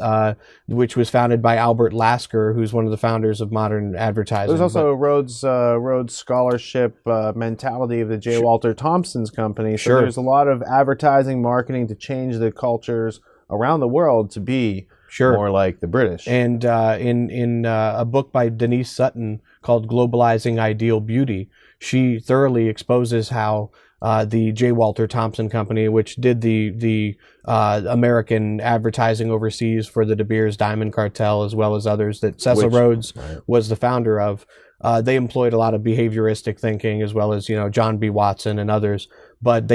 which was founded by Albert Lasker, who's one of the founders of modern advertising. There's also a Rhodes Scholarship mentality of the J. Walter Thompson's company. So there's a lot of advertising, marketing to change the cultures around the world to be Sure. more like the British. And in a book by Denise Sutton called Globalizing Ideal Beauty, she thoroughly exposes how the J. Walter Thompson Company, which did the American advertising overseas for the De Beers Diamond Cartel, as well as others that Cecil Rhodes was the founder of, they employed a lot of behavioristic thinking, as well as, John B. Watson and others. But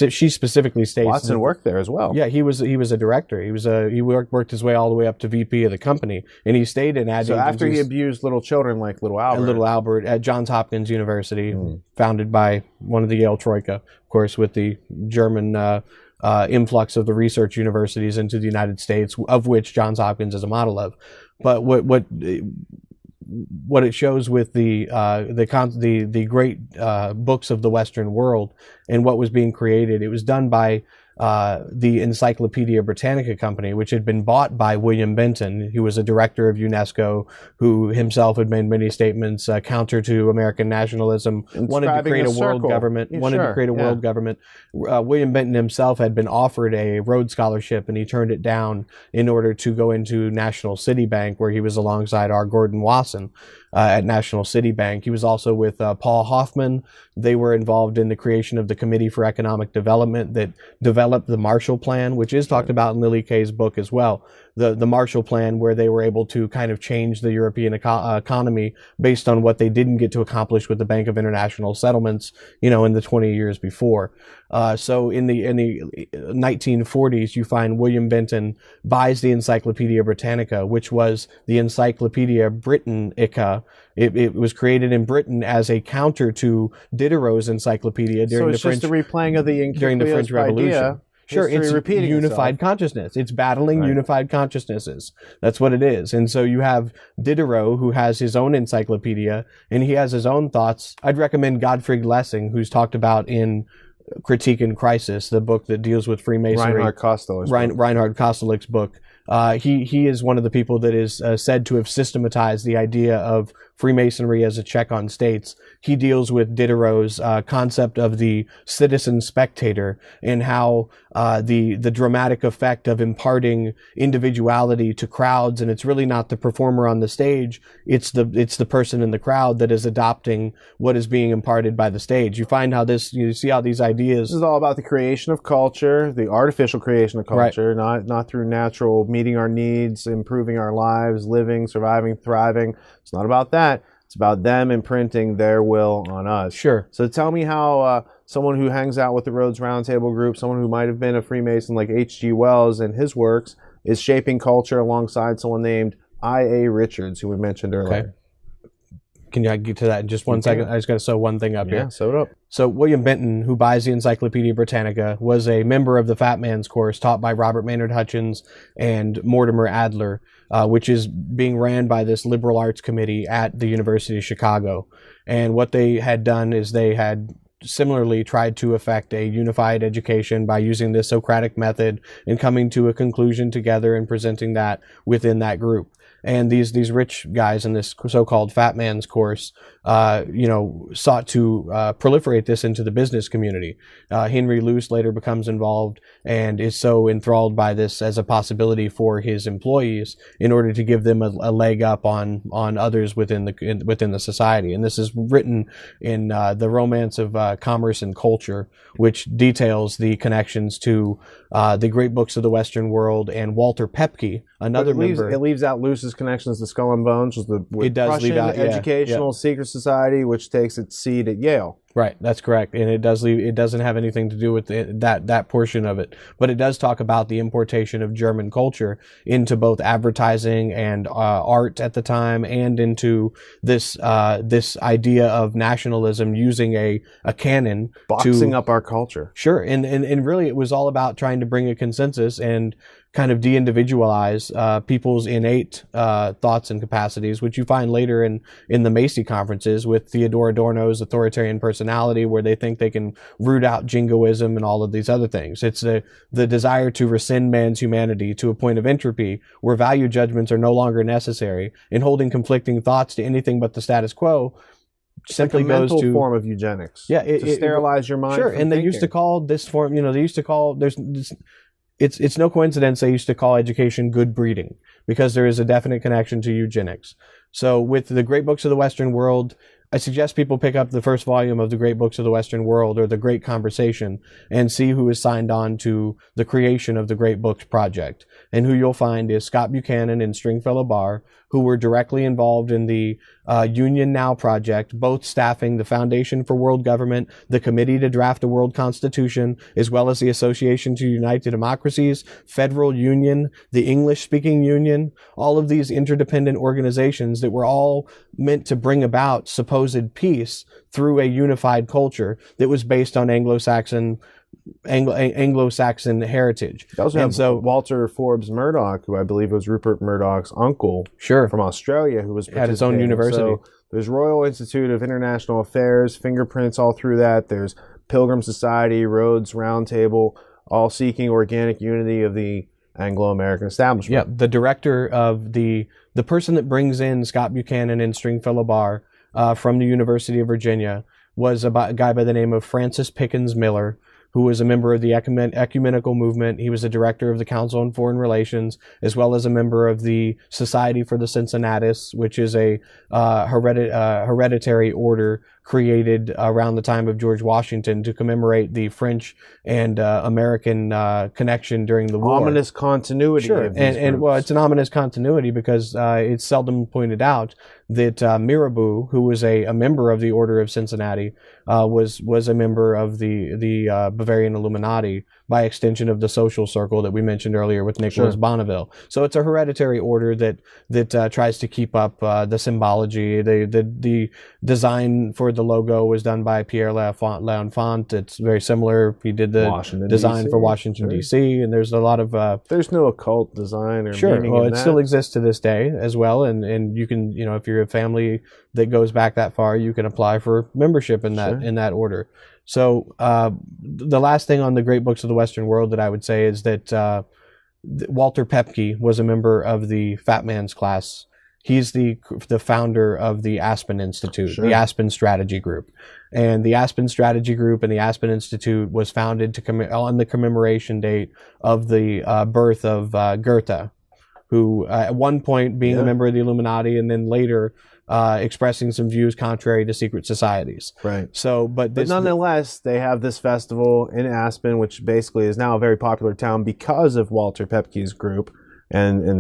she specifically states Watson worked there as well. Yeah, he was a director. He worked his way all the way up to VP of the company, and he stayed in ad So after he agencies. abused little children like little Albert. Little Albert at Johns Hopkins University, founded by one of the Yale Troika, of course, with the German influx of the research universities into the United States, of which Johns Hopkins is a model of. But what it shows with the great books of the Western world and what was being created, it was done by the Encyclopedia Britannica Company, which had been bought by William Benton, who was a director of UNESCO, who himself had made many statements counter to American nationalism, wanted to create a world government. World government. William Benton himself had been offered a Rhodes Scholarship, and he turned it down in order to go into National City Bank, where he was alongside R. Gordon Wasson at National City Bank. He was also with Paul Hoffman. They were involved in the creation of the Committee for Economic Development that developed the Marshall Plan, which is talked about in Lily Kay's book as well. The Marshall Plan, where they were able to kind of change the European economy based on what they didn't get to accomplish with the Bank of International Settlements, in the 20 years before. So in the 1940s, you find William Benton buys the Encyclopedia Britannica, which was the Encyclopedia Britannica. It was created in Britain as a counter to Diderot's encyclopedia during the French replaying of the French Revolution. Idea. Sure, it's repeating unified itself. consciousness. It's battling unified consciousnesses. That's what it is. And so you have Diderot, who has his own encyclopedia, and he has his own thoughts. I'd recommend Gottfried Lessing, who's talked about in Critique and Crisis, the book that deals with Freemasonry. Reinhard Kostelik's book. He is one of the people that is said to have systematized the idea of Freemasonry as a check on states. He deals with Diderot's concept of the citizen spectator and how the dramatic effect of imparting individuality to crowds, and it's really not the performer on the stage, it's the person in the crowd that is adopting what is being imparted by the stage. You find how you see how these ideas. This is all about the creation of culture, the artificial creation of culture, not through natural meeting our needs, improving our lives, living, surviving, thriving. It's not about that. It's about them imprinting their will on us. Sure. So tell me how someone who hangs out with the Rhodes Roundtable group, someone who might have been a Freemason like H.G. Wells and his works, is shaping culture alongside someone named I.A. Richards, who we mentioned earlier. Okay. Can you get to that in just one second? I just got to sew one thing up here. Yeah, sew it up. So William Benton, who buys the Encyclopedia Britannica, was a member of the Fat Man's course taught by Robert Maynard Hutchins and Mortimer Adler, which is being ran by this liberal arts committee at the University of Chicago. And what they had done is they had similarly tried to effect a unified education by using this Socratic method and coming to a conclusion together and presenting that within that group. And these rich guys in this so-called Fat Man's course, sought to proliferate this into the business community. Henry Luce later becomes involved and is so enthralled by this as a possibility for his employees in order to give them a leg up on others within the society. And this is written in the Romance of Commerce and Culture, which details the connections to the great books of the Western world and Walter Pepke, another member. It leaves out Luce's connections to Skull and Bones, which was the Prussian Educational Secret Society, which takes its seed at Yale. Right, that's correct, and it doesn't have anything to do with that portion of it, but it does talk about the importation of German culture into both advertising and art at the time, and into this idea of nationalism using a canon boxing up our culture. Sure, and really it was all about trying to bring a consensus and kind of de-individualize people's innate thoughts and capacities, which you find later in the Macy conferences with Theodore Adorno's authoritarian personality, where they think they can root out jingoism and all of these other things. It's the desire to rescind man's humanity to a point of entropy where value judgments are no longer necessary, and holding conflicting thoughts to anything but the status quo simply like a goes mental to form of eugenics. Yeah, to sterilize your mind. Sure, from and they thinking. used to call this form, there's it's no coincidence they used to call education good breeding, because there is a definite connection to eugenics. So with the Great Books of the Western World, I suggest people pick up the first volume of the Great Books of the Western World, or the Great Conversation, and see who is signed on to the creation of the Great Books Project. And who you'll find is Scott Buchanan and Stringfellow Barr, who were directly involved in the Union Now project, both staffing the Foundation for World Government, the Committee to Draft a World Constitution, as well as the Association to Unite the Democracies, Federal Union, the English-speaking Union, all of these interdependent organizations that were all meant to bring about supposed peace through a unified culture that was based on Anglo-Saxon heritage. You also have Walter Forbes Murdoch, who I believe was Rupert Murdoch's uncle, from Australia, who was at his own university. So there's Royal Institute of International Affairs, fingerprints all through that. There's Pilgrim Society, Rhodes Roundtable, all seeking organic unity of the Anglo-American establishment. Yeah, the director of the person that brings in Scott Buchanan and Stringfellow Barr from the University of Virginia was a guy by the name of Francis Pickens Miller, who was a member of the ecumenical movement. He was a director of the Council on Foreign Relations, as well as a member of the Society for the Cincinnatus, which is a hereditary order created around the time of George Washington to commemorate the French and American connection during the war. Ominous continuity. Sure, and well, it's an ominous continuity because it's seldom pointed out that Mirabeau, who was a member of the Order of Cincinnati, was a member of the Bavarian Illuminati, by extension of the social circle that we mentioned earlier with Nicholas Bonneville. So it's a hereditary order that tries to keep up the symbology. The design for the logo was done by Pierre L'Enfant. It's very similar. He did the design for Washington, D.C., and there's a lot of... there's no occult design or meaning well, in it still exists to this day as well, and you can, if you're a family that goes back that far, you can apply for membership in that order. So the last thing on the Great Books of the Western World that I would say is that Walter Pepke was a member of the Fat Man's class. He's the founder of the Aspen Institute, the Aspen Strategy Group. And the Aspen Strategy Group and the Aspen Institute was founded on the commemoration date of the birth of Goethe, who at one point being a member of the Illuminati and then later expressing some views contrary to secret societies. Right. So, but nonetheless, they have this festival in Aspen, which basically is now a very popular town because of Walter Pepke's group and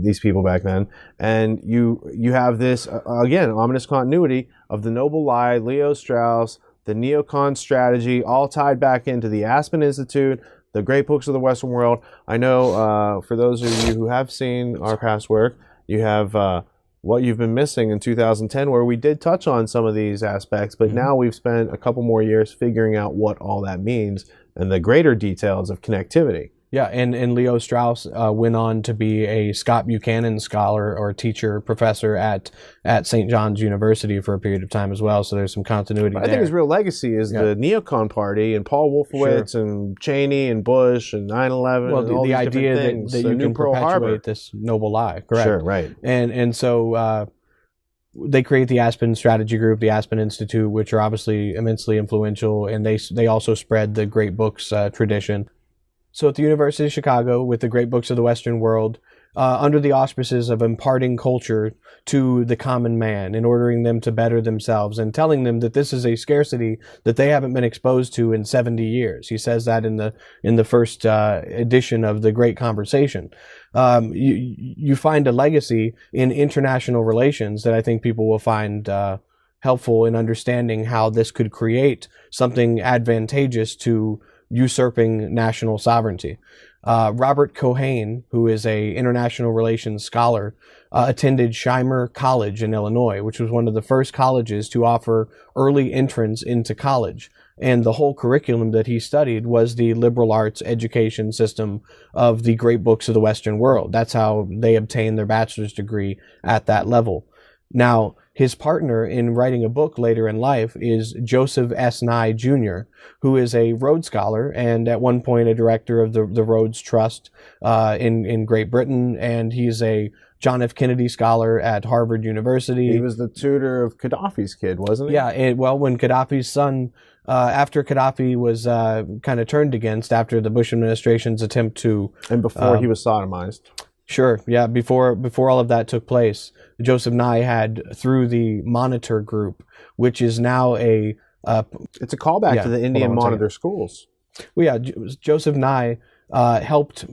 these people back then. And you have this, again, ominous continuity of the Noble Lie, Leo Strauss, the neocon strategy, all tied back into the Aspen Institute, the Great Books of the Western World. I know for those of you who have seen our past work, you have What You've Been Missing in 2010, where we did touch on some of these aspects, but now we've spent a couple more years figuring out what all that means and the greater details of connectivity. Yeah, and Leo Strauss went on to be a Scott Buchanan scholar or teacher, professor at St. John's University for a period of time as well. So there's some continuity there. I think his real legacy is the neocon party and Paul Wolfowitz and Cheney and Bush and 9/11. Well, and all the idea that you can perpetuate this noble lie, correct? Sure, right. And so they create the Aspen Strategy Group, the Aspen Institute, which are obviously immensely influential, and they also spread the Great Books tradition. So at the University of Chicago, with the Great Books of the Western World, under the auspices of imparting culture to the common man and ordering them to better themselves and telling them that this is a scarcity that they haven't been exposed to in 70 years. He says that in the first edition of the Great Conversation. You find a legacy in international relations that I think people will find helpful in understanding how this could create something advantageous to usurping national sovereignty. Robert Cohane, who is a international relations scholar, attended Shimer College in Illinois, which was one of the first colleges to offer early entrance into college. And the whole curriculum that he studied was the liberal arts education system of the Great Books of the Western World. That's how they obtained their bachelor's degree at that level. Now, his partner in writing a book later in life is Joseph S. Nye Jr., who is a Rhodes Scholar and at one point a director of the Rhodes Trust in Great Britain, and he's a John F. Kennedy Scholar at Harvard University. He was the tutor of Gaddafi's kid, wasn't he? Yeah, well, when Gaddafi's son after Gaddafi was kind of turned against after the Bush administration's attempt to... And before he was sodomized. Sure, yeah, before all of that took place, Joseph Nye had, through the Monitor Group, which is now a... it's a callback to the Indian Monitor schools. Well, yeah, Joseph Nye helped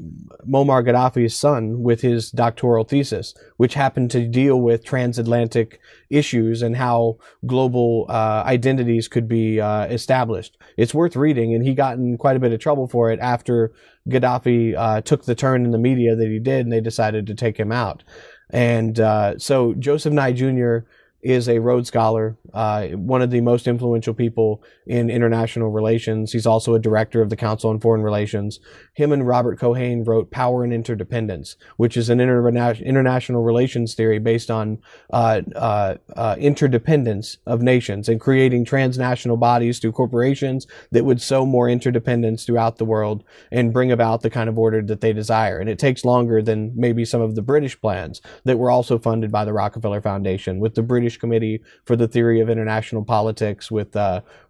Muammar Gaddafi's son with his doctoral thesis, which happened to deal with transatlantic issues and how global identities could be established. It's worth reading, and he got in quite a bit of trouble for it after Gaddafi took the turn in the media that he did, and they decided to take him out. And so Joseph Nye Jr. is a Rhodes Scholar, one of the most influential people in international relations. He's also a director of the Council on Foreign Relations. Him and Robert Cohane wrote Power and Interdependence, which is an international relations theory based on interdependence of nations and creating transnational bodies through corporations that would sow more interdependence throughout the world and bring about the kind of order that they desire. And it takes longer than maybe some of the British plans that were also funded by the Rockefeller Foundation, with the British Committee for the Theory of International Politics with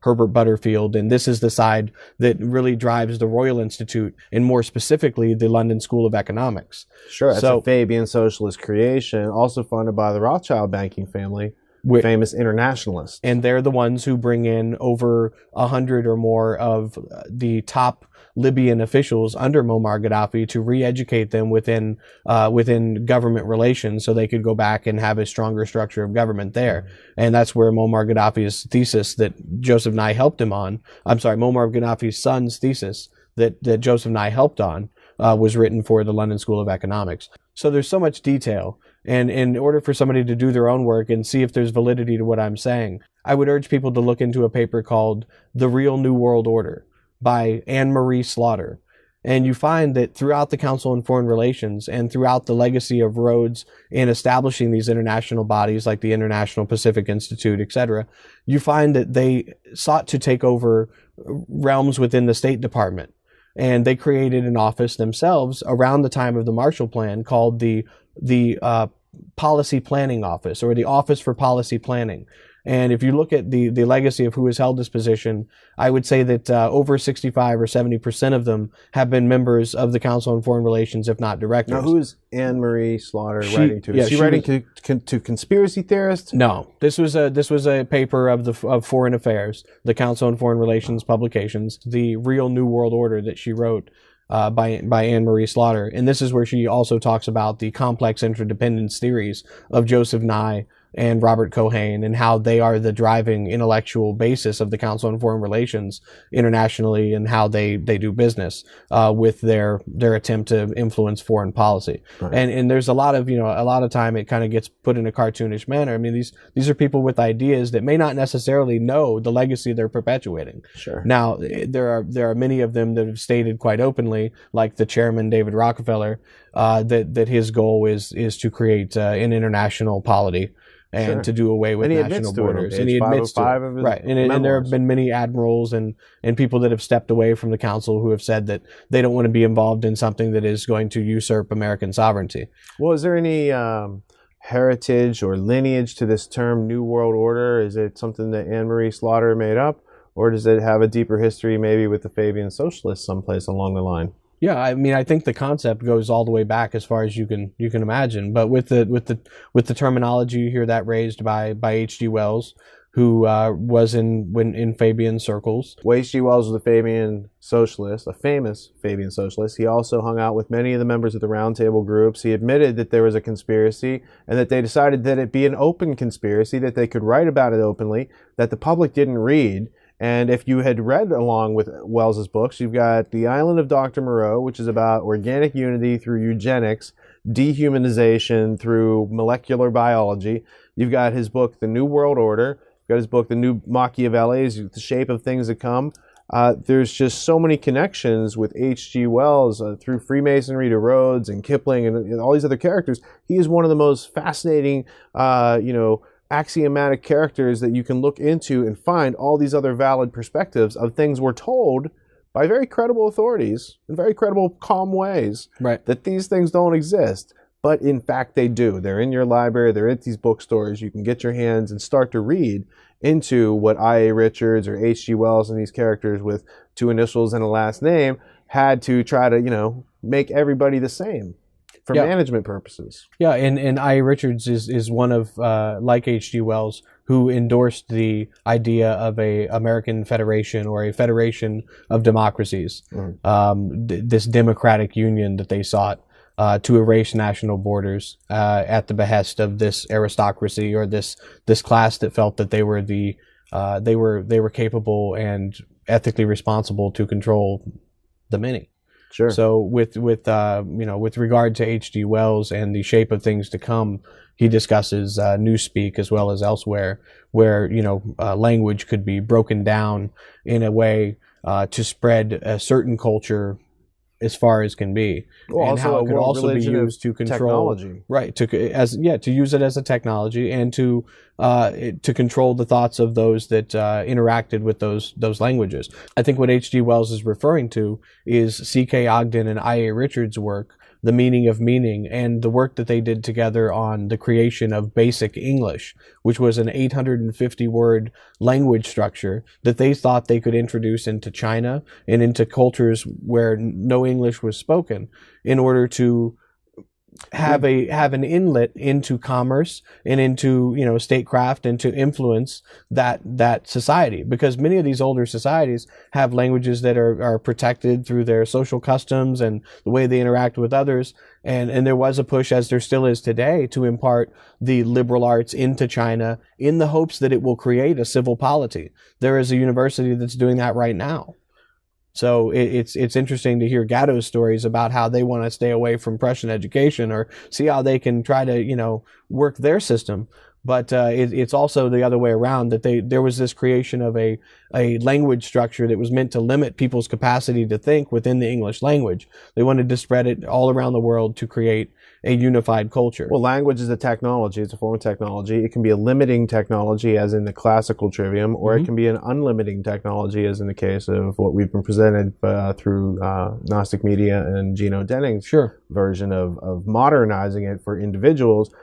Herbert Butterfield. And this is the side that really drives the Royal Institute, and more specifically, the London School of Economics. Sure, it's a Fabian socialist creation, also funded by the Rothschild banking family, famous internationalists. And they're the ones who bring in over 100 or more of the top Libyan officials under Muammar Gaddafi to re-educate them within government relations, so they could go back and have a stronger structure of government there. And that's where Muammar Gaddafi's thesis that Joseph Nye helped him on, Muammar Gaddafi's son's thesis that Joseph Nye helped on, was written for the London School of Economics. So there's so much detail. And in order for somebody to do their own work and see if there's validity to what I'm saying, I would urge people to look into a paper called The Real New World Order by Anne-Marie Slaughter. And you find that throughout the Council on Foreign Relations and throughout the legacy of Rhodes in establishing these international bodies like the International Pacific Institute, etc., you find that they sought to take over realms within the State Department. And they created an office themselves around the time of the Marshall Plan called the Policy Planning Office, or the Office for Policy Planning. And if you look at the legacy of who has held this position, I would say that over 65 or 70% of them have been members of the Council on Foreign Relations, if not directors. Now, who is Anne-Marie Slaughter writing to? Is she writing to conspiracy theorists? No, this was a paper of Foreign Affairs, the Council on Foreign Relations publications, the Real New World Order that she wrote. By Anne-Marie Slaughter. And this is where she also talks about the complex interdependence theories of Joseph Nye and Robert Cohane, and how they are the driving intellectual basis of the Council on Foreign Relations internationally, and how they do business with their attempt to influence foreign policy. Right. And there's a lot of time it kind of gets put in a cartoonish manner. I mean, these are people with ideas that may not necessarily know the legacy they're perpetuating. Sure. Now, there are many of them that have stated quite openly, like the chairman David Rockefeller, that his goal is to create an international polity. And to do away with national borders. And he admits to it. Right. And there have been many admirals and people that have stepped away from the council who have said that they don't want to be involved in something that is going to usurp American sovereignty. Well, is there any heritage or lineage to this term New World Order? Is it something that Anne-Marie Slaughter made up? Or does it have a deeper history maybe with the Fabian socialists someplace along the line? Yeah, I mean, I think the concept goes all the way back as far as you can imagine. But with the terminology, you hear that raised by H.G. Wells, who was in Fabian circles. Well, H.G. Wells was a Fabian socialist, a famous Fabian socialist. He also hung out with many of the members of the Round Table groups. He admitted that there was a conspiracy, and that they decided that it be an open conspiracy, that they could write about it openly, that the public didn't read. And if you had read along with Wells's books, you've got The Island of Dr. Moreau, which is about organic unity through eugenics, dehumanization through molecular biology. You've got his book, The New World Order. You've got his book, The New Machiavelli, The Shape of Things to Come. There's just so many connections with H.G. Wells through Freemasonry to Rhodes and Kipling and all these other characters. He is one of the most fascinating, axiomatic characters that you can look into and find all these other valid perspectives of things we're told by very credible authorities in very credible, calm ways, right, that these things don't exist. but in fact they do. They're in your library, they're at these bookstores. You can get your hands and start to read into what I.A. Richards or H.G. Wells and these characters with 2 initials and a last name had to try to, make everybody the same for management purposes. Yeah, and I.A. Richards is one of, like H.G. Wells, who endorsed the idea of a American federation or a federation of democracies, this democratic union that they sought to erase national borders at the behest of this aristocracy or this class that felt that they were they were capable and ethically responsible to control the many. Sure. So with regard to H.G. Wells and the shape of things to come, he discusses newspeak as well as elsewhere, where language could be broken down in a way to spread a certain culture as far as can be, well, and how it could also be used to control technology. Right, to use it as a technology and to control the thoughts of those that interacted with those languages. I think what H.G. Wells is referring to is C.K. Ogden and I.A. Richards' work, The Meaning of Meaning, and the work that they did together on the creation of Basic English, which was an 850-word language structure that they thought they could introduce into China and into cultures where no English was spoken in order to have an inlet into commerce and into statecraft and to influence that society, because many of these older societies have languages that are protected through their social customs and the way they interact with others, and there was a push, as there still is today, to impart the liberal arts into China in the hopes that it will create a civil polity. There is a university that's doing that right now. So it's interesting to hear Gatto's stories about how they want to stay away from Prussian education or see how they can try to, work their system. But it's also the other way around, that there was this creation of a language structure that was meant to limit people's capacity to think within the English language. They wanted to spread it all around the world to create a unified culture. Well, language is a technology. It's a form of technology. It can be a limiting technology, as in the classical Trivium, or it can be an unlimiting technology, as in the case of what we've been presented through Gnostic Media and Gino Denning's version of modernizing it for individuals,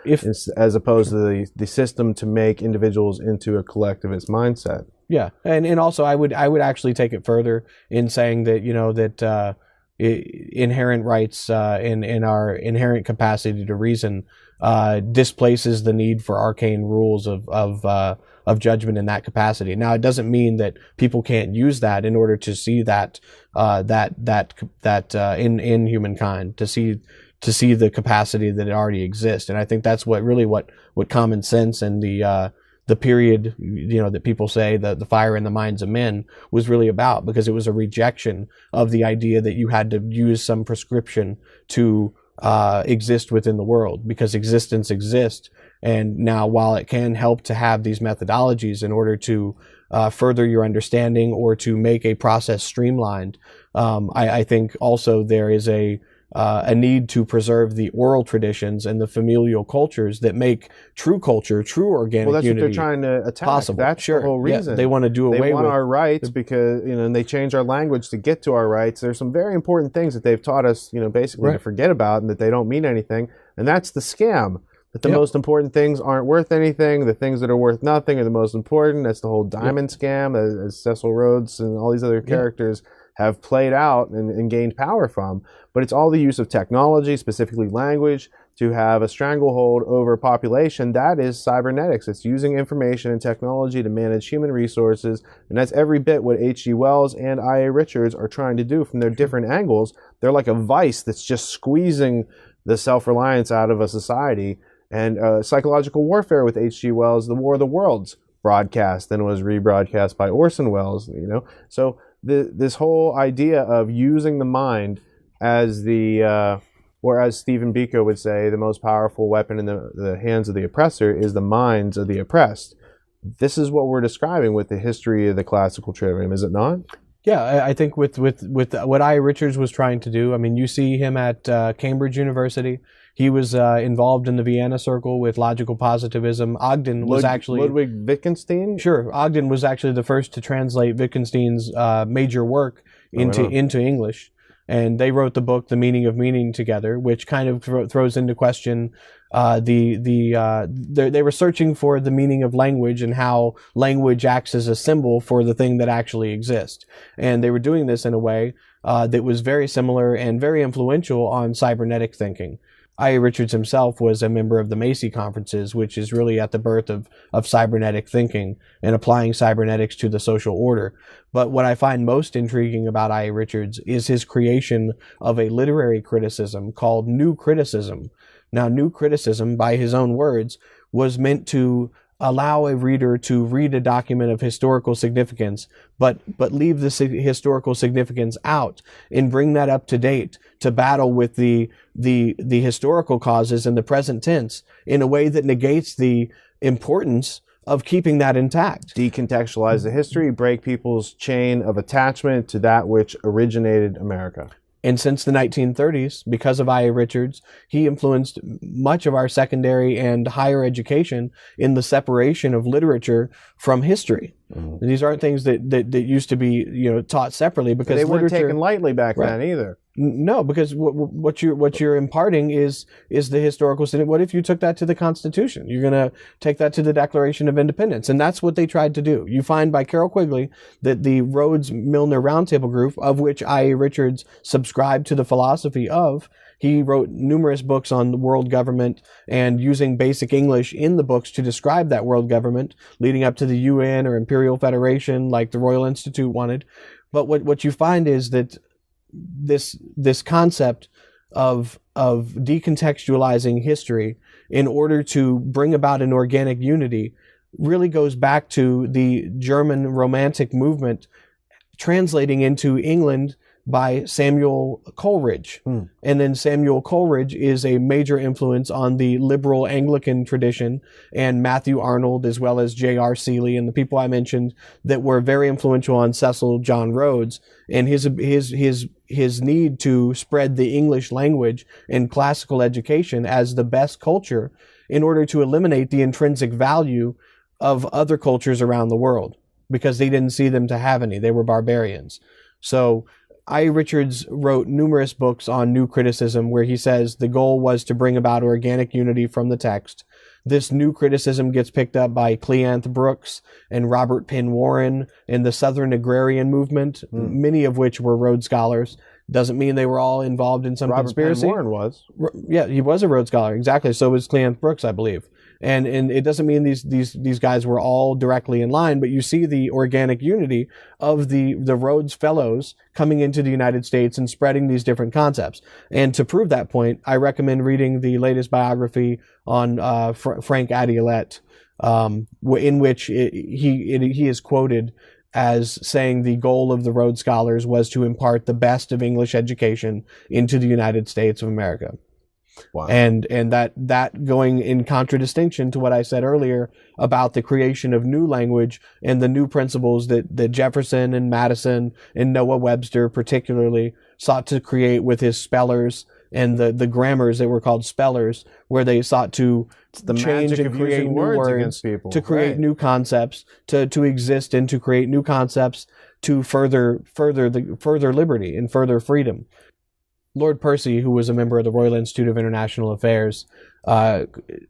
as opposed to the system to make individuals into a collectivist mindset. Yeah, and also I would actually take it further in saying that inherent rights in our inherent capacity to reason displaces the need for arcane rules of judgment in that capacity. Now, it doesn't mean that people can't use that in order to see that in humankind, to see the capacity that it already exists. And I think that's what common sense and the period, that people say the fire in the minds of men was really about, because it was a rejection of the idea that you had to use some prescription to exist within the world, because existence exists. And now, while it can help to have these methodologies in order to further your understanding or to make a process streamlined, I think also there is a need to preserve the oral traditions and the familial cultures that make true culture, true organic unity. Well, that's what they're trying to attack. Possible. That's the whole reason. Yeah, they want to do away with. They want our rights because, and they change our language to get to our rights. There's some very important things that they've taught us, basically to forget about, and that they don't mean anything. And that's the scam. That the most important things aren't worth anything. The things that are worth nothing are the most important. That's the whole diamond scam, as Cecil Rhodes and all these other characters have played out and gained power from. But it's all the use of technology, specifically language, to have a stranglehold over a population. That is cybernetics. It's using information and technology to manage human resources. And that's every bit what H.G. Wells and I.A. Richards are trying to do from their different angles. They're like a vice that's just squeezing the self-reliance out of a society. And psychological warfare with H.G. Wells, The War of the Worlds broadcast, then was rebroadcast by Orson Welles, So this whole idea of using the mind as or as Stephen Biko would say, the most powerful weapon in the hands of the oppressor is the minds of the oppressed. This is what we're describing with the history of the classical Trivium, is it not? Yeah, I think with what I. Richards was trying to do, you see him at Cambridge University. He was involved in the Vienna Circle with logical positivism. Ogden was actually... Ludwig Wittgenstein? Sure. Ogden was actually the first to translate Wittgenstein's major work into English. And they wrote the book The Meaning of Meaning together, which kind of throws into question they were searching for the meaning of language and how language acts as a symbol for the thing that actually exists. And they were doing this in a way that was very similar and very influential on cybernetic thinking. I.A. Richards himself was a member of the Macy conferences, which is really at the birth of cybernetic thinking and applying cybernetics to the social order. But what I find most intriguing about I.A. Richards is his creation of a literary criticism called New Criticism. Now, New Criticism, by his own words, was meant to allow a reader to read a document of historical significance, but leave the historical significance out and bring that up to date to battle with the historical causes in the present tense in a way that negates the importance of keeping that intact. Decontextualize the history, break people's chain of attachment to that which originated America. And since the 1930s, because of I.A. Richards, he influenced much of our secondary and higher education in the separation of literature from history. Mm-hmm. These aren't things that used to be, taught separately, because they weren't taken lightly back then either. No, because what you're imparting is the historical. What if you took that to the Constitution? You're going to take that to the Declaration of Independence, and that's what they tried to do. You find by Carroll Quigley that the Rhodes-Milner Roundtable Group, of which I.A. Richards subscribed to the philosophy of, he wrote numerous books on the world government and using basic English in the books to describe that world government, leading up to the UN or Imperial Federation, like the Royal Institute wanted. But what you find is that this concept of decontextualizing history in order to bring about an organic unity really goes back to the German Romantic movement translating into England by Samuel Coleridge. And then Samuel Coleridge is a major influence on the liberal Anglican tradition, and Matthew Arnold, as well as J.R. Seeley and the people I mentioned that were very influential on Cecil John Rhodes, and his need to spread the English language and classical education as the best culture in order to eliminate the intrinsic value of other cultures around the world, because they didn't see them to have any. They were barbarians. So I. Richards wrote numerous books on New Criticism, where he says the goal was to bring about organic unity from the text. This New Criticism gets picked up by Cleanth Brooks and Robert Penn Warren and the Southern Agrarian Movement, many of which were Rhodes Scholars. Doesn't mean they were all involved in some conspiracy. Robert Penn Warren was. Yeah, he was a Rhodes Scholar. Exactly. So was Cleanth Brooks, I believe. And it doesn't mean these guys were all directly in line, but you see the organic unity of the Rhodes Fellows coming into the United States and spreading these different concepts. And to prove that point, I recommend reading the latest biography on Frank Adeilette, in which he is quoted as saying the goal of the Rhodes Scholars was to impart the best of English education into the United States of America. Wow. And that going in contradistinction to what I said earlier about the creation of new language and the new principles that Jefferson and Madison and Noah Webster particularly sought to create with his spellers and the grammars that were called spellers, where they sought to change and create new words to create new concepts, to exist and to create new concepts to further liberty and further freedom. Lord Percy, who was a member of the Royal Institute of International Affairs,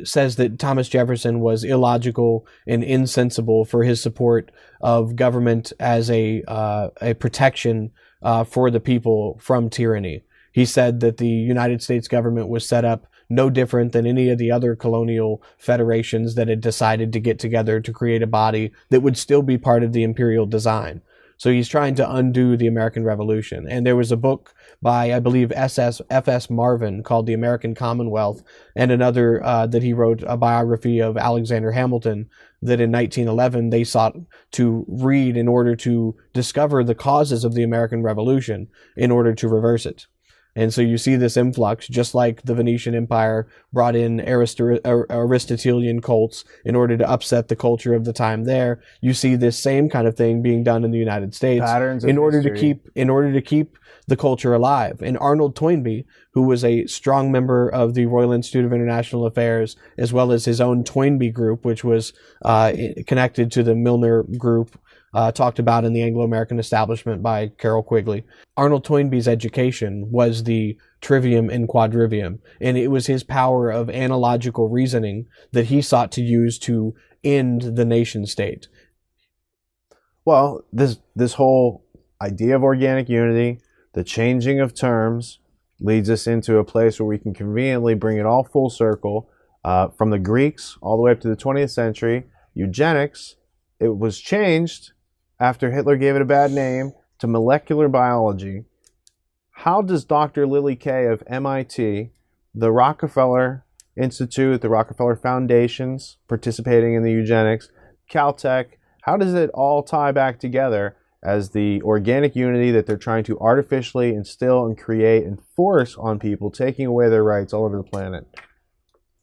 says that Thomas Jefferson was illogical and insensible for his support of government as a protection for the people from tyranny. He said that the United States government was set up no different than any of the other colonial federations that had decided to get together to create a body that would still be part of the imperial design. So he's trying to undo the American Revolution. And there was a book by, I believe, F.S. Marvin called The American Commonwealth, and another that he wrote, a biography of Alexander Hamilton, that in 1911 they sought to read in order to discover the causes of the American Revolution in order to reverse it. And so you see this influx, just like the Venetian Empire brought in Aristotelian cults in order to upset the culture of the time there. You see this same kind of thing being done in the United States in order to keep the culture alive. And Arnold Toynbee, who was a strong member of the Royal Institute of International Affairs, as well as his own Toynbee group, which was connected to the Milner group, talked about in the Anglo-American Establishment by Carol Quigley. Arnold Toynbee's education was the Trivium and Quadrivium, and it was his power of analogical reasoning that he sought to use to end the nation state. Well, this whole idea of organic unity, the changing of terms, leads us into a place where we can conveniently bring it all full circle. From the Greeks all the way up to the 20th century, eugenics, it was changed after Hitler gave it a bad name to molecular biology. How does Dr. Lily Kay of MIT, the Rockefeller Institute, the Rockefeller Foundations participating in the eugenics, Caltech, how does it all tie back together as the organic unity that they're trying to artificially instill and create and force on people, taking away their rights all over the planet?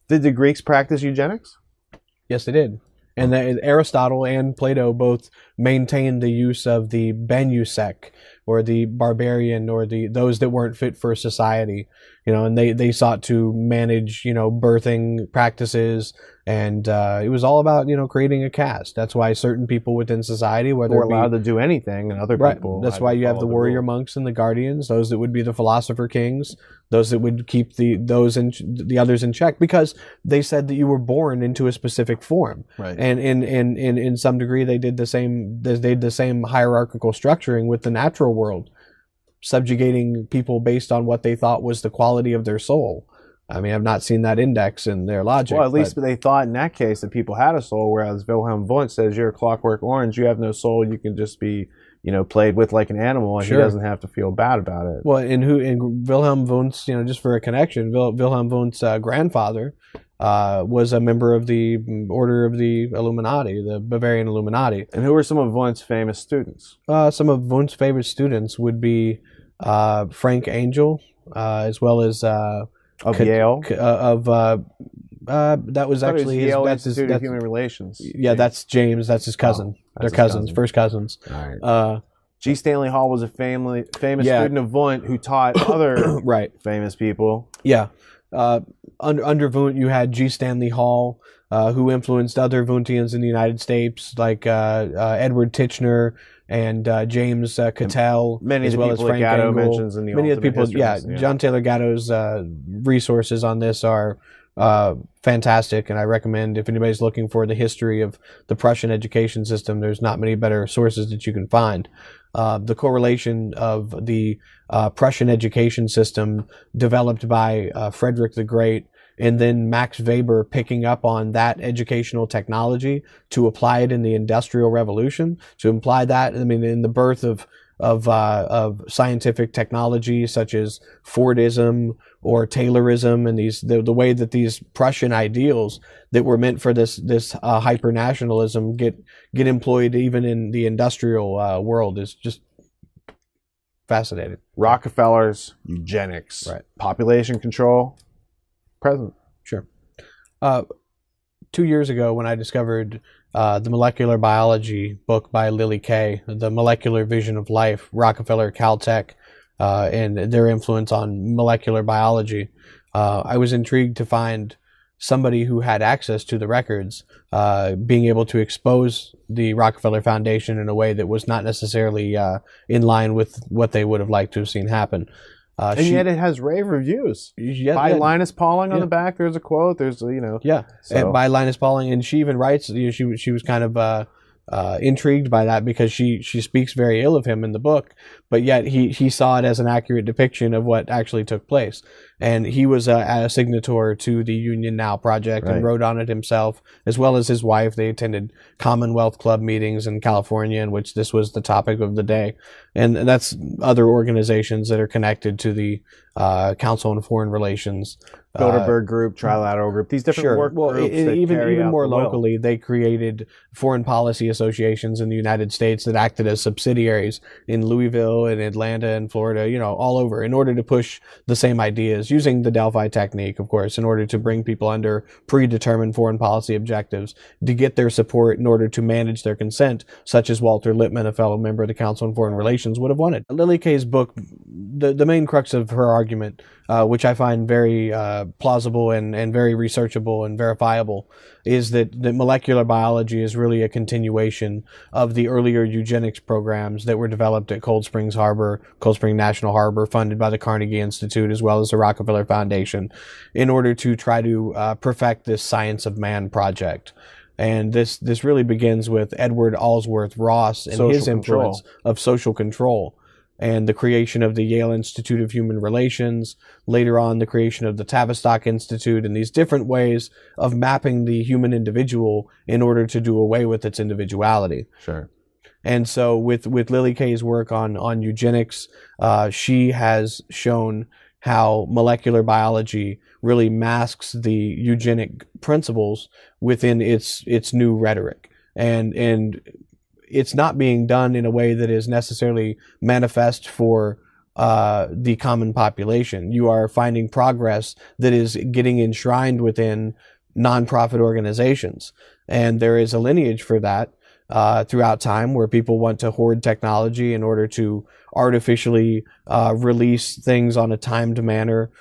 Did the Greeks practice eugenics? Yes, they did. And Aristotle and Plato both maintained the use of the benusec, or the barbarian, or those that weren't fit for society, and they sought to manage, birthing practices, and it was all about, creating a caste. That's why certain people within society, whether were allowed to do anything, and other people. That's why you have the warrior monks and the guardians, those that would be the philosopher kings, those that would keep the others in check, because they said that you were born into a specific form. Right. And in some degree, they did the same hierarchical structuring with the natural world, subjugating people based on what they thought was the quality of their soul. I mean, I've not seen that index in their logic. Well, at least they thought in that case that people had a soul, whereas Wilhelm Wundt says you're a clockwork orange, you have no soul, you can just be, played with like an animal, and Sure. He doesn't have to feel bad about it. Well, in Wilhelm Wundt's, just for a connection, Wilhelm Wundt's grandfather was a member of the Order of the Illuminati, the Bavarian Illuminati. And who were some of Wundt's famous students? Some of Wundt's favorite students would be Frank Angel, as well as Yale? That was actually Yale that's Institute of Human Relations. Yeah, that's James. That's his cousin. They're cousins, first cousins. All right. G. Stanley Hall was a famous student of Wundt who taught other famous people. Yeah. Under Wundt, you had G. Stanley Hall, who influenced other Wundtians in the United States, like Edward Titchener and James Cattell, Many as of the well as people Frank that Gatto Engel. mentions in the Many of the alternate people, histories, John Taylor Gatto's resources on this are fantastic, and I recommend, if anybody's looking for the history of the Prussian education system, there's not many better sources that you can find. The correlation of the Prussian education system developed by Frederick the Great, and then Max Weber picking up on that educational technology to apply it in the Industrial Revolution, to imply that, in the birth of scientific technology such as Fordism or Taylorism, and the way that these Prussian ideals that were meant for this hyper nationalism get employed even in the industrial world is just fascinating. Rockefeller's eugenics, Right. Population control, present. Sure. 2 years ago, when I discovered the molecular biology book by Lily Kay, The Molecular Vision of Life, Rockefeller, Caltech, and their influence on molecular biology, I was intrigued to find somebody who had access to the records being able to expose the Rockefeller Foundation in a way that was not necessarily in line with what they would have liked to have seen happen. And yet it has rave reviews. By Linus Pauling on the back, there's a quote. There's, and by Linus Pauling, and she even writes, she was kind of intrigued by that because she speaks very ill of him in the book, but yet he saw it as an accurate depiction of what actually took place. And he was a signatory to the Union Now project and wrote on it himself, as well as his wife. They attended Commonwealth Club meetings in California, in which this was the topic of the day. And that's other organizations that are connected to the Council on Foreign Relations. Bilderberg Group, Trilateral Group, these different work groups that even more the will. locally, they created foreign policy associations in the United States that acted as subsidiaries in Louisville and Atlanta and Florida, all over, in order to push the same ideas, using the Delphi technique, of course, in order to bring people under predetermined foreign policy objectives, to get their support in order to manage their consent, such as Walter Lippmann, a fellow member of the Council on Foreign Relations, would have wanted. Lily Kay's book, the main crux of her argument, which I find very plausible and very researchable and verifiable is that molecular biology is really a continuation of the earlier eugenics programs that were developed at Cold Spring National Harbor, funded by the Carnegie Institute as well as the Rockefeller Foundation, in order to try to perfect this science of man project. And this really begins with Edward Allsworth Ross and his influence of social control, and the creation of the Yale Institute of Human Relations, later on the creation of the Tavistock Institute, and these different ways of mapping the human individual in order to do away with its individuality. Sure. And so with Lily Kay's work on eugenics, she has shown how molecular biology really masks the eugenic principles within its new rhetoric. And it's not being done in a way that is necessarily manifest for the common population. You are finding progress that is getting enshrined within nonprofit organizations. And there is a lineage for that throughout time, where people want to hoard technology in order to artificially release things on a timed manner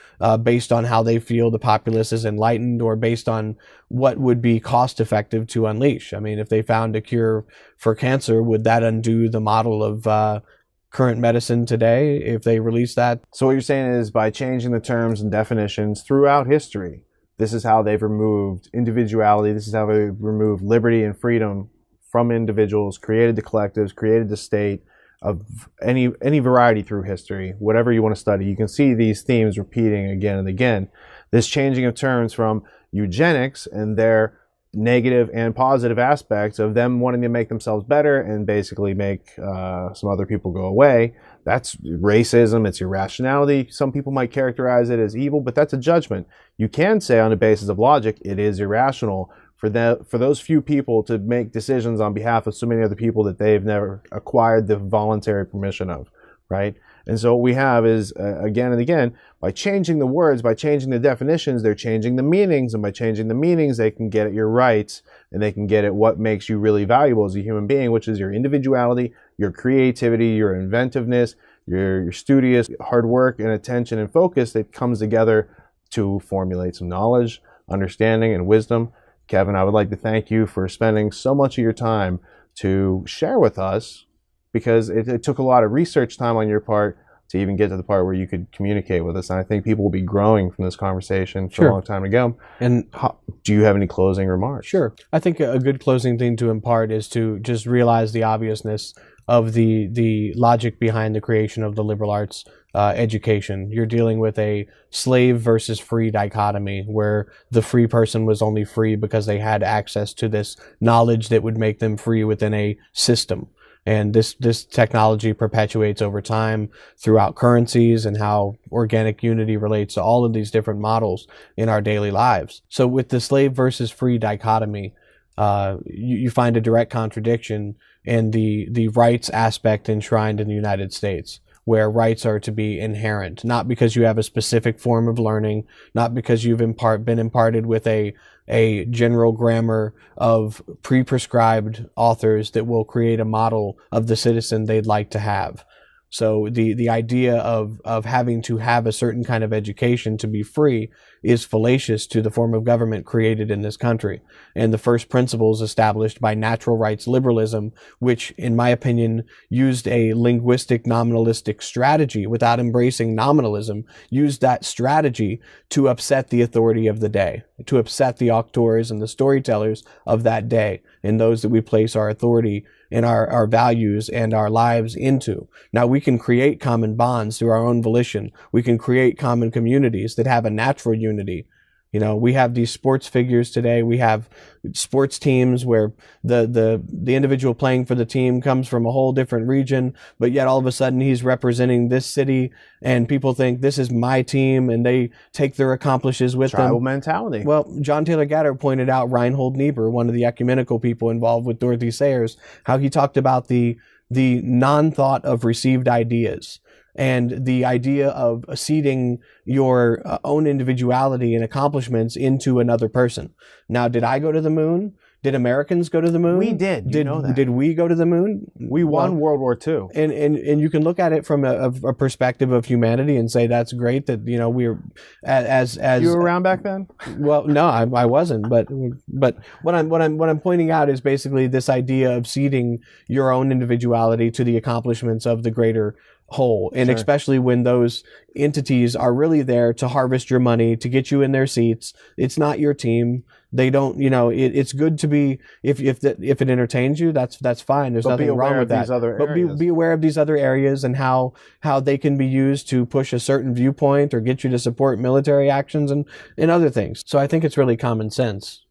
based on how they feel the populace is enlightened, or based on what would be cost effective to unleash. I mean, if they found a cure for cancer, would that undo the model of current medicine today if they release that? So what you're saying is, by changing the terms and definitions throughout history, this is how they've removed individuality, this is how they've removed liberty and freedom from individuals, created the collectives, created the state of any variety through history, whatever you want to study. You can see these themes repeating again and again. This changing of terms from eugenics and their negative and positive aspects of them wanting to make themselves better and basically make some other people go away. That's racism, it's irrationality. Some people might characterize it as evil, but that's a judgment. You can say on the basis of logic, it is irrational for those few people to make decisions on behalf of so many other people that they've never acquired the voluntary permission of, right? And so what we have is, again and again, by changing the words, by changing the definitions, they're changing the meanings, and by changing the meanings, they can get at your rights, and they can get at what makes you really valuable as a human being, which is your individuality, your creativity, your inventiveness, your studious hard work and attention and focus that comes together to formulate some knowledge, understanding, and wisdom. Kevin, I would like to thank you for spending so much of your time to share with us, because it took a lot of research time on your part to even get to the part where you could communicate with us. And I think people will be growing from this conversation for a long time to go. And do you have any closing remarks? Sure. I think a good closing thing to impart is to just realize the obviousness of the logic behind the creation of the liberal arts education. You're dealing with a slave versus free dichotomy, where the free person was only free because they had access to this knowledge that would make them free within a system. And this technology perpetuates over time throughout currencies, and how organic unity relates to all of these different models in our daily lives. So with the slave versus free dichotomy, you find a direct contradiction in the rights aspect enshrined in the United States, where rights are to be inherent, not because you have a specific form of learning, not because you've been imparted with a general grammar of pre-prescribed authors that will create a model of the citizen they'd like to have. So the idea of having to have a certain kind of education to be free is fallacious to the form of government created in this country. And the first principles established by natural rights liberalism, which in my opinion used a linguistic nominalistic strategy without embracing nominalism, used that strategy to upset the authority of the day, to upset the auctors and the storytellers of that day, and those that we place our authority and our values and our lives into. Now, we can create common bonds through our own volition. We can create common communities that have a natural unity. You know, we have these sports figures today. We have sports teams where the individual playing for the team comes from a whole different region, but yet all of a sudden he's representing this city, and people think this is my team, and they take their accomplishments with them. Tribal mentality. Well, John Taylor Gatto pointed out Reinhold Niebuhr, one of the ecumenical people involved with Dorothy Sayers, how he talked about the non-thought of received ideas, and the idea of seeding your own individuality and accomplishments into another person. Now, did I go to the moon? Did Americans go to the moon? We did. You know that. Did we go to the moon? We won World War II. And you can look at it from a perspective of humanity and say that's great that, you know, we're as you were around back then. Well, no, I wasn't. But what I'm pointing out is basically this idea of ceding your own individuality to the accomplishments of the greater whole, and especially when those entities are really there to harvest your money, to get you in their seats. It's not your team. They don't, you know, it's good to be, if it entertains you, that's fine. There's nothing wrong with that. But be aware of these other areas and how they can be used to push a certain viewpoint or get you to support military actions and other things. So I think it's really common sense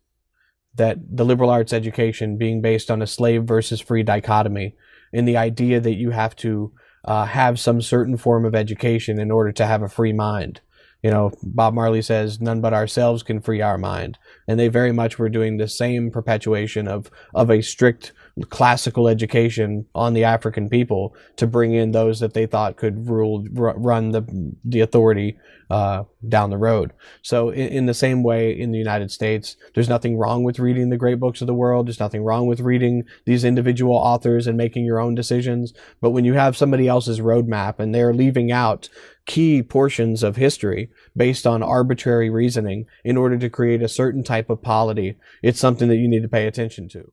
that the liberal arts education being based on a slave versus free dichotomy, and the idea that you have to have some certain form of education in order to have a free mind. You know, Bob Marley says, none but ourselves can free our mind. And they very much were doing the same perpetuation of a strict classical education on the African people to bring in those that they thought could run the authority down the road. So in the same way, in the United States, there's nothing wrong with reading the great books of the world. There's nothing wrong with reading these individual authors and making your own decisions. But when you have somebody else's roadmap and they're leaving out key portions of history based on arbitrary reasoning in order to create a certain type of polity, it's something that you need to pay attention to.